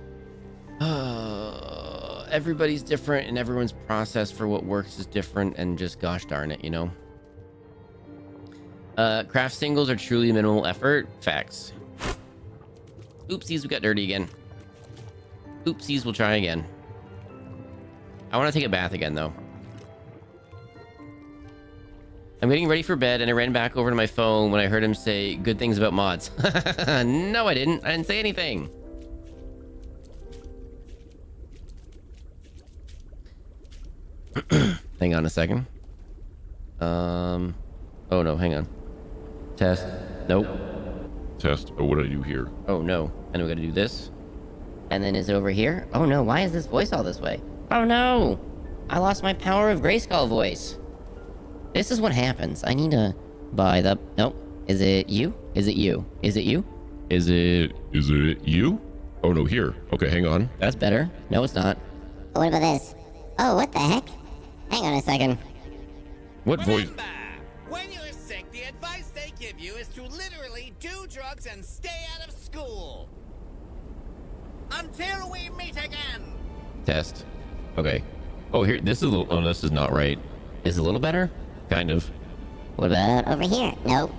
different, and everyone's process for what works is different, and just gosh darn it, you know? Craft singles are truly minimal effort. Facts. Oopsies, we got dirty again. Oopsies, we'll try again. I want to take a bath again, though. I'm getting ready for bed, and I ran back over to my phone when I heard him say good things about mods. No, I didn't. I didn't say anything. Hang on a second. Oh no, hang on. Test. Nope. Test. Oh, what did I do here? Oh no. And we gotta do this. And then is it over here? Oh no, why is this voice all this way? Oh no! I lost my power of Grayskull voice. This is what happens. I need to buy the... Nope. Is it you? Is it you? Is it you? Is it you? Oh no, here. Okay, hang on. That's better. No, it's not. What about this? Oh, what the heck? Hang on a second. What voice? Remember, when you're sick, the advice they give you is to literally do drugs and stay out of school. Until we meet again. Test. Okay. Oh, here. This is a little... Oh, this is not right. Is it a little better? Kind of. What about... Over here. Nope.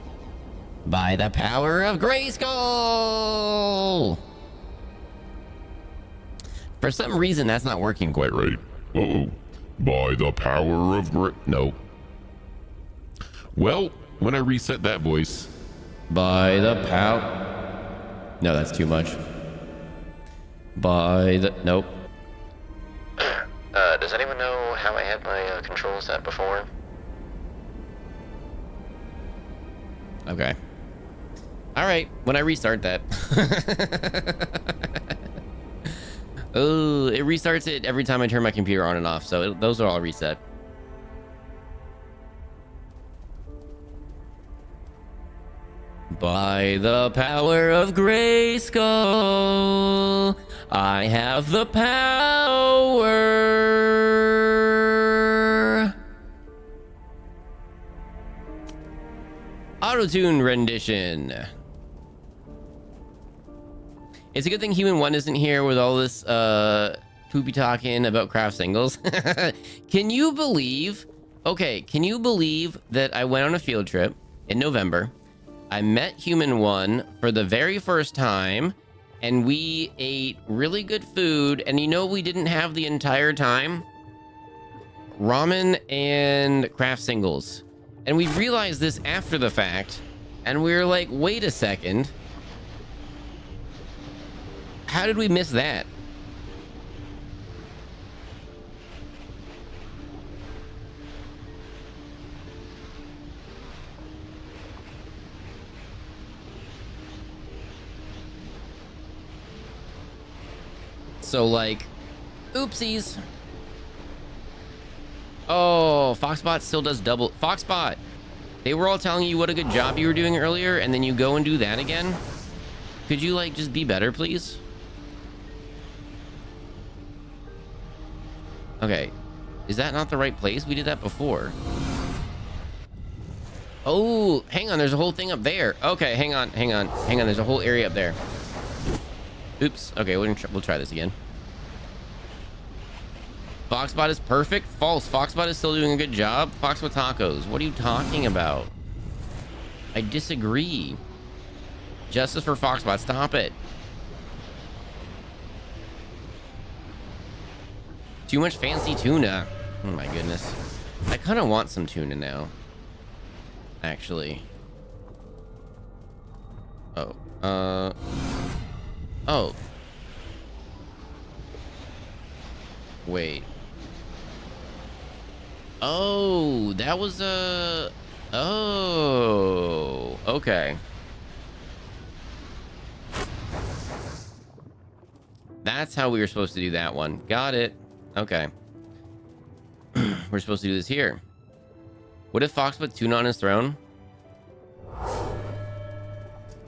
By the power of Grayskull! For some reason, that's not working quite right. Uh-oh. By the power of No. Well, when I reset that voice... By the power... No, that's too much. By the... Nope. Does anyone know how I had my control set before? Okay. Alright, when I restart that. Oh, it restarts it every time I turn my computer on and off, so those are all reset. By the power of Grayskull, I have the power. Auto-tune rendition. It's a good thing Human 1 isn't here with all this poopy talking about craft singles. Can you believe... Okay, can you believe that I went on a field trip in November? I met Human 1 for the very first time, and we ate really good food, and you know what we didn't have the entire time? Ramen and craft singles. And we realized this after the fact, and we were like, wait a second. How did we miss that? So, like, oopsies. Oh, Foxbot still does double. Foxbot, they were all telling you what a good job you were doing earlier, and then you go and do that again? Could you, like, just be better, please? Okay. Is that not the right place? We did that before. Oh, hang on. There's a whole thing up there. Okay, hang on. There's a whole area up there. Oops. Okay, we'll try this again. Foxbot is perfect. False. Foxbot is still doing a good job. Foxbot tacos. What are you talking about? I disagree. Justice for Foxbot. Stop it. Too much fancy tuna. Oh my goodness. I kind of want some tuna now. Actually. Oh. Oh. Wait. Oh, that was a... Oh, okay. That's how we were supposed to do that one. Got it. Okay. We're supposed to do this here. What if Fox put tuna on his throne?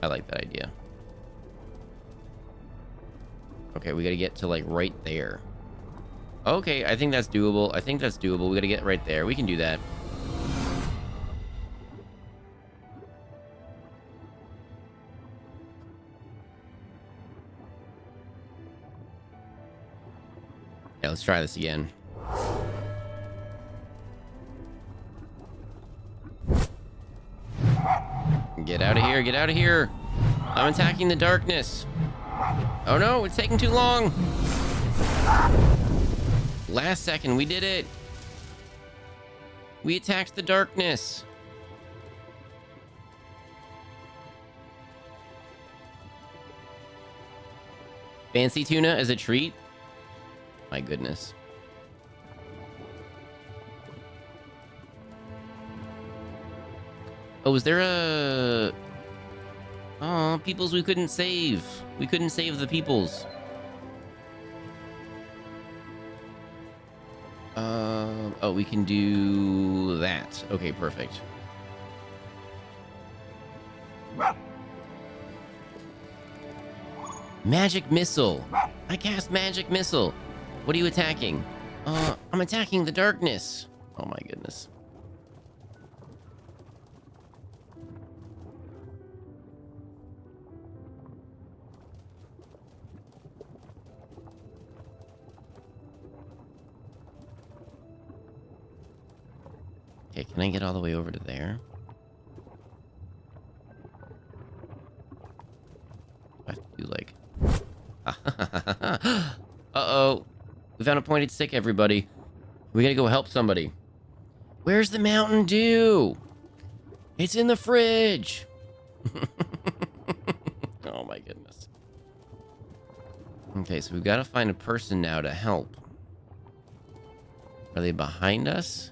I like that idea. Okay, we gotta get to like right there. Okay, I think that's doable. I think that's doable. We gotta get right there. We can do that. Yeah, let's try this again. Get out of here, get out of here. I'm attacking the darkness. Oh no, it's taking too long. Last second, we did it. We attacked the darkness. Fancy tuna as a treat? My goodness. Oh, was there a... Oh, peoples we couldn't save. We couldn't save the peoples. Oh, we can do that. Okay, perfect. Magic missile. I cast magic missile. What are you attacking? I'm attacking the darkness. Oh my goodness. Okay, can I get all the way over to there? I have to do like... Uh-oh. We found a pointed stick, everybody. We gotta go help somebody. Where's the Mountain Dew? It's in the fridge. Oh my goodness. Okay, so we've got to find a person now to help. Are they behind us?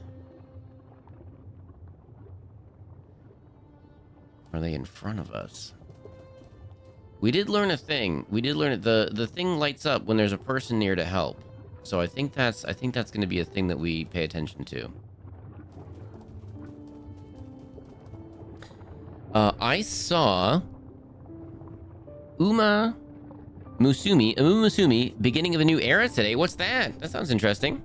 Are they in front of us? We did learn a thing. We did learn it. The thing lights up when there's a person near to help. So I think that's going to be a thing that we pay attention to. I saw Uma Musumi, beginning of a new era today. What's that? That sounds interesting.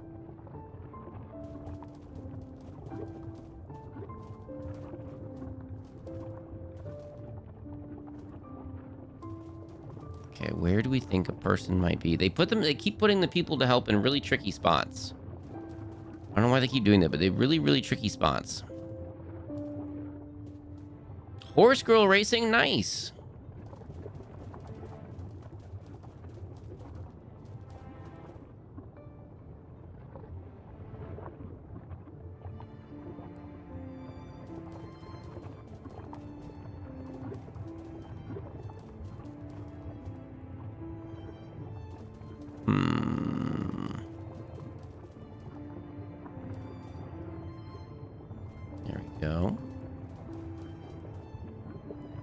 Okay, where do we think a person might be? They keep putting the people to help in really tricky spots. I don't know why they keep doing that, but they're really, really tricky spots. Horse girl racing, nice. There we go.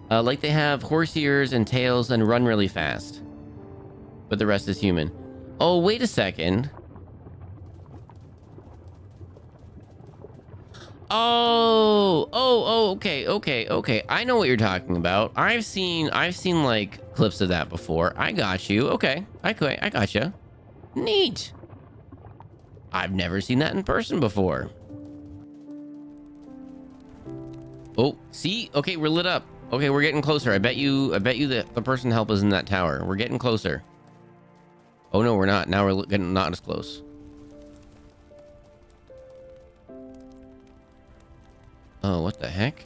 Like they have horse ears and tails and run really fast. But the rest is human. Oh, wait a second. Oh, okay. I know what you're talking about. I've seen like clips of that before. I got you. Okay, I gotcha. Neat. I've never seen that in person before. Oh, see? Okay, we're lit up. Okay, we're getting closer. I bet you that the person to help is in that tower. We're getting closer. Oh no, we're not. Now we're getting not as close. Oh, what the heck?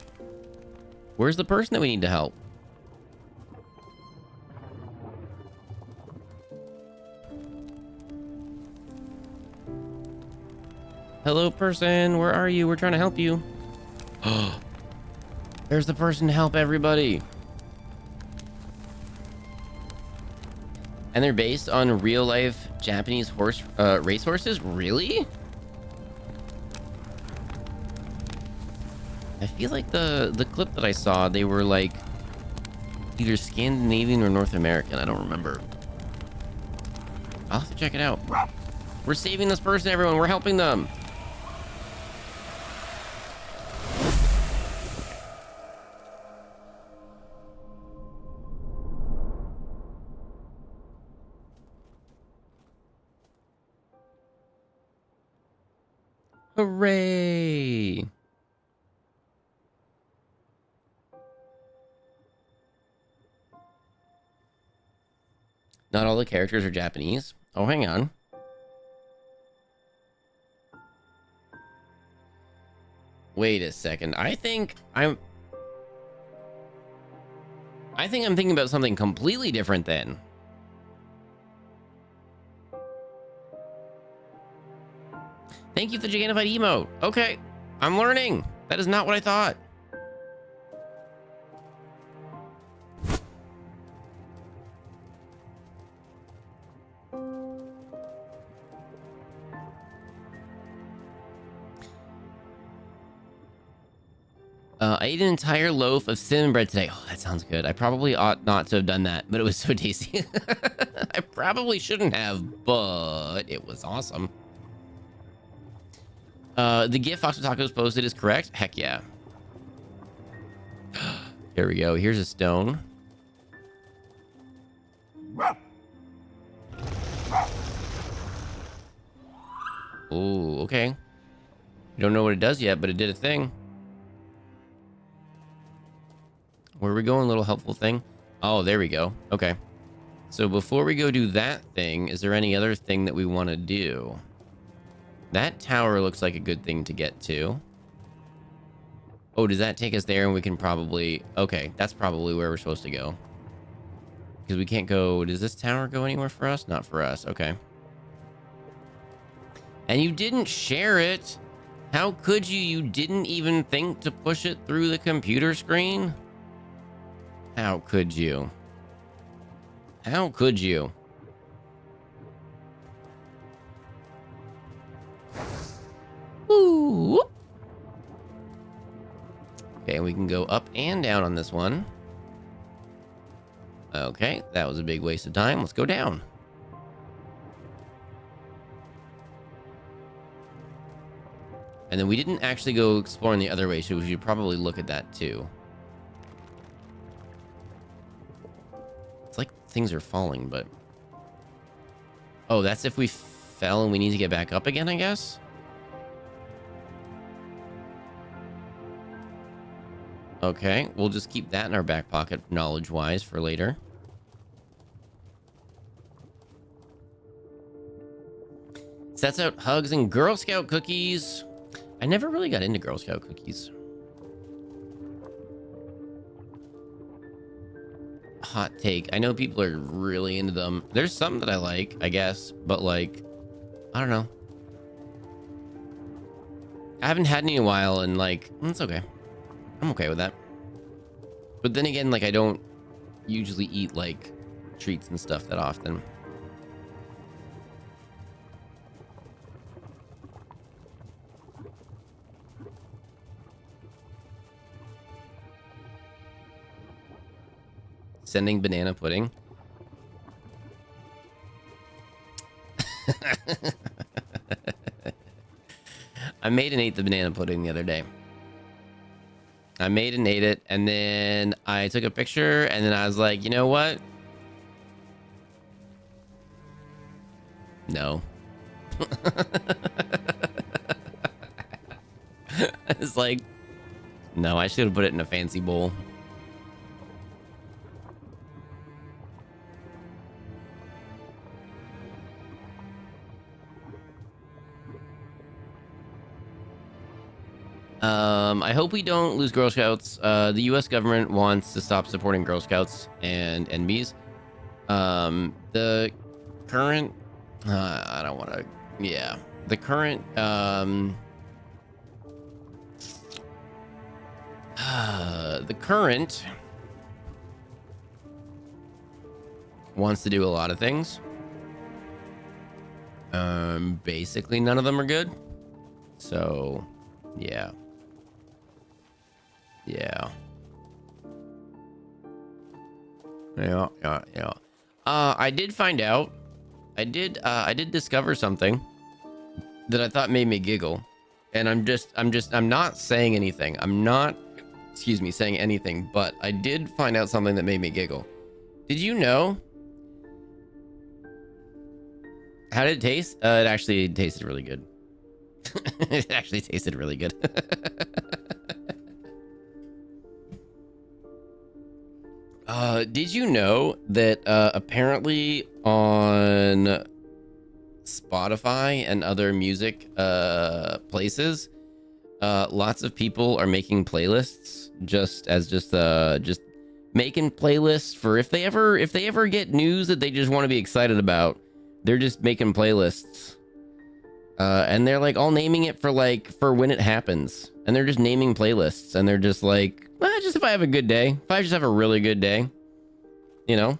Where's the person that we need to help? Hello, person. Where are you? We're trying to help you. Oh, there's the person to help everybody. And they're based on real life Japanese racehorses? Really? I feel like the clip that I saw, they were like either Scandinavian or North American. I don't remember. I'll have to check it out. We're saving this person, everyone. We're helping them. Hooray! Not all the characters are Japanese. Oh, hang on. Wait a second. I think I'm thinking about something completely different then. Thank you for the Gigantified emote. Okay, I'm learning. That is not what I thought. I ate an entire loaf of cinnamon bread today. Oh, that sounds good. I probably ought not to have done that, but it was so tasty. I probably shouldn't have, but it was awesome. The gift Fox Tacos posted is correct. Heck yeah. Here we go. Here's a stone. Oh, okay. We don't know what it does yet, but it did a thing. Where are we going, little helpful thing? Oh, there we go. Okay. So before we go do that thing, is there any other thing that we want to do? That tower looks like a good thing to get to. Oh, does that take us there? And we can probably... Okay, that's probably where we're supposed to go. Because we can't go... Does this tower go anywhere for us? Not for us. Okay. And you didn't share it. How could you? You didn't even think to push it through the computer screen? How could you? How could you? Ooh. Okay, we can go up and down on this one. Okay, that was a big waste of time. Let's go down. And then we didn't actually go exploring the other way, so we should probably look at that too. It's like things are falling, but... Oh, that's if we fell and we need to get back up again, I guess? Okay, we'll just keep that in our back pocket, knowledge-wise, for later. Sets out hugs and Girl Scout cookies. I never really got into Girl Scout cookies. Hot take. I know people are really into them. There's some that I like, I guess, but like, I don't know. I haven't had any in a while, and like, it's okay. I'm okay with that. But then again, like, I don't usually eat like treats and stuff that often. Sending banana pudding. I made and ate the banana pudding the other day. I made and ate it, and then I took a picture, and then I was like, you know what? No. It's like, no, I should have put it in a fancy bowl. I hope we don't lose Girl Scouts. The U.S. government wants to stop supporting Girl Scouts and NBs. The current, I don't want to, yeah, the current, the current wants to do a lot of things. Basically none of them are good. So, yeah. Yeah. Yeah. I did find out. I did discover something that I thought made me giggle. And I'm not saying anything. I'm not, saying anything, but I did find out something that made me giggle. Did you know? How did it taste? It actually tasted really good. It actually tasted really good. Did you know that apparently on Spotify and other music places, lots of people are making playlists just making playlists for if they ever get news that they just want to be excited about. They're just making playlists. And they're like all naming it for when it happens. And they're just naming playlists. And they're just like, well, just if I have a good day. If I just have a really good day. You know?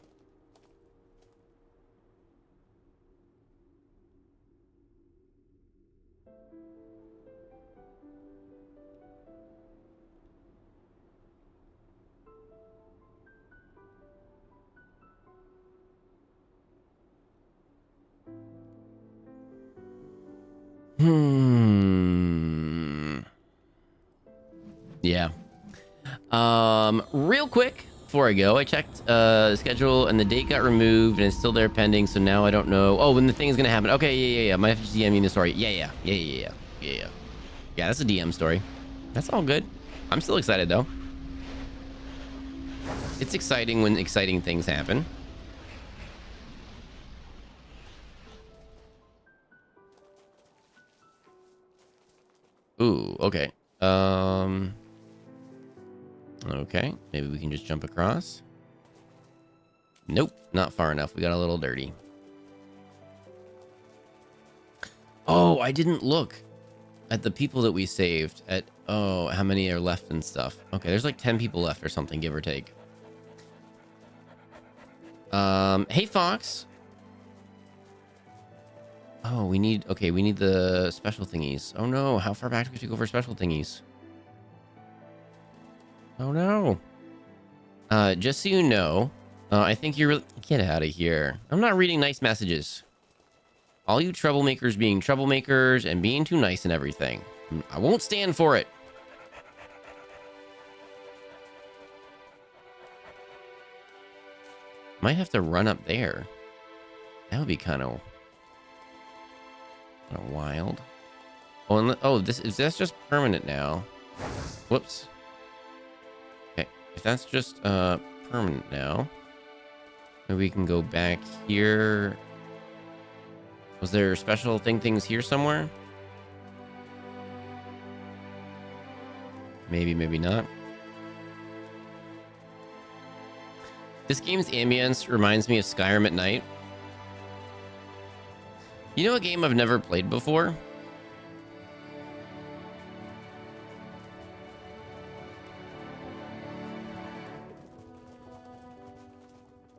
Yeah. Real quick before I go, I checked the schedule and the date got removed and it's still there pending. So now I don't know. Oh, when the thing is gonna happen. Okay, yeah. Might have to DM you the story. Yeah. Yeah, that's a DM story. That's all good. I'm still excited though. It's exciting when exciting things happen. Ooh, okay. Okay, maybe we can just jump across. Nope, not far enough. We got a little dirty. Oh, I didn't look at the people that we saved at, oh, how many are left and stuff. Okay, there's like 10 people left or something, give or take. Hey, Fox. Oh, we need the special thingies. Oh no, how far back do we have to go for special thingies? Oh no. Just so you know, I think you're really... Get out of here. I'm not reading nice messages. All you troublemakers being troublemakers and being too nice and everything. I won't stand for it. Might have to run up there. That would be kind of wild. Oh, and that's just permanent now. Whoops. Okay, if that's just permanent now, maybe we can go back here. Was there special things here somewhere? Maybe not. This game's ambience reminds me of Skyrim at night. You know a game I've never played before?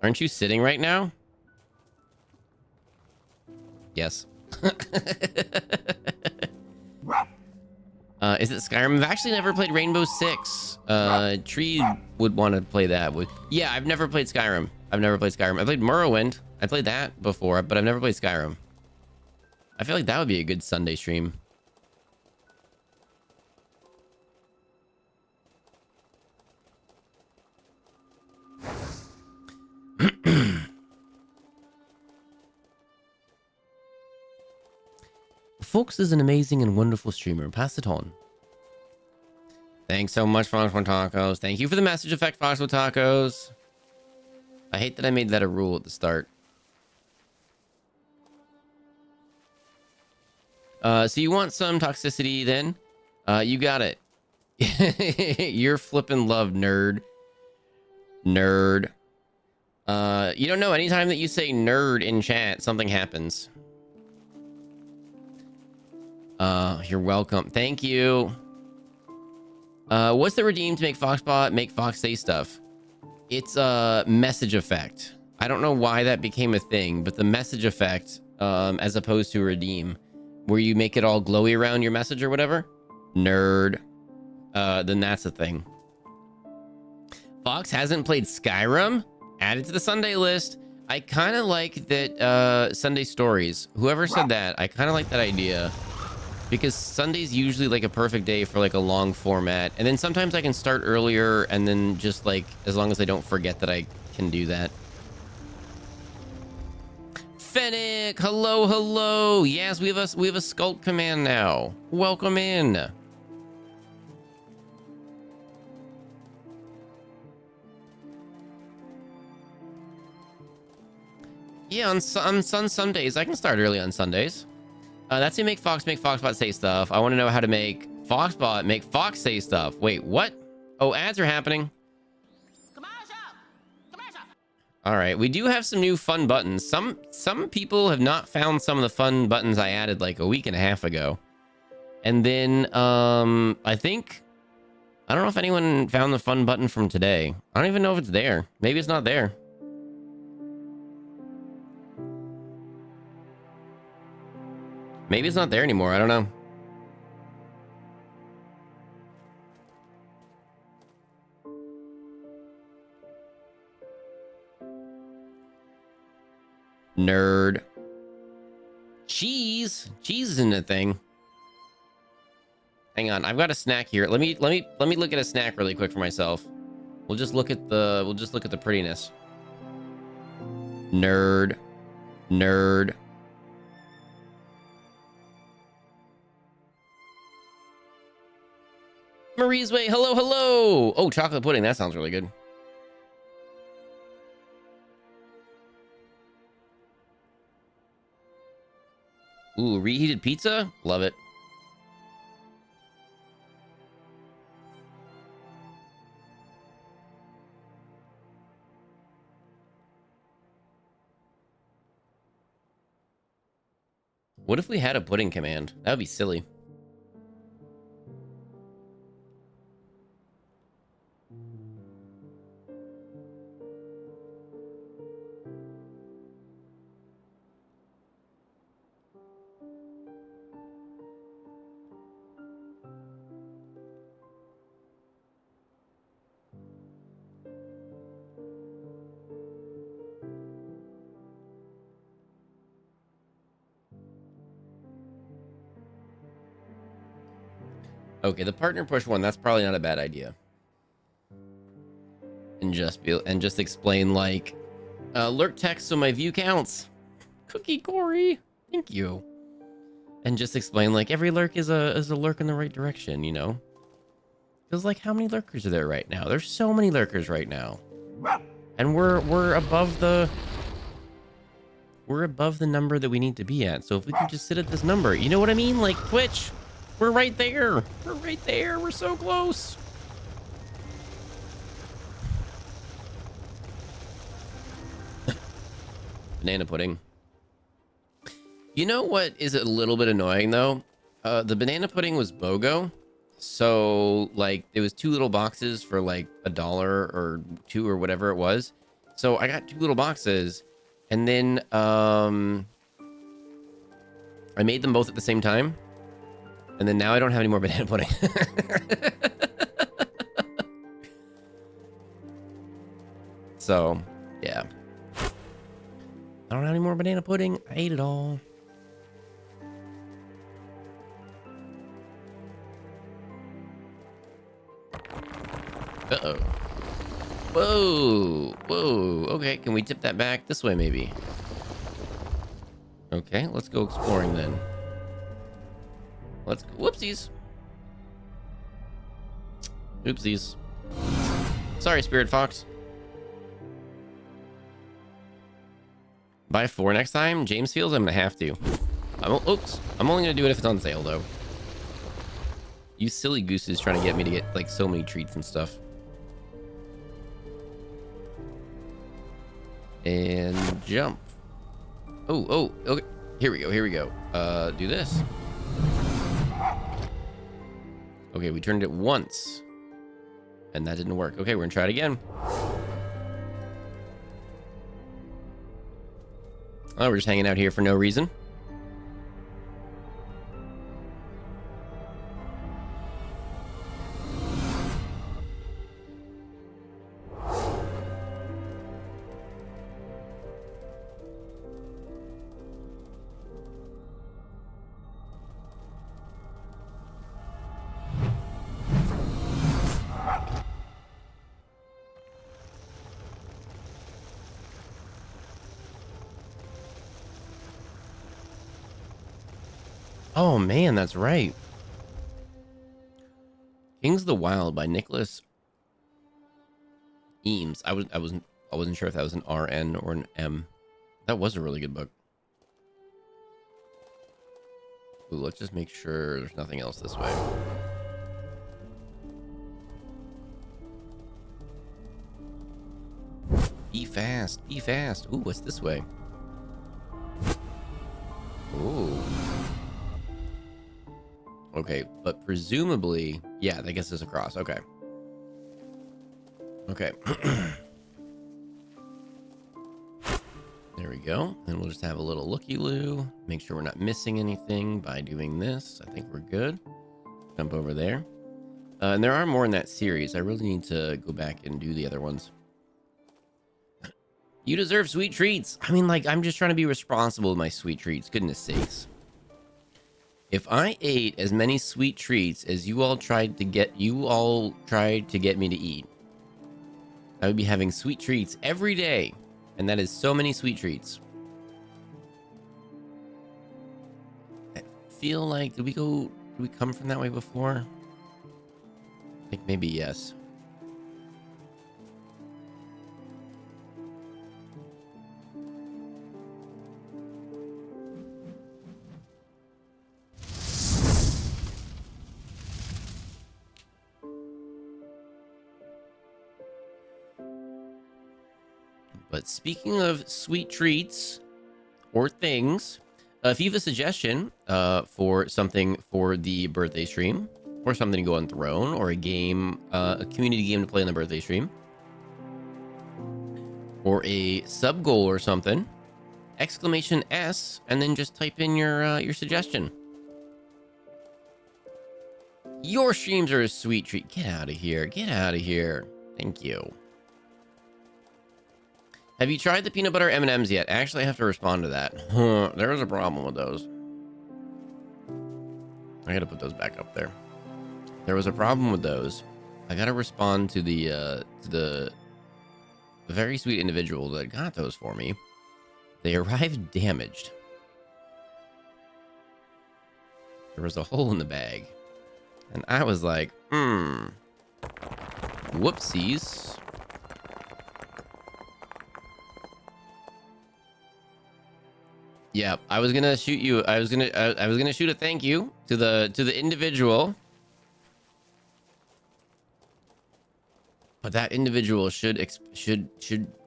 Aren't you sitting right now? Yes. Is it Skyrim? I've actually never played Rainbow Six. Tree would want to play that. Yeah, I've never played Skyrim. I played Morrowind. I played that before, but I've never played Skyrim. I feel like that would be a good Sunday stream. Fox is an amazing and wonderful streamer. Pass it on. Thanks so much, Fox with Tacos. Thank you for the message effect, Fox with Tacos. I hate that I made that a rule at the start. So you want some toxicity then? You got it. You're flippin' love, nerd. Nerd. You don't know, anytime that you say nerd in chat, something happens. You're welcome. Thank you. What's the redeem to make Foxbot make Fox say stuff? It's a message effect. I don't know why that became a thing, but the message effect, as opposed to redeem, where you make it all glowy around your message or whatever. Nerd. Then that's a thing. Fox hasn't played Skyrim? Add it to the Sunday list. I kind of like that, Sunday stories. Whoever said that, I kind of like that idea. Because Sunday's usually like a perfect day for like a long format. And then sometimes I can start earlier and then just like, as long as I don't forget that I can do that. Fennec, hello, hello. Yes, we have a Sculpt command now. Welcome in. Yeah, on Sundays. I can start early on Sundays. That's to make Foxbot say stuff. I want to know how to make Foxbot make Fox say stuff. Wait, what? Oh, ads are happening. All right, we do have some new fun buttons. Some people have not found some of the fun buttons I added like a week and a half ago. And then I don't know if anyone found the fun button from today. I don't even know if it's there. Maybe it's not there. Maybe it's not there anymore. I don't know. Nerd. Cheese. Cheese isn't a thing. Hang on. I've got a snack here. Let me look at a snack really quick for myself. We'll just look at the prettiness. Nerd. Nerd. Marie's Way, hello, hello. Oh, chocolate pudding. That sounds really good. Ooh, reheated pizza? Love it. What if we had a pudding command? That would be silly. Okay, the partner push one, that's probably not a bad idea. And just explain like lurk text so my view counts. Cookie Corey, thank you. And just explain like every lurk is a lurk in the right direction, you know? Feels like how many lurkers are there right now? There's so many lurkers right now. And we're above the number that we need to be at. So if we can just sit at this number, you know what I mean? Like Twitch. We're right there. We're right there. We're so close. Banana pudding. You know what is a little bit annoying though? The banana pudding was BOGO. So like it was 2 little boxes for like $1 or $2 or whatever it was. So I got 2 little boxes and then I made them both at the same time. And then now I don't have any more banana pudding. So, yeah. I don't have any more banana pudding. I ate it all. Uh-oh. Whoa. Whoa. Okay, can we tip that back this way maybe? Okay, let's go exploring then. Let's go. Whoopsies. Oopsies. Sorry, Spirit Fox. Buy 4 next time? James feels I'm gonna have to. I'm only gonna do it if it's on sale though. You silly gooses trying to get me to get like so many treats and stuff. And jump. Oh, okay. Here we go. Do this. Okay, we turned it once. And that didn't work. Okay, we're gonna try it again. Oh, we're just hanging out here for no reason. Oh man, that's right. Kings of the Wild by Nicholas Eames. I wasn't sure if that was an RN or an M. That was a really good book. Ooh, let's just make sure there's nothing else this way. Be fast, be fast. Ooh, what's this way? Ooh. Okay, but presumably, yeah, I guess there's a cross. Okay. Okay. There we go. And we'll just have a little looky-loo. Make sure we're not missing anything by doing this. I think we're good. Jump over there. And there are more in that series. I really need to go back and do the other ones. You deserve sweet treats. I mean, like, I'm just trying to be responsible with my sweet treats. Goodness sakes. If I ate as many sweet treats as you all tried to get me to eat, I would be having sweet treats every day. And that is so many sweet treats. I feel like, did we come from that way before? I think maybe yes. But speaking of sweet treats or things, if you have a suggestion for something for the birthday stream, or something to go on Throne, or a game, a community game to play on the birthday stream, or a sub goal or something, exclamation S, and then just type in your suggestion. Your streams are a sweet treat. Get out of here. Get out of here. Thank you. Have you tried the peanut butter M&Ms yet? Actually, I have to respond to that. There was a problem with those. I gotta put those back up there. There was a problem with those. I gotta respond to the very sweet individual that got those for me. They arrived damaged. There was a hole in the bag. And I was like, whoopsies. Yeah, I was gonna shoot you. I was gonna shoot a thank you to the individual, but that individual should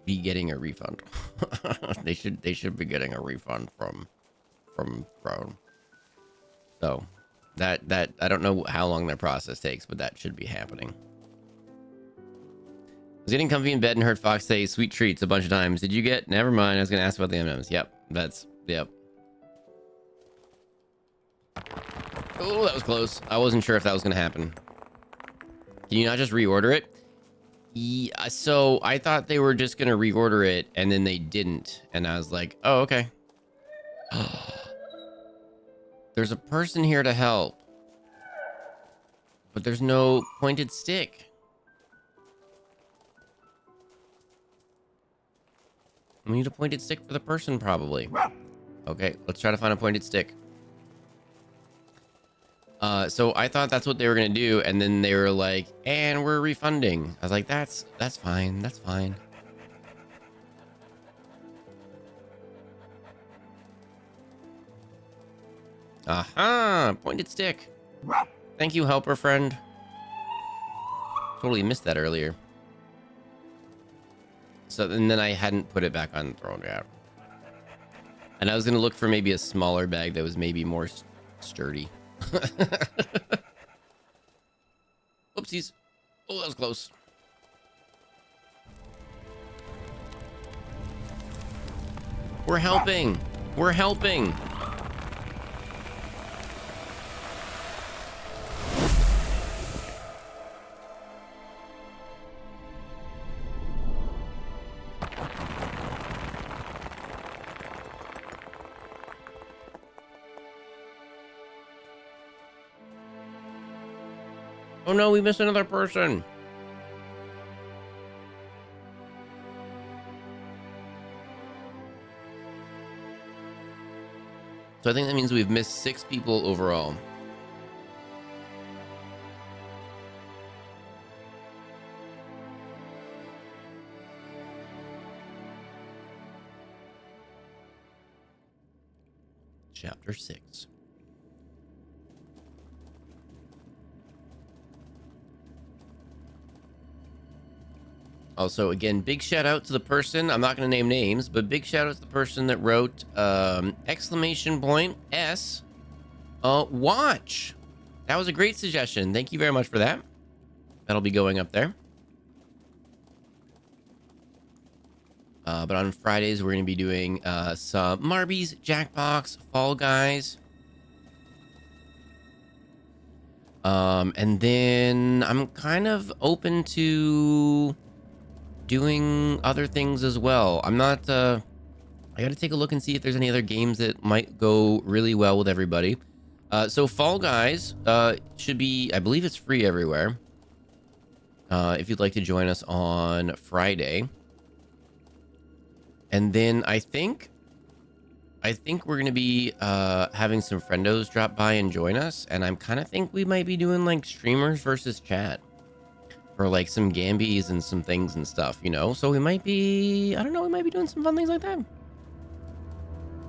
be getting a refund. they should be getting a refund from Throne. So that I don't know how long that process takes, but that should be happening. I was getting comfy in bed and heard Fox say "sweet treats" a bunch of times. Did you get? Never mind. I was gonna ask about the M&Ms. Yep, Yep. Oh, that was close. I wasn't sure if that was going to happen. Can you not just reorder it? Yeah, so I thought they were just going to reorder it, and then they didn't. And I was like, oh, okay. There's a person here to help. But there's no pointed stick. We need a pointed stick for the person, probably. Okay, let's try to find a pointed stick. So I thought that's what they were gonna do, and then they were like, and we're refunding. I was like, that's fine, that's fine. Aha, pointed stick. Thank you, helper friend. Totally missed that earlier. So, and then I hadn't put it back on the throne yet. And I was going to look for maybe a smaller bag that was maybe more sturdy. Oopsies. Oh, that was close. We're helping. We're helping. Oh no, we missed another person. So I think that means we've missed 6 people overall. Chapter 6. Also, again, big shout out to the person, I'm not going to name names, but big shout out to the person that wrote exclamation point S watch. That was a great suggestion. Thank you very much for that. That'll be going up there. But on Fridays, we're going to be doing some Marbies, Jackbox, Fall Guys. And then I'm kind of open to doing other things as well. I'm not, I got to take a look and see if there's any other games that might go really well with everybody. So Fall Guys should be, I believe it's free everywhere. If you'd like to join us on Friday. And then I think we're going to be having some friendos drop by and join us. And I'm kind of think we might be doing like streamers versus chat. For like some Gambies and some things and stuff, you know? So we might be, I don't know, we might be doing some fun things like that.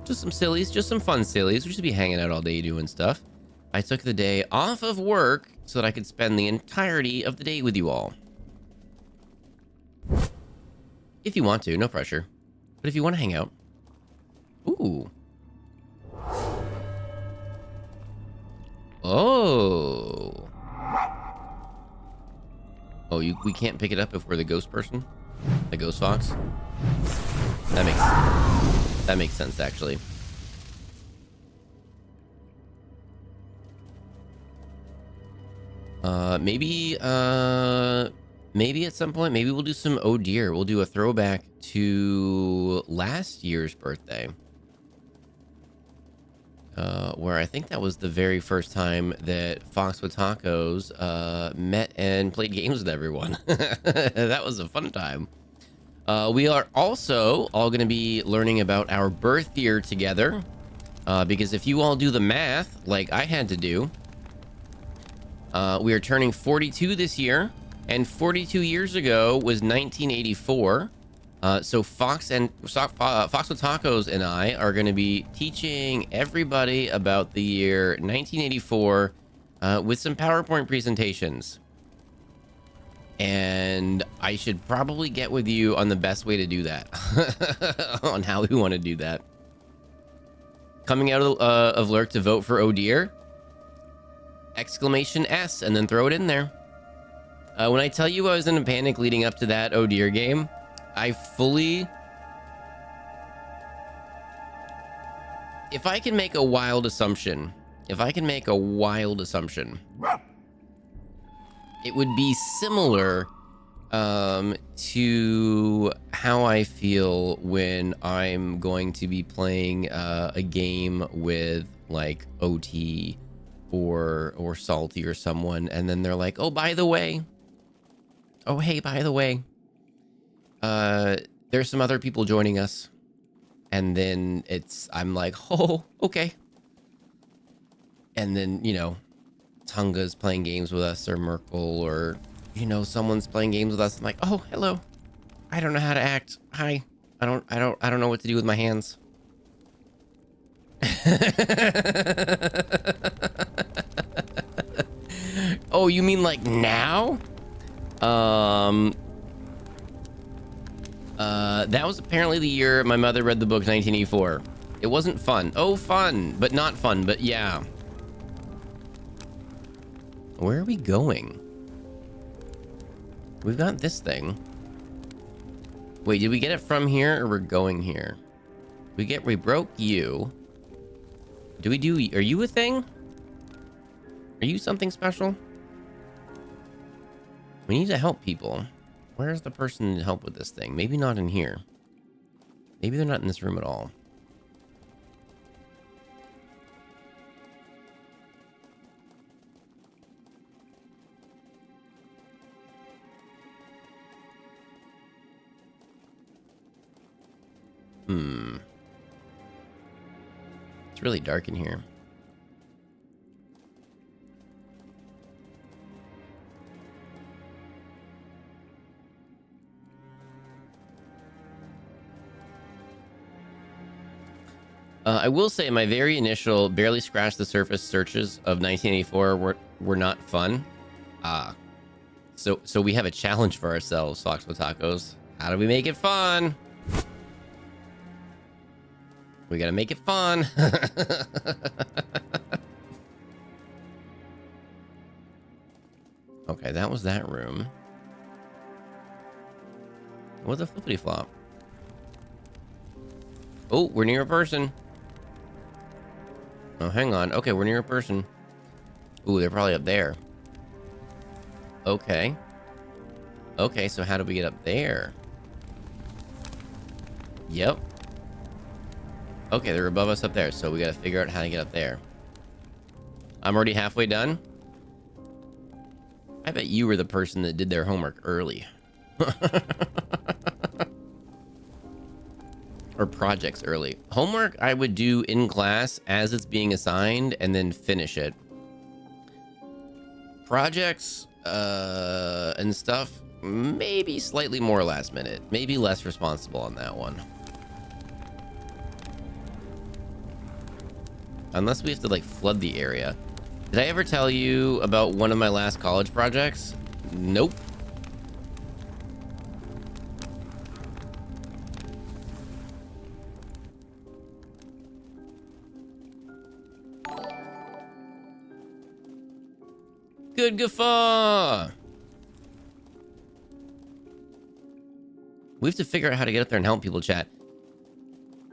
Just some sillies, just some fun sillies. We should be hanging out all day doing stuff. I took the day off of work so that I could spend the entirety of the day with you all. If you want to, no pressure. But if you want to hang out. Ooh. Oh. Oh, we can't pick it up if we're the ghost person? The ghost fox? That makes sense, actually. Maybe at some point, maybe we'll do some oh dear. We'll do a throwback to last year's birthday. Where I think that was the very first time that Fox with Tacos met and played games with everyone. That was a fun time. We are also all going to be learning about our birth year together. Because if you all do the math, like I had to do, we are turning 42 this year. And 42 years ago was 1984. So Fox with Tacos and I are going to be teaching everybody about the year 1984 with some PowerPoint presentations. And I should probably get with you on the best way to do that. On how we want to do that. Coming out of Lurk to vote for Oh Dear. Exclamation S and then throw it in there. When I tell you I was in a panic leading up to that Oh Dear game, I fully... If I can make a wild assumption, it would be similar to how I feel when I'm going to be playing a game with like OT or Salty or someone, and then they're like, oh, by the way, there's some other people joining us. And then I'm like, oh, okay. And then, you know, Tunga's playing games with us, or Merkel, or, you know, someone's playing games with us. I'm like, oh, hello. I don't know how to act. Hi. I don't know what to do with my hands. Oh, you mean like now? That was apparently the year my mother read the book 1984. It wasn't fun. Oh, fun, but not fun, but yeah. Where are we going? We've got this thing. Wait, did we get it from here or we're going here? We broke you. Are you a thing? Are you something special? We need to help people. Where's the person to help with this thing? Maybe not in here. Maybe they're not in this room at all. It's really dark in here. I will say my very initial barely scratched the surface searches of 1984 were not fun. So we have a challenge for ourselves, Fox with Tacos. How do we make it fun? We gotta make it fun. Okay, that was that room. What's a flippity flop? Oh, we're near a person. Oh, hang on. Okay, we're near a person. Ooh, they're probably up there. Okay. Okay, so how do we get up there? Yep. Okay, they're above us up there, so we gotta figure out how to get up there. I'm already halfway done. I bet you were the person that did their homework early. Or projects early. Homework I would do in class as it's being assigned and then finish it. Projects and stuff, maybe slightly more last minute. Maybe less responsible on that one. Unless we have to like flood the area. Did I ever tell you about one of my last college projects? Nope. Good guffaw. We have to figure out how to get up there and help people, chat.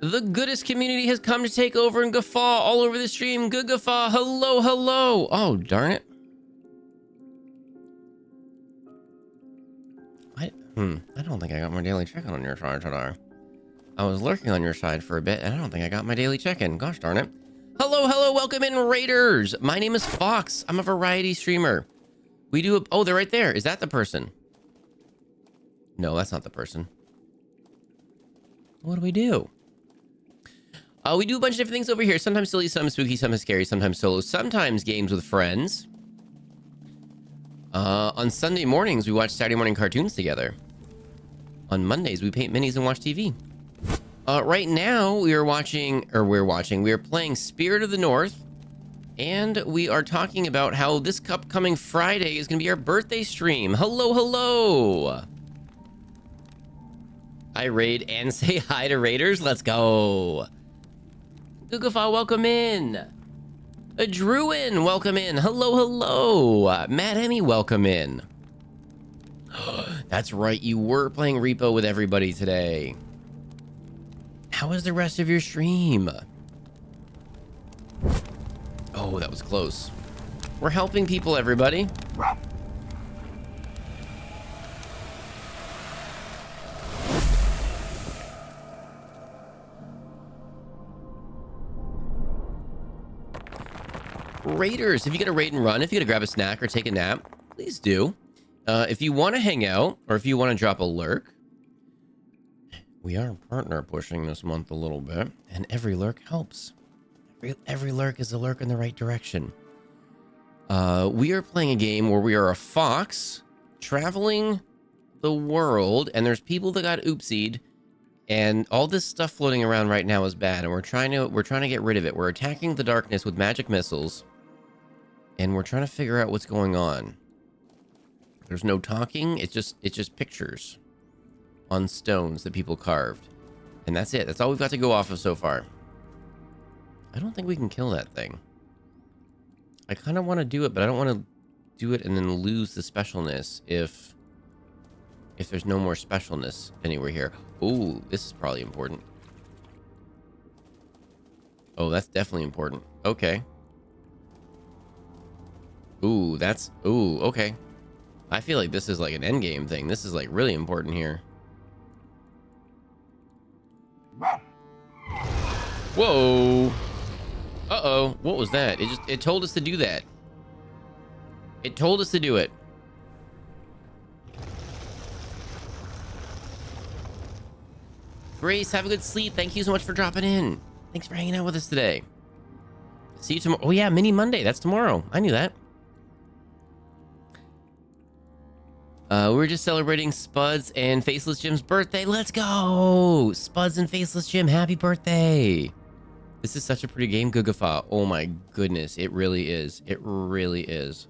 The goodest community has come to take over and guffaw all over the stream. Good guffaw. Hello, hello. Oh, darn it. I don't think I got my daily check-in on your side today. I was lurking on your side for a bit, and I don't think I got my daily check-in. Gosh darn it. Hello, hello. Welcome in, Raiders. My name is Fox. I'm a variety streamer. We do oh, they're right there. Is that the person? No, that's not the person. What do we do? We do a bunch of different things over here. Sometimes silly, sometimes spooky, sometimes scary, sometimes solo, sometimes games with friends. On Sunday mornings, we watch Saturday morning cartoons together. On Mondays, we paint minis and watch TV. Right now, we are playing Spirit of the North. And we are talking about how this upcoming Friday is going to be our birthday stream. Hello, hello. I raid and say hi to Raiders. Let's go. Googafa, welcome in. A Druin, welcome in. Hello, hello. Matt Emmy, welcome in. That's right, you were playing Repo with everybody today. How was the rest of your stream? Oh, that was close. We're helping people, everybody. Raiders, if you get a raid and run, if you get to grab a snack or take a nap, please do. If you want to hang out or if you want to drop a lurk, we are partner pushing this month a little bit, and every lurk helps. Every lurk is a lurk in the right direction. We are playing a game where we are a fox traveling the world, and there's people that got oopsied, and all this stuff floating around right now is bad, and we're trying to get rid of it. We're attacking the darkness with magic missiles, and we're trying to figure out what's going on. There's no talking. It's just pictures on stones that people carved. And that's it. That's all we've got to go off of so far. I don't think we can kill that thing. I kind of want to do it, but I don't want to do it and then lose the specialness if there's no more specialness anywhere here. Ooh, this is probably important. Oh, that's definitely important. Okay. Ooh, okay. I feel like this is like an endgame thing. This is like really important here. Whoa. Uh-oh. What was that? It told us to do that. It told us to do it. Grace, have a good sleep. Thank you so much for dropping in. Thanks for hanging out with us today. See you tomorrow. Oh yeah, Mini Monday. That's tomorrow. I knew that. We're just celebrating Spuds and Faceless Jim's birthday. Let's go! Spuds and Faceless Jim, happy birthday! This is such a pretty game, Gugafa. Oh my goodness, it really is. It really is.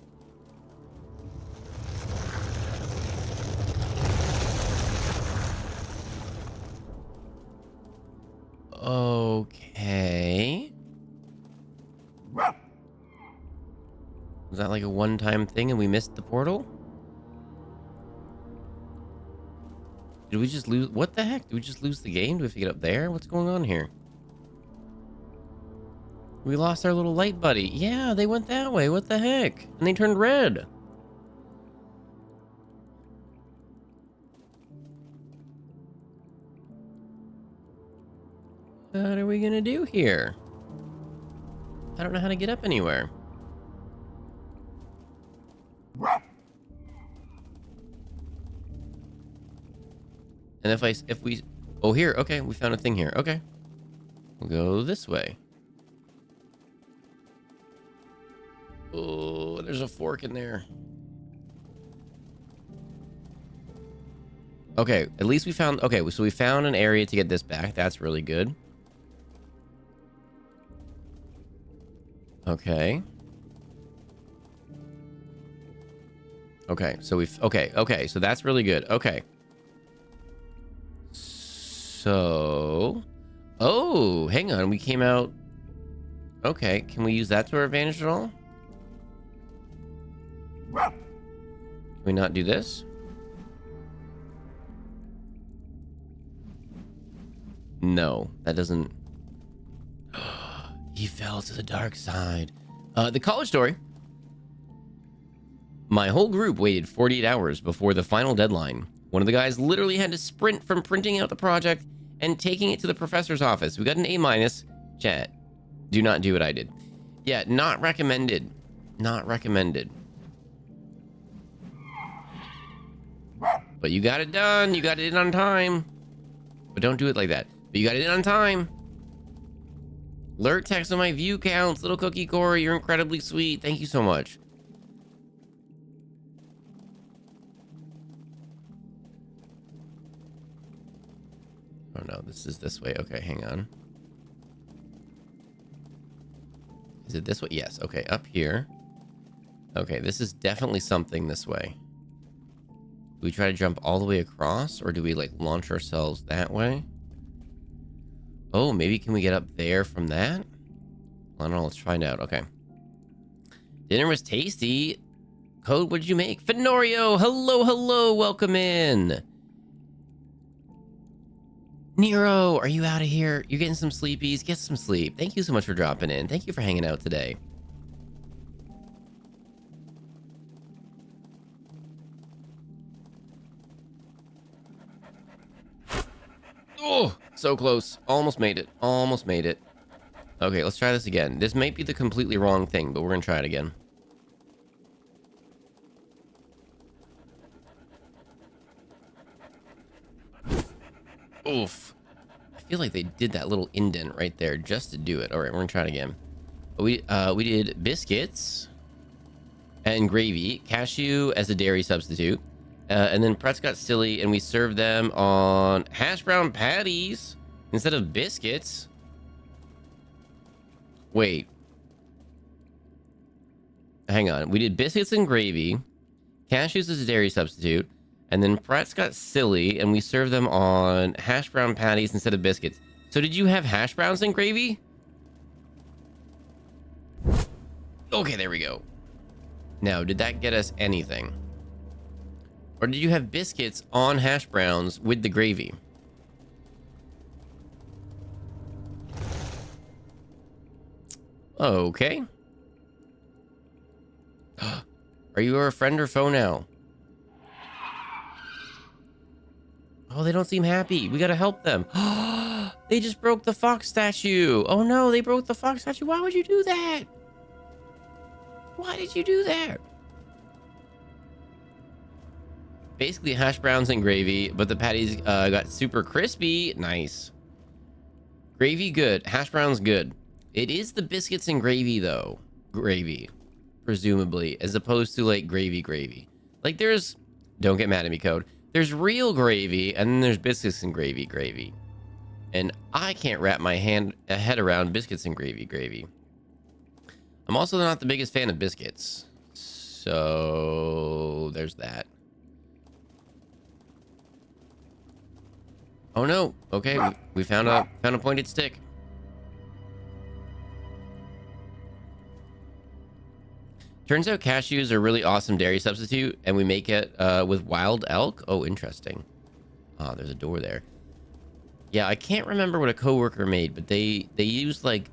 Okay. Was that like a one-time thing and we missed the portal? Did we just lose? What the heck? Did we just lose the game? Do we have to get up there? What's going on here? We lost our little light buddy. Yeah, they went that way. What the heck? And they turned red. What are we gonna do here? I don't know how to get up anywhere. And if we, oh here, okay, we found a thing here. Okay, we'll go this way. Oh, there's a fork in there. Okay, at least we found, okay, so we found an area to get this back. That's really good. Okay. Okay, so we've, okay, so that's really good. Okay. So, oh, hang on, we came out. Okay, can we use that to our advantage at all? Can we not do this? No, that doesn't. He fell to the dark side. The college story. My whole group waited 48 hours before the final deadline. One of the guys literally had to sprint from printing out the project and taking it to the professor's office. We got an A-. Chat, do not do what I did. Yeah, not recommended. Not recommended. But you got it done. You got it in on time. But don't do it like that. But you got it in on time. Lurk text on my view counts. Little Cookie Corey, you're incredibly sweet. Thank you so much. Oh no, this is this way. Okay, hang on. Is it this way? Yes. Okay, up here. Okay, this is definitely something this way. Do we try to jump all the way across, or do we like launch ourselves that way? Oh, maybe can we get up there from that? I don't know. Let's find out. Okay. Dinner was tasty. Code, what did you make? Fenorio, hello, hello, welcome in. Nero, are you out of here? You're getting some sleepies? Get some sleep. Thank you so much for dropping in. Thank you for hanging out today. Oh, so close. Almost made it. Almost made it. Okay, let's try this again. This might be the completely wrong thing, but we're going to try it again. Oof. I feel like they did that little indent right there just to do it. All right, we're gonna try it again. We did biscuits and gravy, cashew as a dairy substitute, and then Pretz got silly and we served them on hash brown patties instead of biscuits. Wait. hang on. We did biscuits and gravy. Cashews is a dairy substitute. And then Pratt's got silly, and we served them on hash brown patties instead of biscuits. So did you have hash browns and gravy? Okay, there we go. Now, did that get us anything? Or did you have biscuits on hash browns with the gravy? Okay. Are you our friend or foe now? Oh, they don't seem happy. We gotta help them. They just broke the fox statue. Oh no, they broke the fox statue. Why would you do that? Why did you do that? Basically hash browns and gravy, but the patties got super crispy. Nice. Gravy good. Hash browns good. It is the biscuits and gravy though. Gravy. Presumably. As opposed to like gravy. Like there's... Don't get mad at me, Code. There's real gravy and then there's biscuits and gravy. And I can't wrap my head around biscuits and gravy. I'm also not the biggest fan of biscuits. So there's that. Oh no. Okay, we found a pointed stick. Turns out cashews are a really awesome dairy substitute, and we make it with wild elk. Oh, interesting. Ah, there's a door there. Yeah, I can't remember what a coworker made, but they used like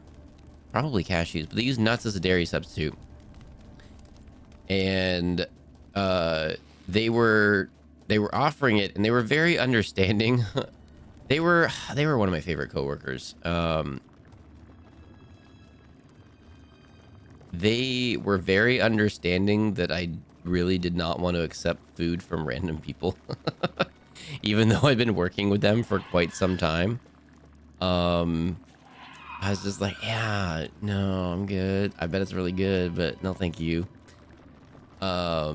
probably cashews, but they used nuts as a dairy substitute. And they were offering it, and they were very understanding. they were one of my favorite coworkers. They were very understanding that I really did not want to accept food from random people. Even though I've been working with them for quite some time. I was just like, yeah, no, I'm good. I bet it's really good, but no, thank you. I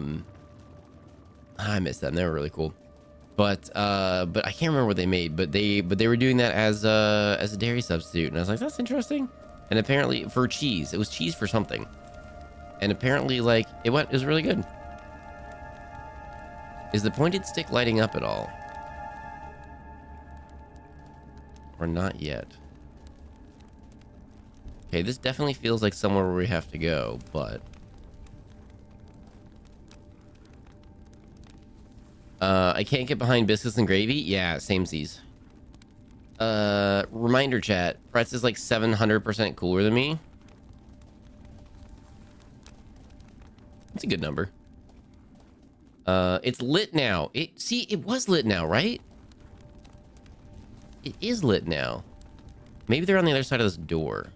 miss them. They were really cool. But I can't remember what they made, but they were doing that as a dairy substitute. And I was like, that's interesting. And apparently for cheese, it was cheese for something. And apparently like it was really good. Is the pointed stick lighting up at all? Or not yet? Okay, this definitely feels like somewhere where we have to go, but... I can't get behind biscuits and gravy? Yeah, samesies. Reminder chat. Pretz is like 700% cooler than me. That's a good number. It's lit now. It was lit now, right? It is lit now. Maybe they're on the other side of this door.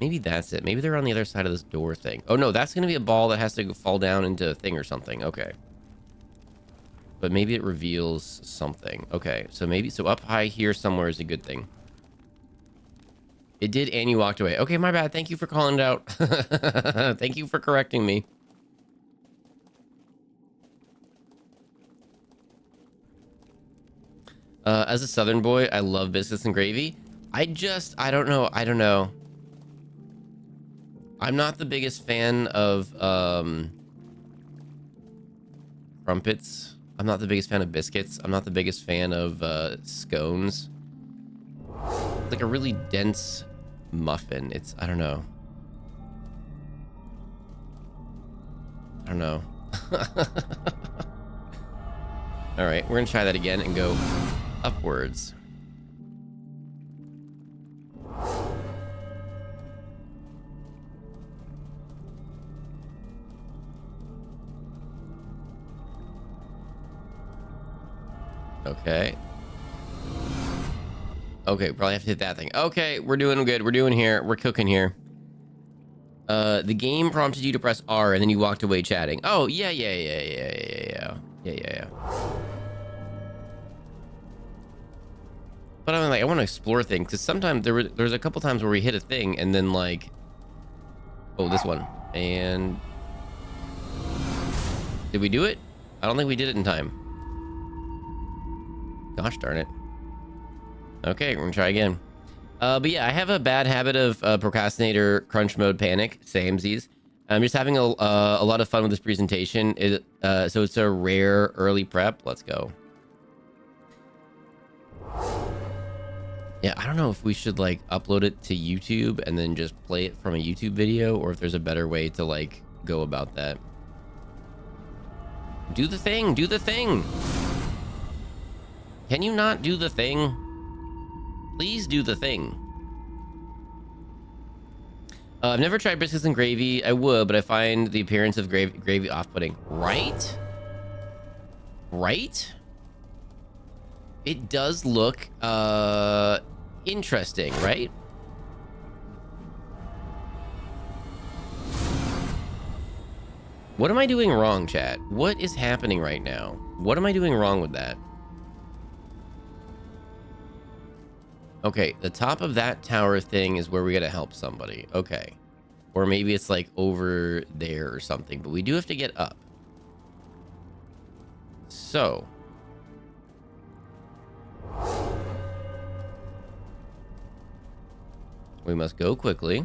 Maybe that's it. Maybe they're on the other side of this door thing. Oh no, that's gonna be a ball that has to fall down into a thing or something. Okay. But maybe it reveals something. Okay, so up high here somewhere is a good thing. It did, and you walked away. Okay, my bad. Thank you for calling it out. Thank you for correcting me. As a Southern boy, I love biscuits and gravy. I don't know. I'm not the biggest fan of crumpets. I'm not the biggest fan of biscuits. I'm not the biggest fan of scones. It's like a really dense muffin. I don't know. All right, we're gonna try that again and go upwards. Okay. Okay, probably have to hit that thing. Okay, we're doing good. We're doing here. We're cooking here. The game prompted you to press R and then you walked away chatting. Oh, yeah. But I'm like, I want to explore things because sometimes there's a couple times where we hit a thing and then like, oh, this one. And did we do it? I don't think we did it in time. Gosh darn it. Okay, we're gonna try again. But yeah, I have a bad habit of procrastinator crunch mode panic. Samesies. I'm just having a lot of fun with this presentation. So it's a rare early prep. Let's go. Yeah, I don't know if we should like upload it to YouTube and then just play it from a YouTube video, or if there's a better way to like go about that. Do the thing. Do the thing. Can you not do the thing? Please do the thing. I've never tried briskets and gravy. I would, but I find the appearance of gravy off-putting. Right? Right? It does look interesting, right? What am I doing wrong, chat? What is happening right now? What am I doing wrong with that? Okay, the top of that tower thing is where we gotta help somebody. Okay. Or maybe it's like over there or something, but we do have to get up. So. We must go quickly.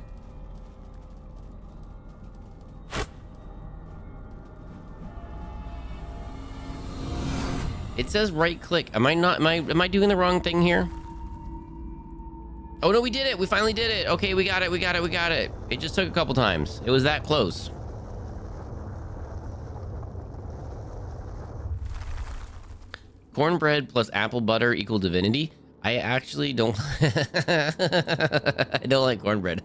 It says right click. Am I doing the wrong thing here? Oh no, we did it. We finally did it. Okay, we got it. We got it. We got it. It just took a couple times. It was that close. Cornbread plus apple butter equal divinity. I actually don't. I don't like cornbread.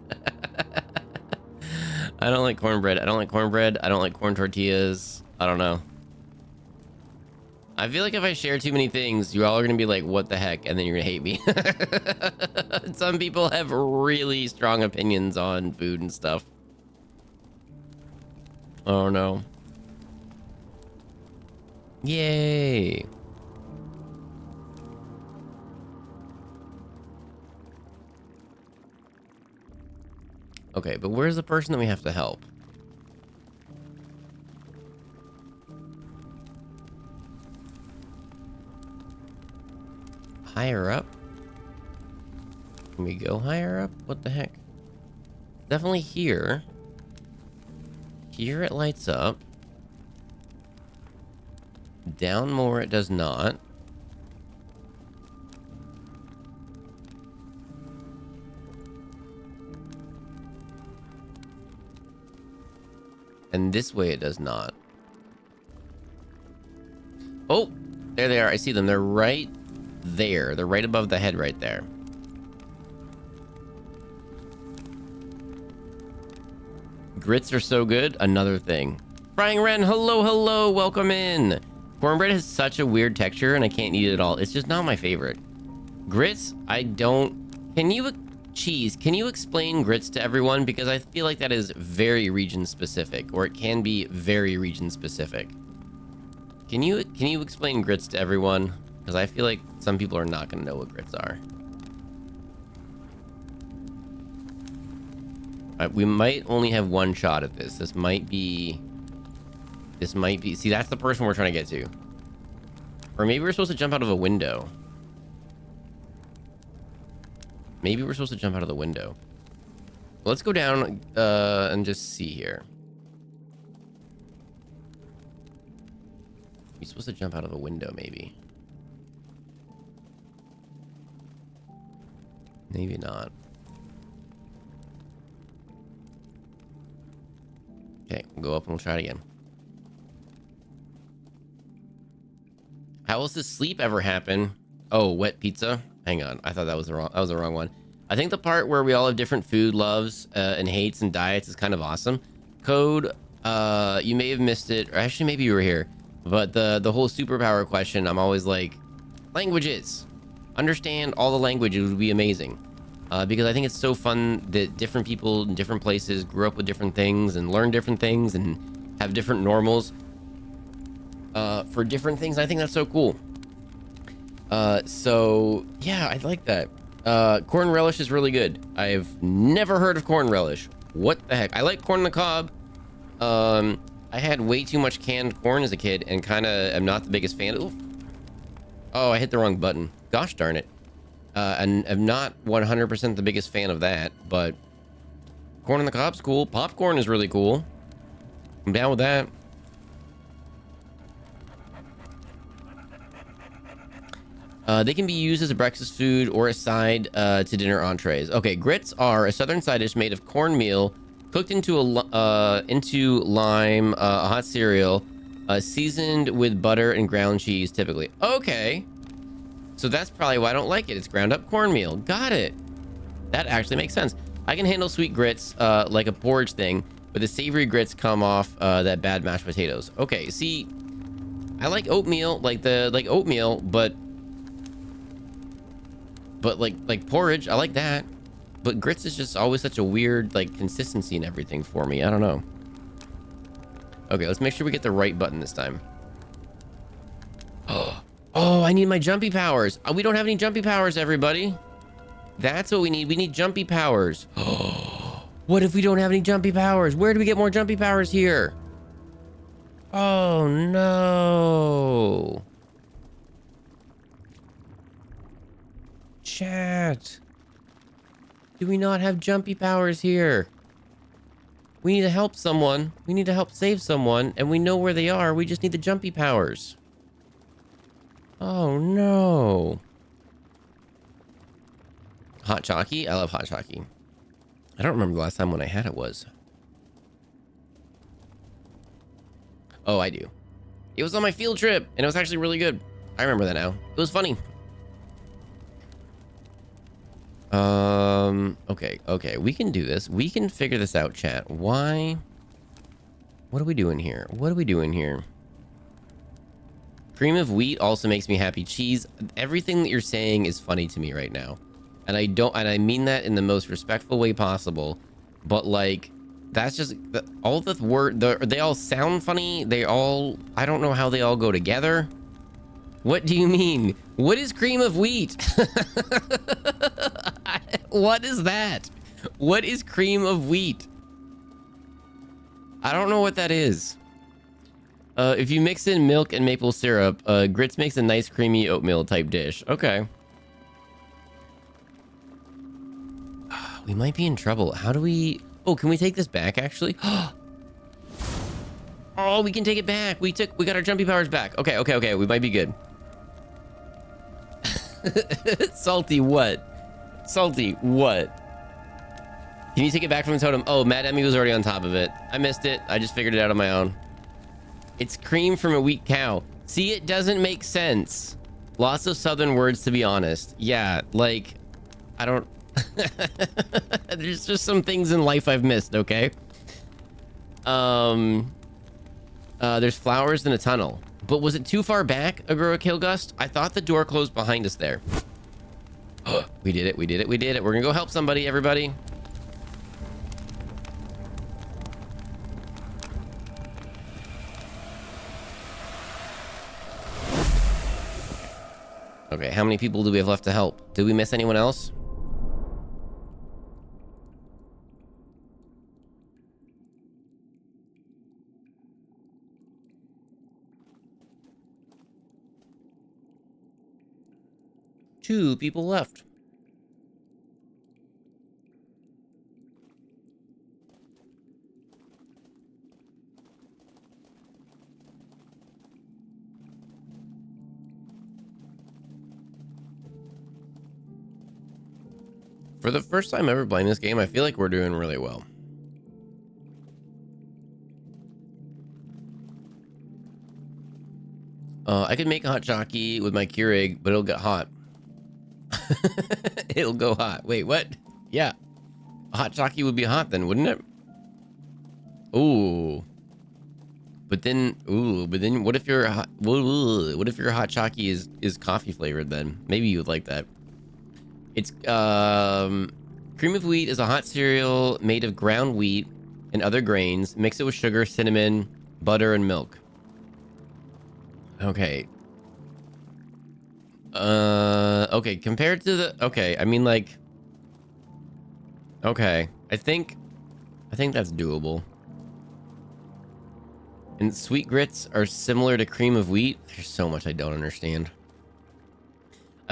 I don't like cornbread. I don't like cornbread. I don't like corn tortillas. I don't know. I feel like if I share too many things, you all are going to be like, what the heck? And then you're going to hate me. Some people have really strong opinions on food and stuff. Oh, no. Yay. Okay, but where's the person that we have to help? Higher up? Can we go higher up? What the heck? Definitely here. Here it lights up. Down more it does not. And this way it does not. Oh, there they are. I see them. They're right there. They're right above the head right there. Grits are so good. Another thing. Frying Ren, hello, hello. Welcome in. Cornbread has such a weird texture and I can't eat it at all. It's just not my favorite. Grits, I don't... Can you explain grits to everyone? Because I feel like that is very region specific, or it can be very region specific. Can you explain grits to everyone? Because I feel like some people are not going to know what grits are. We might only have one shot at this. This might be... See, that's the person we're trying to get to. Or maybe we're supposed to jump out of a window. Maybe we're supposed to jump out of the window. Let's go down and just see here. We're supposed to jump out of a window, maybe. Maybe not. Okay, we'll go up and we'll try it again. How else does sleep ever happen? Oh, wet pizza. Hang on, I thought that was the wrong one. I think the part where we all have different food loves and hates and diets is kind of awesome. Code, you may have missed it, or actually maybe you were here, but the whole superpower question, I'm always like, languages. Understand all the languages would be amazing. Because I think it's so fun that different people in different places grew up with different things and learn different things and have different normals for different things. I think that's so cool. So yeah, I like that. Corn relish is really good. I've never heard of corn relish. What the heck? I like corn on the cob. I had way too much canned corn as a kid and kind of am not the biggest fan. Oof. Oh, I hit the wrong button. Gosh darn it. And I'm not 100% the biggest fan of that, but corn on the cob's cool. Popcorn is really cool. I'm down with that. They can be used as a breakfast food or a side to dinner entrees. Okay, grits are a southern side dish made of cornmeal cooked into lime, a hot cereal, seasoned with butter and ground cheese, typically. Okay, so that's probably why I don't like it. It's ground up cornmeal. Got it. That actually makes sense. I can handle sweet grits like a porridge thing, but the savory grits come off that bad mashed potatoes. Okay, see, I like oatmeal, like oatmeal, but like porridge, I like that. But grits is just always such a weird like consistency and everything for me. I don't know. Okay, let's make sure we get the right button this time. Oh, I need my jumpy powers. We don't have any jumpy powers, everybody. That's what we need. We need jumpy powers. What if we don't have any jumpy powers? Where do we get more jumpy powers here? Oh no. Chat. Do we not have jumpy powers here? We need to help someone. We need to help save someone, and we know where they are. We just need the jumpy powers. Oh no. Hot Chalky? I love Hot Chalky. I don't remember the last time when I had it was. Oh, I do. It was on my field trip, and it was actually really good. I remember that now. It was funny. Okay, we can do this. We can figure this out, chat. Why? What are we doing here? What are we doing here? Cream of wheat also makes me happy. Cheese. Everything that you're saying is funny to me right now. And I mean that in the most respectful way possible. But like, that's just all the word. They all sound funny. I don't know how they all go together. What do you mean? What is cream of wheat? What is that? What is cream of wheat? I don't know what that is. If you mix in milk and maple syrup, grits makes a nice creamy oatmeal type dish. Okay. We might be in trouble. How do we... Oh, can we take this back, actually? Oh, we can take it back. We got our jumpy powers back. Okay. We might be good. Salty what? Salty what? Can you take it back from the totem? Oh, Mad Emmy was already on top of it. I missed it. I just figured it out on my own. It's cream from a weak cow. See, it doesn't make sense. Lots of southern words, to be honest. Yeah, like, I don't... There's just some things in life I've missed, okay? There's flowers in a tunnel. But was it too far back, Agora Killgust? I thought the door closed behind us there. We did it. We're gonna go help somebody, everybody. Okay, how many people do we have left to help? Did we miss anyone else? Two people left. For the first time ever playing this game, I feel like we're doing really well. I could make a hot jockey with my Keurig, but it'll get hot. It'll go hot. Wait, what? Yeah. A hot jockey would be hot then, wouldn't it? Ooh. But then what if your hot jockey is coffee flavored then? Maybe you would like that. It's cream of wheat is a hot cereal made of ground wheat and other grains. Mix it with sugar, cinnamon, butter, and milk. Okay. Okay, compared to the... Okay, I mean, like... Okay, I think that's doable. And sweet grits are similar to cream of wheat. There's so much I don't understand.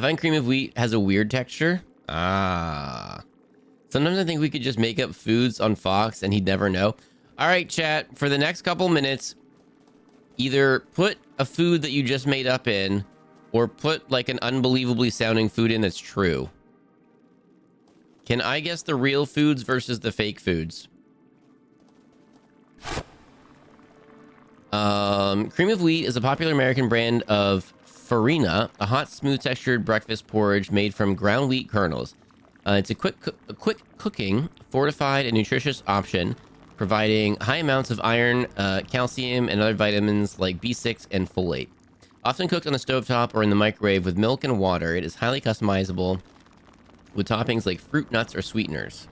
I find cream of wheat has a weird texture. Sometimes I think we could just make up foods on Fox and he'd never know. All right, chat. For the next couple minutes, either put a food that you just made up in, or put like an unbelievably sounding food in that's true. Can I guess the real foods versus the fake foods? Cream of wheat is a popular American brand of farina, a hot, smooth textured breakfast porridge made from ground wheat kernels. It's a quick cooking, fortified, and nutritious option, providing high amounts of iron, calcium, and other vitamins like B6 and folate. Often cooked on the stovetop or in the microwave with milk and water, it is highly customizable with toppings like fruit, nuts, or sweeteners.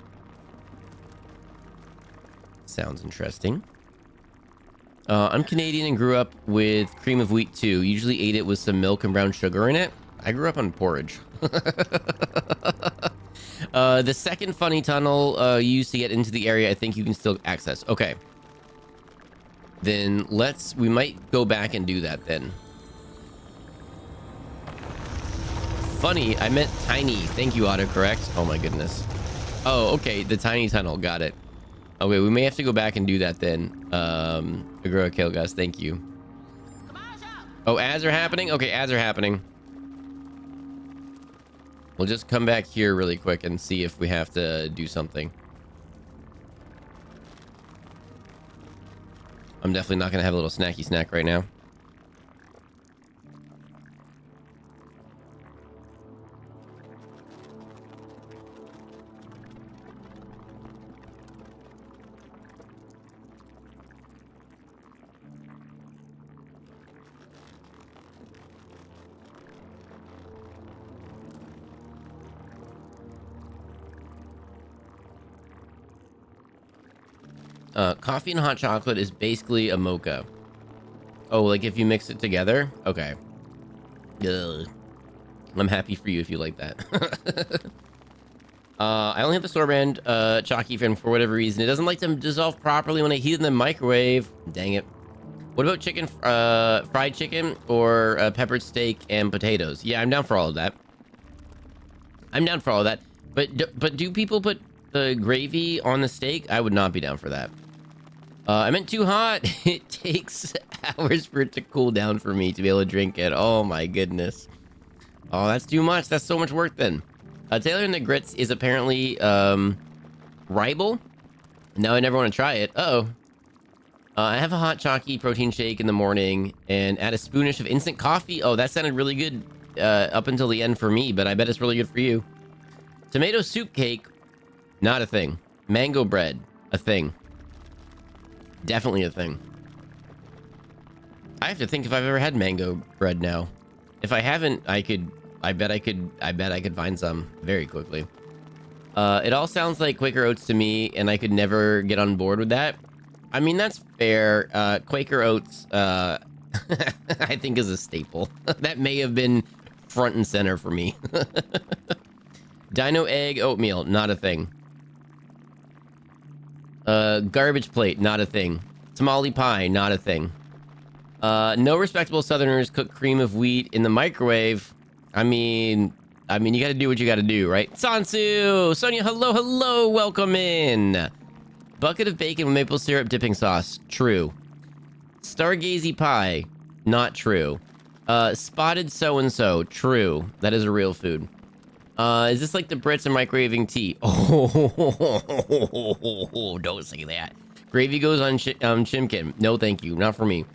Sounds interesting. I'm Canadian and grew up with cream of wheat too. Usually ate it with some milk and brown sugar in it. I grew up on porridge. The second funny tunnel you used to get into the area, I think you can still access. Okay. Then we might go back and do that then. Funny, I meant tiny. Thank you, autocorrect. Oh my goodness. Oh, okay, the tiny tunnel, got it. Okay, we may have to go back and do that then. Agro kill, guys, thank you. Oh, ads are happening? Okay, ads are happening. We'll just come back here really quick and see if we have to do something. I'm definitely not gonna have a little snacky snack right now. Coffee and hot chocolate is basically a mocha. Oh, like if you mix it together? Okay. Ugh. I'm happy for you if you like that. I only have the store brand chalky fan for whatever reason. It doesn't like to dissolve properly when I heat it in the microwave. Dang it. What about chicken, fried chicken or peppered steak and potatoes? Yeah, I'm down for all of that. I'm down for all of that. But do people put the gravy on the steak? I would not be down for that. I meant too hot. It takes hours for it to cool down for me to be able to drink it. Oh my goodness. Oh, that's too much. That's so much work then. Taylor and the Grits is apparently ribal. Now I never want to try it. Uh-oh. I have a hot chalky protein shake in the morning and add a spoonish of instant coffee. Oh, that sounded really good up until the end for me, but I bet it's really good for you. Tomato soup cake, not a thing. Mango bread, a thing. Definitely a thing. I have to think if I've ever had mango bread now. If I haven't, I bet I could find some very quickly. It all sounds like Quaker Oats to me, and I could never get on board with that. I mean, that's fair. Quaker Oats, I think is a staple. That may have been front and center for me. Dino egg oatmeal, not a thing. Garbage plate, not a thing. Tamale pie, not a thing. No respectable Southerners cook cream of wheat in the microwave. I mean, you gotta do what you gotta do, right? Sansu! Sonia, hello, welcome in! Bucket of bacon with maple syrup dipping sauce, true. Stargazy pie, not true. Spotted so-and-so, true. That is a real food. Is this like the Brits are microwaving tea? Oh, don't say that. Gravy goes on chimkin. No, thank you. Not for me.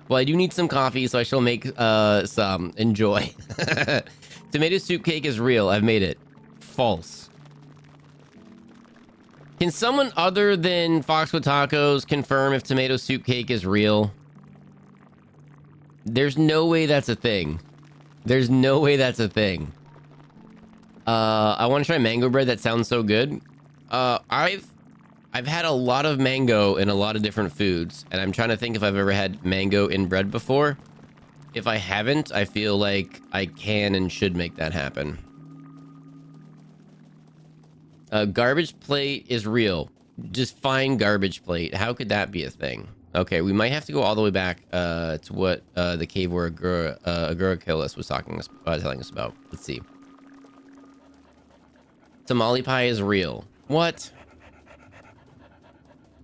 Well, I do need some coffee, so I shall make some. Enjoy. Tomato soup cake is real. I've made it. False. Can someone other than Fox with Tacos confirm if tomato soup cake is real? There's no way that's a thing. There's no way that's a thing. I want to try mango bread. That sounds so good. I've had a lot of mango in a lot of different foods, and I'm trying to think if I've ever had mango in bread before. If I haven't, I feel like I can and should make that happen. Garbage plate is real. Just find garbage plate. How could that be a thing? Okay, we might have to go all the way back to what the cave where Agura Killis was telling us about. Let's see. Tamale pie is real. What?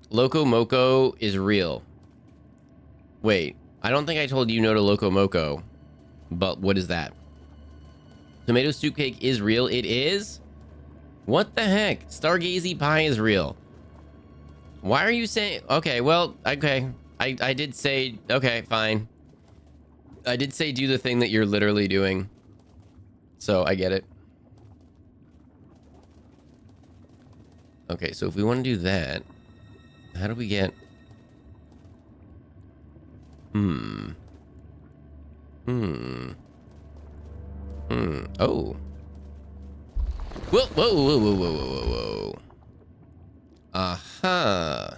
Loco Moco is real. Wait, I don't think I told you no to Loco Moco. But what is that? Tomato soup cake is real. It is? What the heck? Stargazy pie is real. Why are you saying... Okay, well, okay. I did say... Okay, fine. I did say do the thing that you're literally doing. So I get it. Okay, so if we want to do that, how do we get... Oh. Whoa, whoa, whoa, whoa, whoa, whoa, whoa. Aha.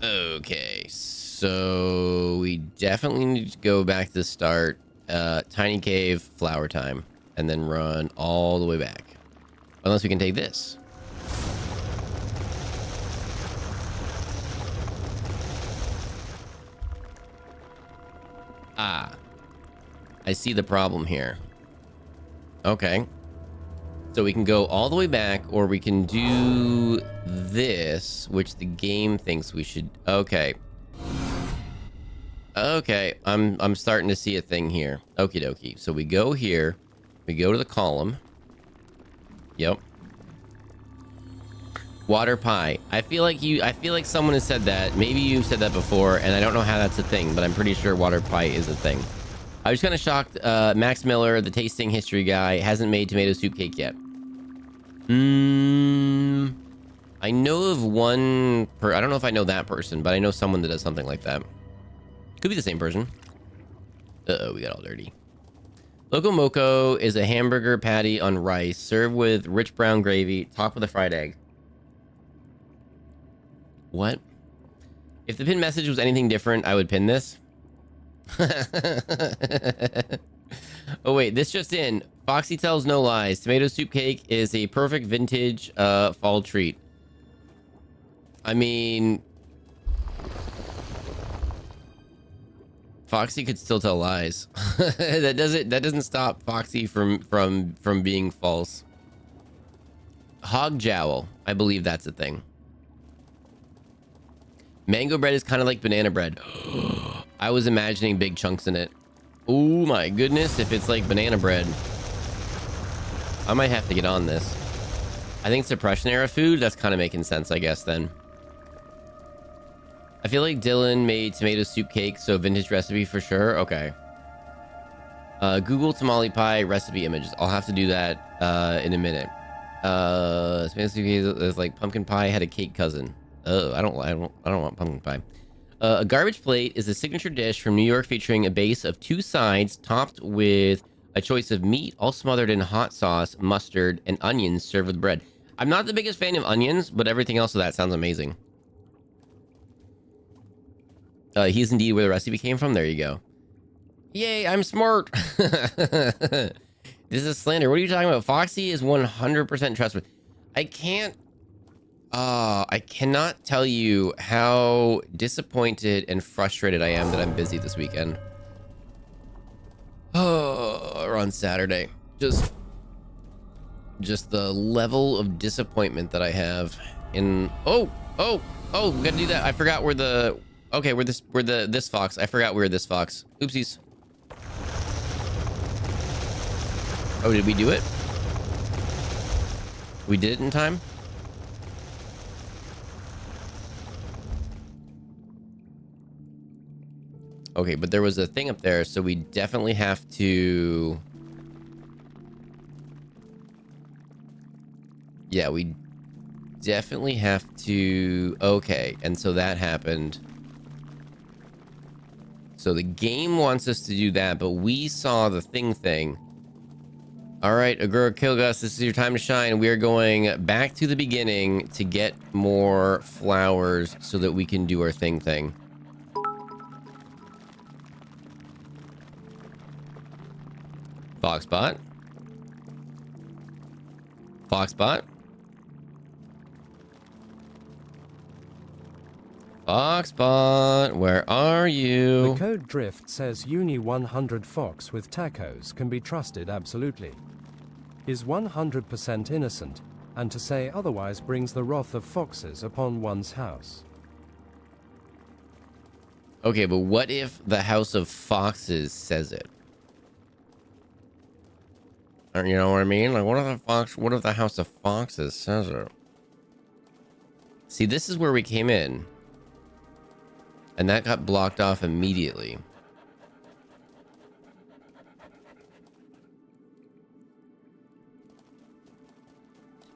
Okay, so we definitely need to go back to the start. Tiny cave, flower time, and then run all the way back. Unless we can take this. Ah. I see the problem here. Okay. So we can go all the way back, or we can do this, which the game thinks we should... Okay. Okay, I'm starting to see a thing here. Okie dokie. So we go here. We go to the column. Yep. Water pie. I feel like someone has said that. Maybe you've said that before, and I don't know how that's a thing, but I'm pretty sure water pie is a thing. I was kind of shocked. Max Miller, the tasting history guy, hasn't made tomato soup cake yet. I know of one I don't know if I know that person, but I know someone that does something like that. Could be the same person. Uh-oh, we got all dirty. Loco Moco is a hamburger patty on rice, served with rich brown gravy, topped with a fried egg. What? If the pin message was anything different, I would pin this. Oh wait, this just in. Foxy tells no lies. Tomato soup cake is a perfect vintage fall treat. I mean, Foxy could still tell lies. that doesn't stop Foxy from being false. Hog jowl, I believe that's a thing. Mango bread is kind of like banana bread. I was imagining big chunks in it. Oh my goodness, if it's like banana bread. I might have to get on this. I think suppression era food, that's kind of making sense, I guess, then. I feel like Dylan made tomato soup cake, so vintage recipe for sure. Okay. Google tamale pie recipe images. I'll have to do that in a minute. Tomato soup cake is like pumpkin pie had a cake cousin. Oh, I don't want pumpkin pie. A garbage plate is a signature dish from New York featuring a base of 2 sides topped with a choice of meat, all smothered in hot sauce, mustard, and onions served with bread. I'm not the biggest fan of onions, but everything else of that sounds amazing. He's indeed where the recipe came from. There you go. Yay, I'm smart. This is slander. What are you talking about? Foxy is 100% trustworthy. I cannot tell you how disappointed and frustrated I am that I'm busy this weekend. Oh, or on Saturday. Just the level of disappointment that I have in... Oh, we gotta do that. I forgot where the... Okay, this fox. I forgot where this fox. Oopsies. Oh, did we do it? We did it in time? Okay, but there was a thing up there, so we definitely have to... Yeah, we definitely have to... Okay, and so that happened. So the game wants us to do that, but we saw the thing. All right, Agura Kilgus, this is your time to shine. We are going back to the beginning to get more flowers so that we can do our thing. Foxbot. Foxbot. Foxbot, where are you? The code drift says Uni 100 Fox with tacos can be trusted absolutely. is 100% innocent, and to say otherwise brings the wrath of foxes upon one's house. Okay, but what if the House of Foxes says it? Or, you know what I mean? Like, what if the House of Foxes says it? See, this is where we came in. And that got blocked off immediately.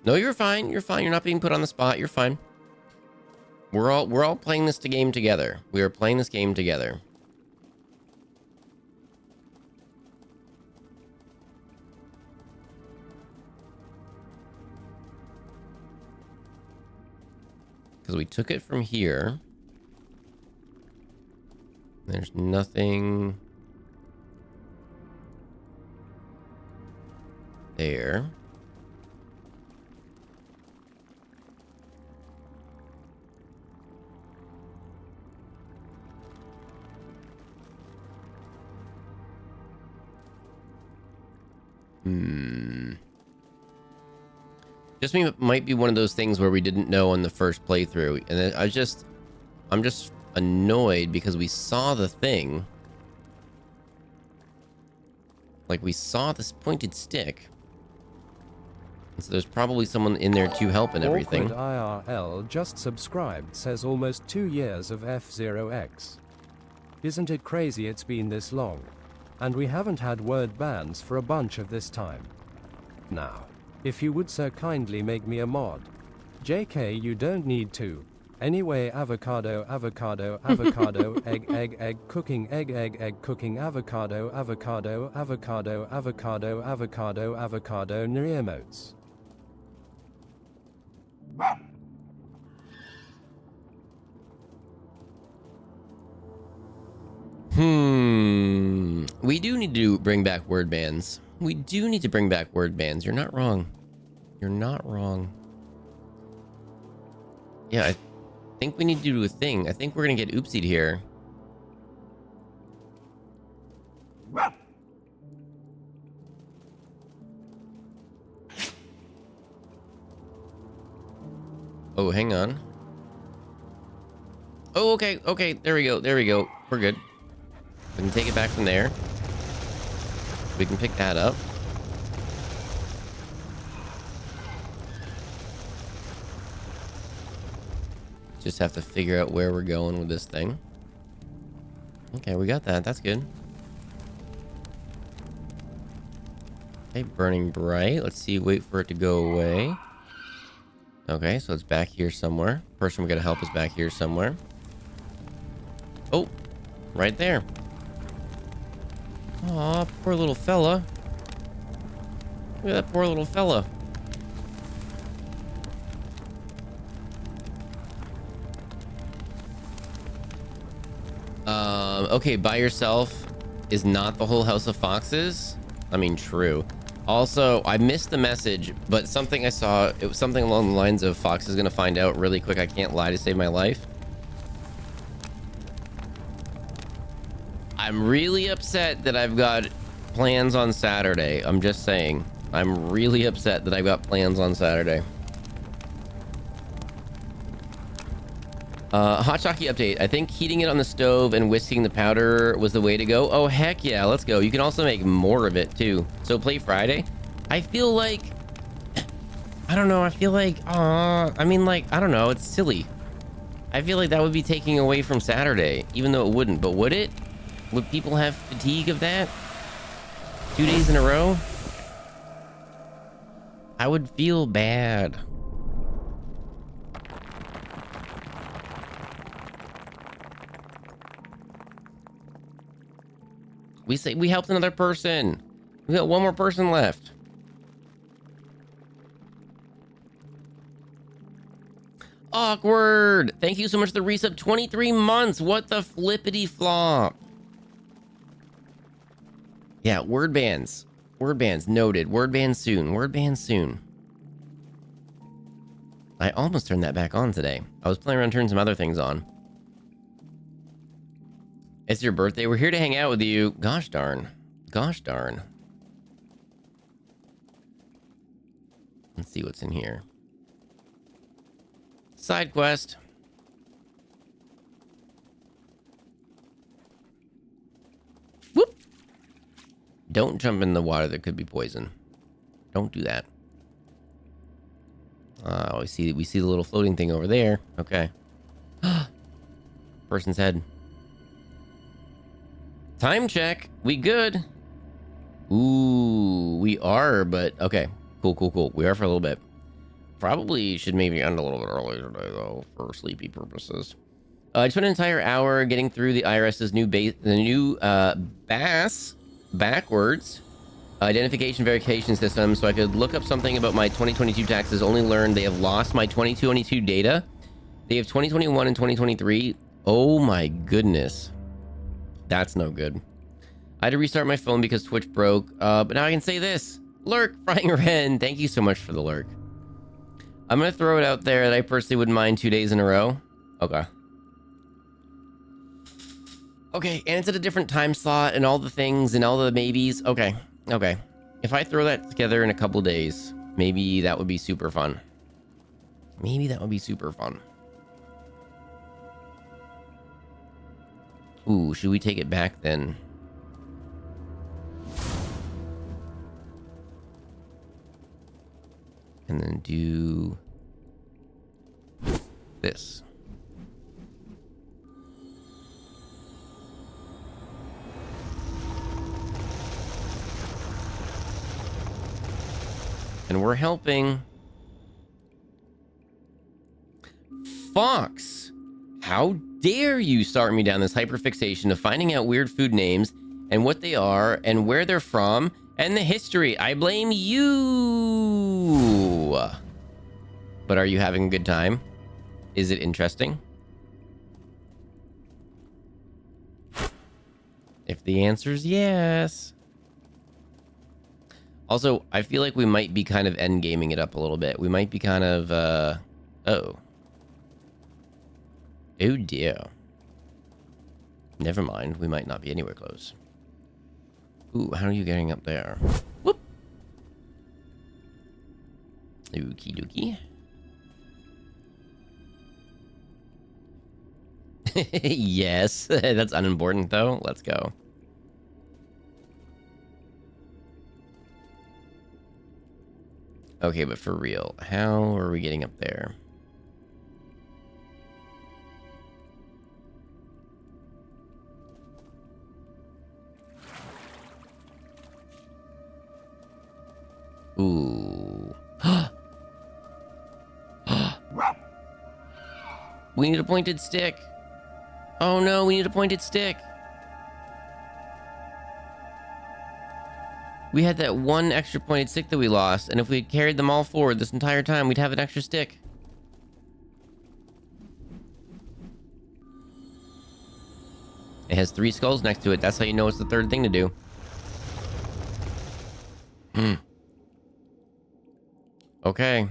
No, you're fine. You're fine. You're not being put on the spot. You're fine. We're all playing this game together. We are playing this game together. Because we took it from here. There's nothing there. Just might be one of those things where we didn't know on the first playthrough, and then I'm just annoyed because we saw the thing. Like, we saw this pointed stick. And so there's probably someone in there to help and everything. Awkward IRL just subscribed, says almost 2 years of F0X. Isn't it crazy it's been this long? And we haven't had word bans for a bunch of this time. Now, if you would so kindly make me a mod. JK, you don't need to. Anyway, avocado, avocado, avocado, egg, egg, egg, cooking, egg, egg, egg, cooking, avocado, avocado, avocado, avocado, avocado, avocado, no emotes. We do need to bring back word bans. We do need to bring back word bans. You're not wrong. You're not wrong. Yeah, I think we need to do a thing. I think we're gonna get oopsied here. Oh, hang on. Oh, okay, okay. There we go. There we go. We're good. We can take it back from there. We can pick that up. Just have to figure out where we're going with this thing. Okay, we got that. That's good. Okay, burning bright. Let's see. Wait for it to go away. Okay, so it's back here somewhere. Person we're gonna help is back here somewhere. Oh, right there. Aw, poor little fella. Look at that poor little fella. Okay, by yourself is not the whole House of Foxes. I mean, true. Also, I missed the message, but something I saw, it was something along the lines of Fox is gonna find out really quick. I can't lie to save my life. I'm really upset that I've got plans on Saturday. I'm just saying. I'm really upset that I've got plans on Saturday. Hot Shocky update. I think heating it on the stove and whisking the powder was the way to go. Oh, heck yeah. Let's go. You can also make more of it, too. So play Friday. I feel like... I don't know. I feel like... I mean, like, I don't know. It's silly. I feel like that would be taking away from Saturday, even though it wouldn't. But would it? Would people have fatigue of that? 2 days in a row? I would feel bad. We helped another person. We got one more person left. Awkward. Thank you so much for the resub. 23 months. What the flippity flop? Yeah, word bans. Word bans noted. Word ban soon. Word ban soon. I almost turned that back on today. I was playing around turning some other things on. It's your birthday. We're here to hang out with you. Gosh darn. Gosh darn. Let's see what's in here. Side quest. Whoop. Don't jump in the water that could be poison. Don't do that. We see the little floating thing over there. Okay. Person's head. Time check. We good. Ooh, we are, but okay. Cool. We are for a little bit. Probably should maybe end a little bit early today, though, for sleepy purposes. I spent an entire hour getting through the IRS's new BAS backwards identification verification system so I could look up something about my 2022 taxes. Only learned they have lost my 2022 data. They have 2021 and 2023. Oh my goodness. That's no good. I had to restart my phone because Twitch broke, but now I can say this. Lurk, Frying Ren, thank you so much for the lurk. I'm going to throw it out there that I personally wouldn't mind 2 days in a row. Okay. Okay, and it's at a different time slot and all the things and all the maybes. Okay. If I throw that together in a couple days, maybe that would be super fun. Ooh, should we take it back then? And then do this. And we're helping. Fox, how dare you start me down this hyperfixation of finding out weird food names and what they are and where they're from and the history. I blame you. But are you having a good time? Is it interesting? If the answer is yes. Also, I feel like we might be kind of endgaming it up a little bit. We might be kind of, oh. Oh dear. Never mind. We might not be anywhere close. Ooh, how are you getting up there? Whoop. Okie dokie. Yes, that's unimportant though. Let's go. Okay, but for real, how are we getting up there? Ooh. We need a pointed stick. Oh no, we need a pointed stick. We had that one extra pointed stick that we lost, and if we had carried them all forward this entire time, we'd have an extra stick. It has 3 skulls next to it. That's how you know it's the third thing to do. Okay.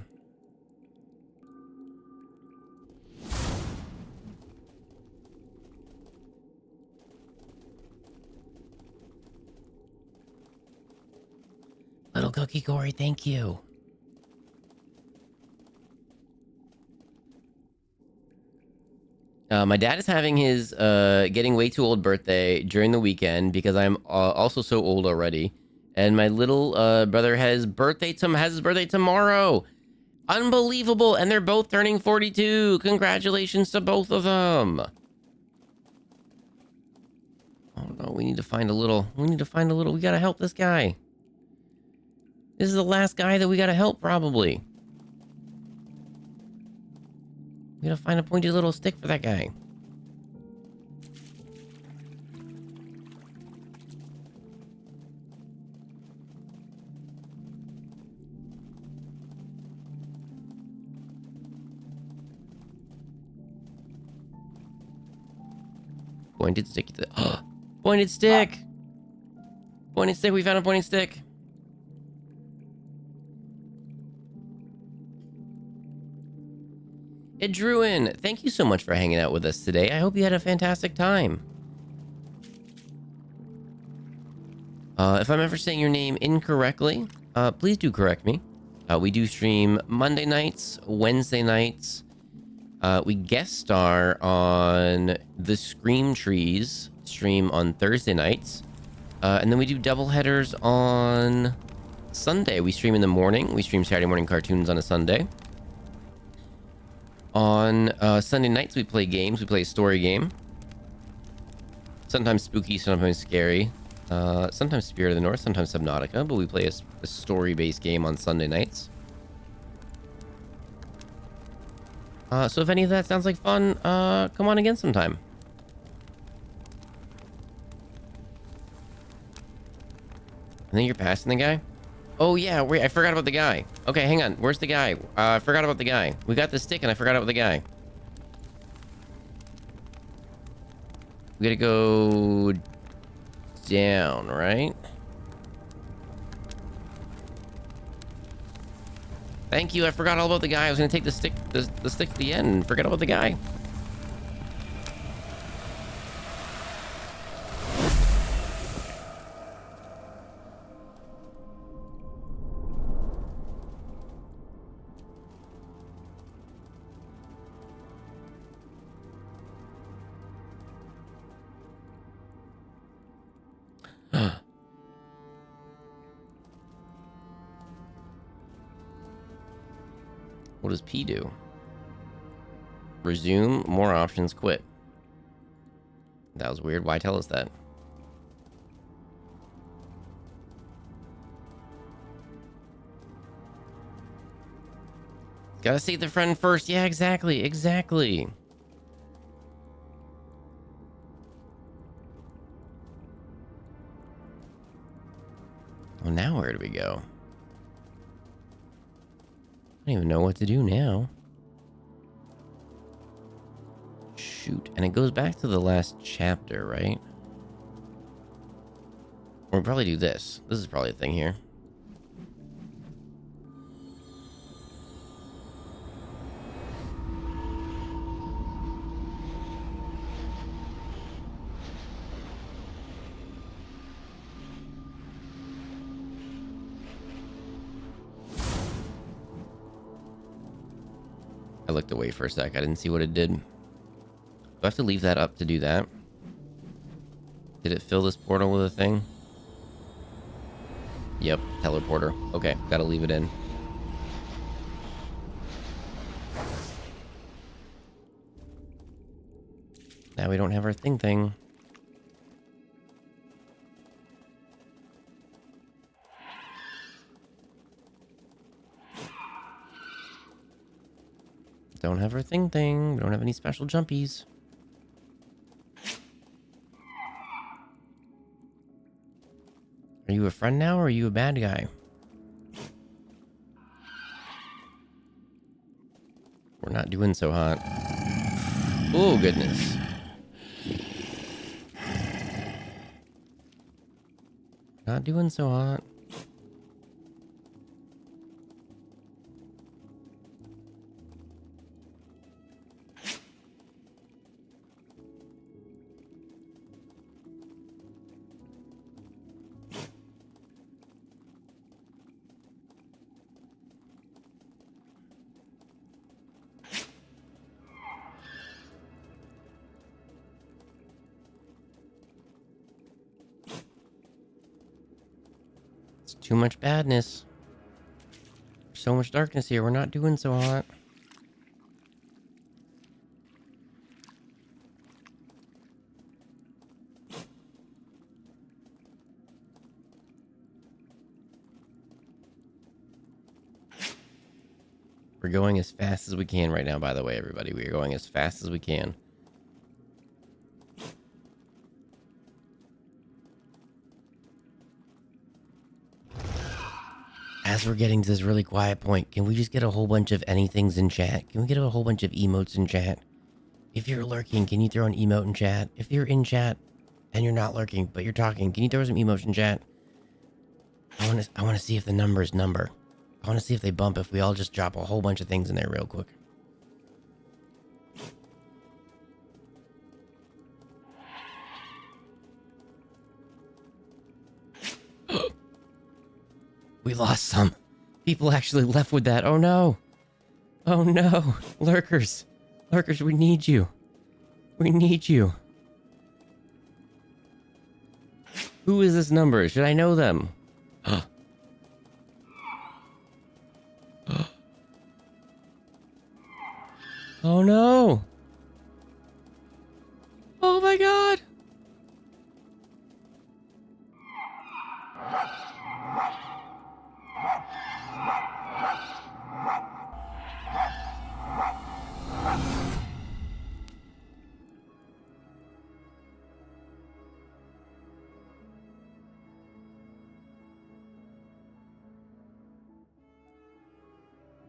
Little cookie Corey, thank you. My dad is having his getting way too old birthday during the weekend because I'm also so old already. And my little brother has his birthday tomorrow. Unbelievable. And they're both turning 42. Congratulations to both of them. Oh no, we need to find a little. We gotta help this guy. This is the last guy that we gotta help, probably. We gotta find a pointy little stick for that guy. Pointed stick. Pointed stick! Pointed stick, we found a pointing stick. Druin, thank you so much for hanging out with us today. I hope you had a fantastic time. If I'm ever saying your name incorrectly, please do correct me. We do stream Monday nights, Wednesday nights. We guest star on the Scream Trees stream on Thursday nights. And then we do double headers on Sunday. We stream in the morning. We stream Saturday morning cartoons on a Sunday. On Sunday nights, we play games. We play a story game. Sometimes spooky, sometimes scary. Sometimes Spirit of the North, sometimes Subnautica. But we play a story-based game on Sunday nights. So if any of that sounds like fun, come on again sometime. I think you're passing the guy. Oh yeah, wait, I forgot about the guy. Okay, hang on. Where's the guy? I forgot about the guy. We got the stick and I forgot about the guy. We gotta go down, right? Thank you. I forgot all about the guy. I was gonna take the stick to the end and forget about the guy. What does P do? Resume, more options, quit. That was weird. Why tell us that? Gotta save the friend first. Yeah, exactly. Exactly. Well, now where do we go? I don't even know what to do now. Shoot. And it goes back to the last chapter, right? We'll probably do this. This is probably a thing here. I looked away for a sec. I didn't see what it did. Do I have to leave that up to do that? Did it fill this portal with a thing? Yep, teleporter. Okay, gotta leave it in. Now we don't have our thing. Don't have our thing. We don't have any special jumpies. Are you a friend now, or are you a bad guy? We're not doing so hot. Oh, goodness. Not doing so hot. Too much badness. So much darkness here. We're not doing so hot. We're going as fast as we can right now, by the way, everybody. We are going as fast as we can. As we're getting to this really quiet point, can we just get a whole bunch of anythings in chat? Can we get a whole bunch of emotes in chat? If you're lurking, can you throw an emote in chat? If you're in chat and you're not lurking, but you're talking, can you throw some emotes in chat? I want to see if the numbers number. I want to see if they bump if we all just drop a whole bunch of things in there real quick. We lost some. People actually left with that. Oh no. Oh no. Lurkers. Lurkers, we need you. We need you. Who is this number? Should I know them? Oh no. Oh my god.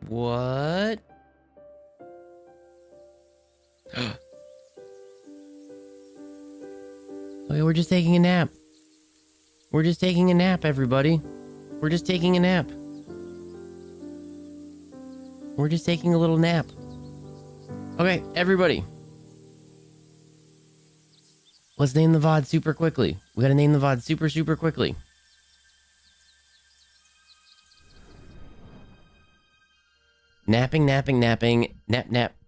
What? Okay, we're just taking a nap. We're just taking a nap, everybody. We're just taking a nap. We're just taking a little nap. Okay, everybody. Let's name the VOD super quickly. We gotta name the VOD super quickly. Napping, nap,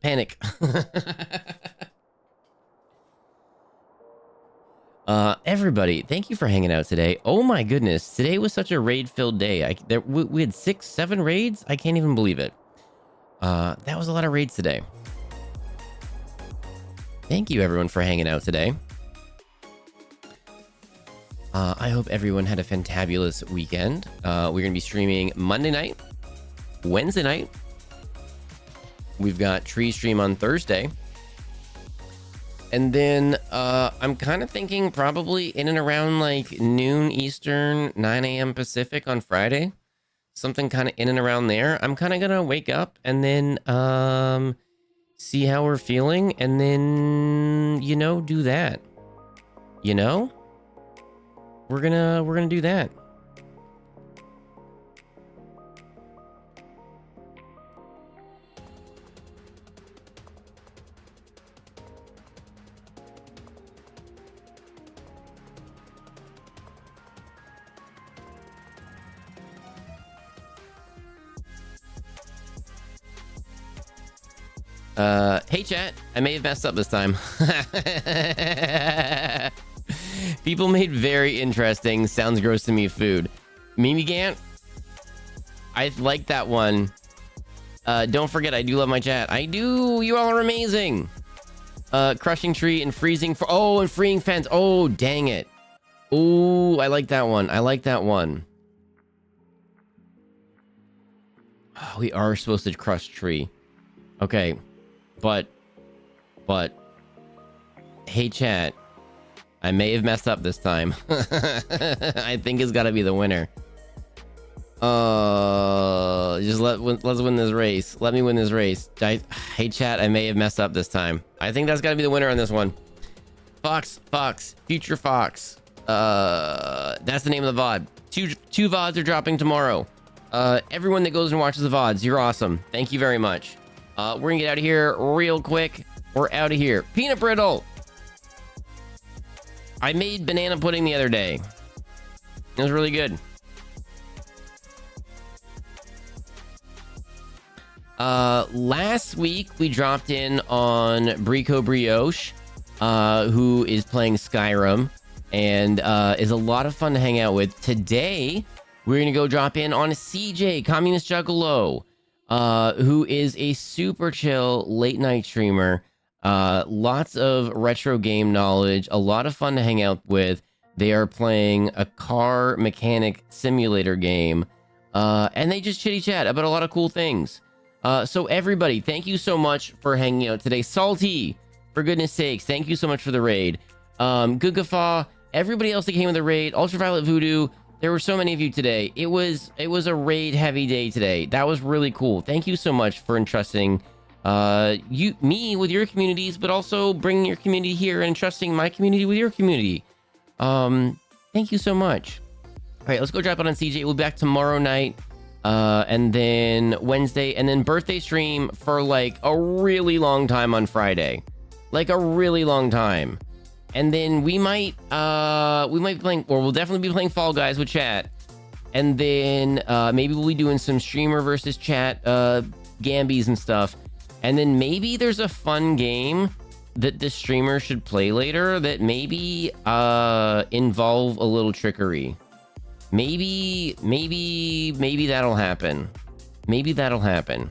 panic. Everybody, thank you for hanging out today. Oh my goodness, today was such a raid-filled day. We had 6, 7 raids. I can't even believe it. That was a lot of raids today. Thank you, everyone, for hanging out today. I hope everyone had a fantabulous weekend. We're gonna be streaming Monday night, Wednesday night. We've got Tree Stream on Thursday. And then I'm kind of thinking probably in and around like noon Eastern, 9 a.m. Pacific on Friday. Something kind of in and around there. I'm kind of going to wake up and then see how we're feeling. And then, you know, do that. You know? We're gonna do that. Hey chat, I may have messed up this time. People made very interesting, sounds gross to me food. Mimi Gant, I like that one. Don't forget, I do love my chat. I do, you all are amazing. Crushing tree and freezing for, oh, and freeing fence. Oh, dang it. Oh, I like that one. I like that one. Oh, we are supposed to crush tree. Okay, but, hey chat, I may have messed up this time. I think it's gotta be the winner. Just let's win this race. Let me win this race. Hey chat, I may have messed up this time. I think that's gotta be the winner on this one. Fox, Future Fox. That's the name of the VOD. Two VODs are dropping tomorrow. Everyone that goes and watches the VODs, you're awesome. Thank you very much. We're gonna get out of here real quick. We're out of here. Peanut brittle. I made banana pudding the other day. It was really good. Last week we dropped in on Brico Brioche, who is playing Skyrim and is a lot of fun to hang out with. Today we're gonna go drop in on CJ, Communist Juggalo, who is a super chill late night streamer. Lots of retro game knowledge, a lot of fun to hang out with. They are playing a car mechanic simulator game, and they just chitty chat about a lot of cool things. So everybody, thank you so much for hanging out today. Salty, for goodness sakes, thank you so much for the raid. Good Guffaw, everybody else that came with the raid, Ultraviolet Voodoo, there were so many of you today. It was a raid heavy day today. That was really cool. Thank you so much for entrusting me with your communities, but also bringing your community here and entrusting my community with your community. Thank you so much. All right, let's go drop it on CJ. We'll be back tomorrow night, and then Wednesday, and then birthday stream for like a really long time on Friday, like a really long time. And then we might be playing, or we'll definitely be playing Fall Guys with chat. And then maybe we'll be doing some streamer versus chat Gambies and stuff. And then maybe there's a fun game that the streamer should play later that maybe involve a little trickery. Maybe that'll happen. Maybe that'll happen.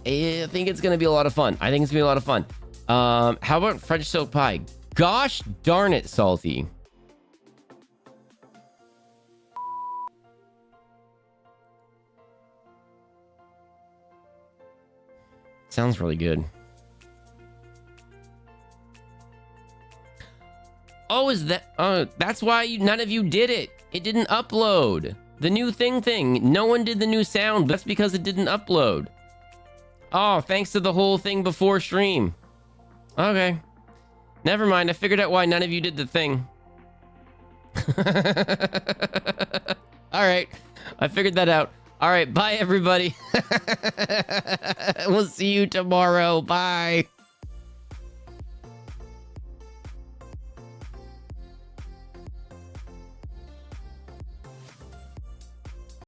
I think it's gonna be a lot of fun. How about French silk pie? Gosh darn it, Salty. Sounds really good. Oh, is that... that's why none of you did it. It didn't upload. The new thing. No one did the new sound. That's because it didn't upload. Oh, thanks to the whole thing before stream. Okay. Never mind. I figured out why none of you did the thing. All right. I figured that out. All right. Bye, everybody. We'll see you tomorrow. Bye.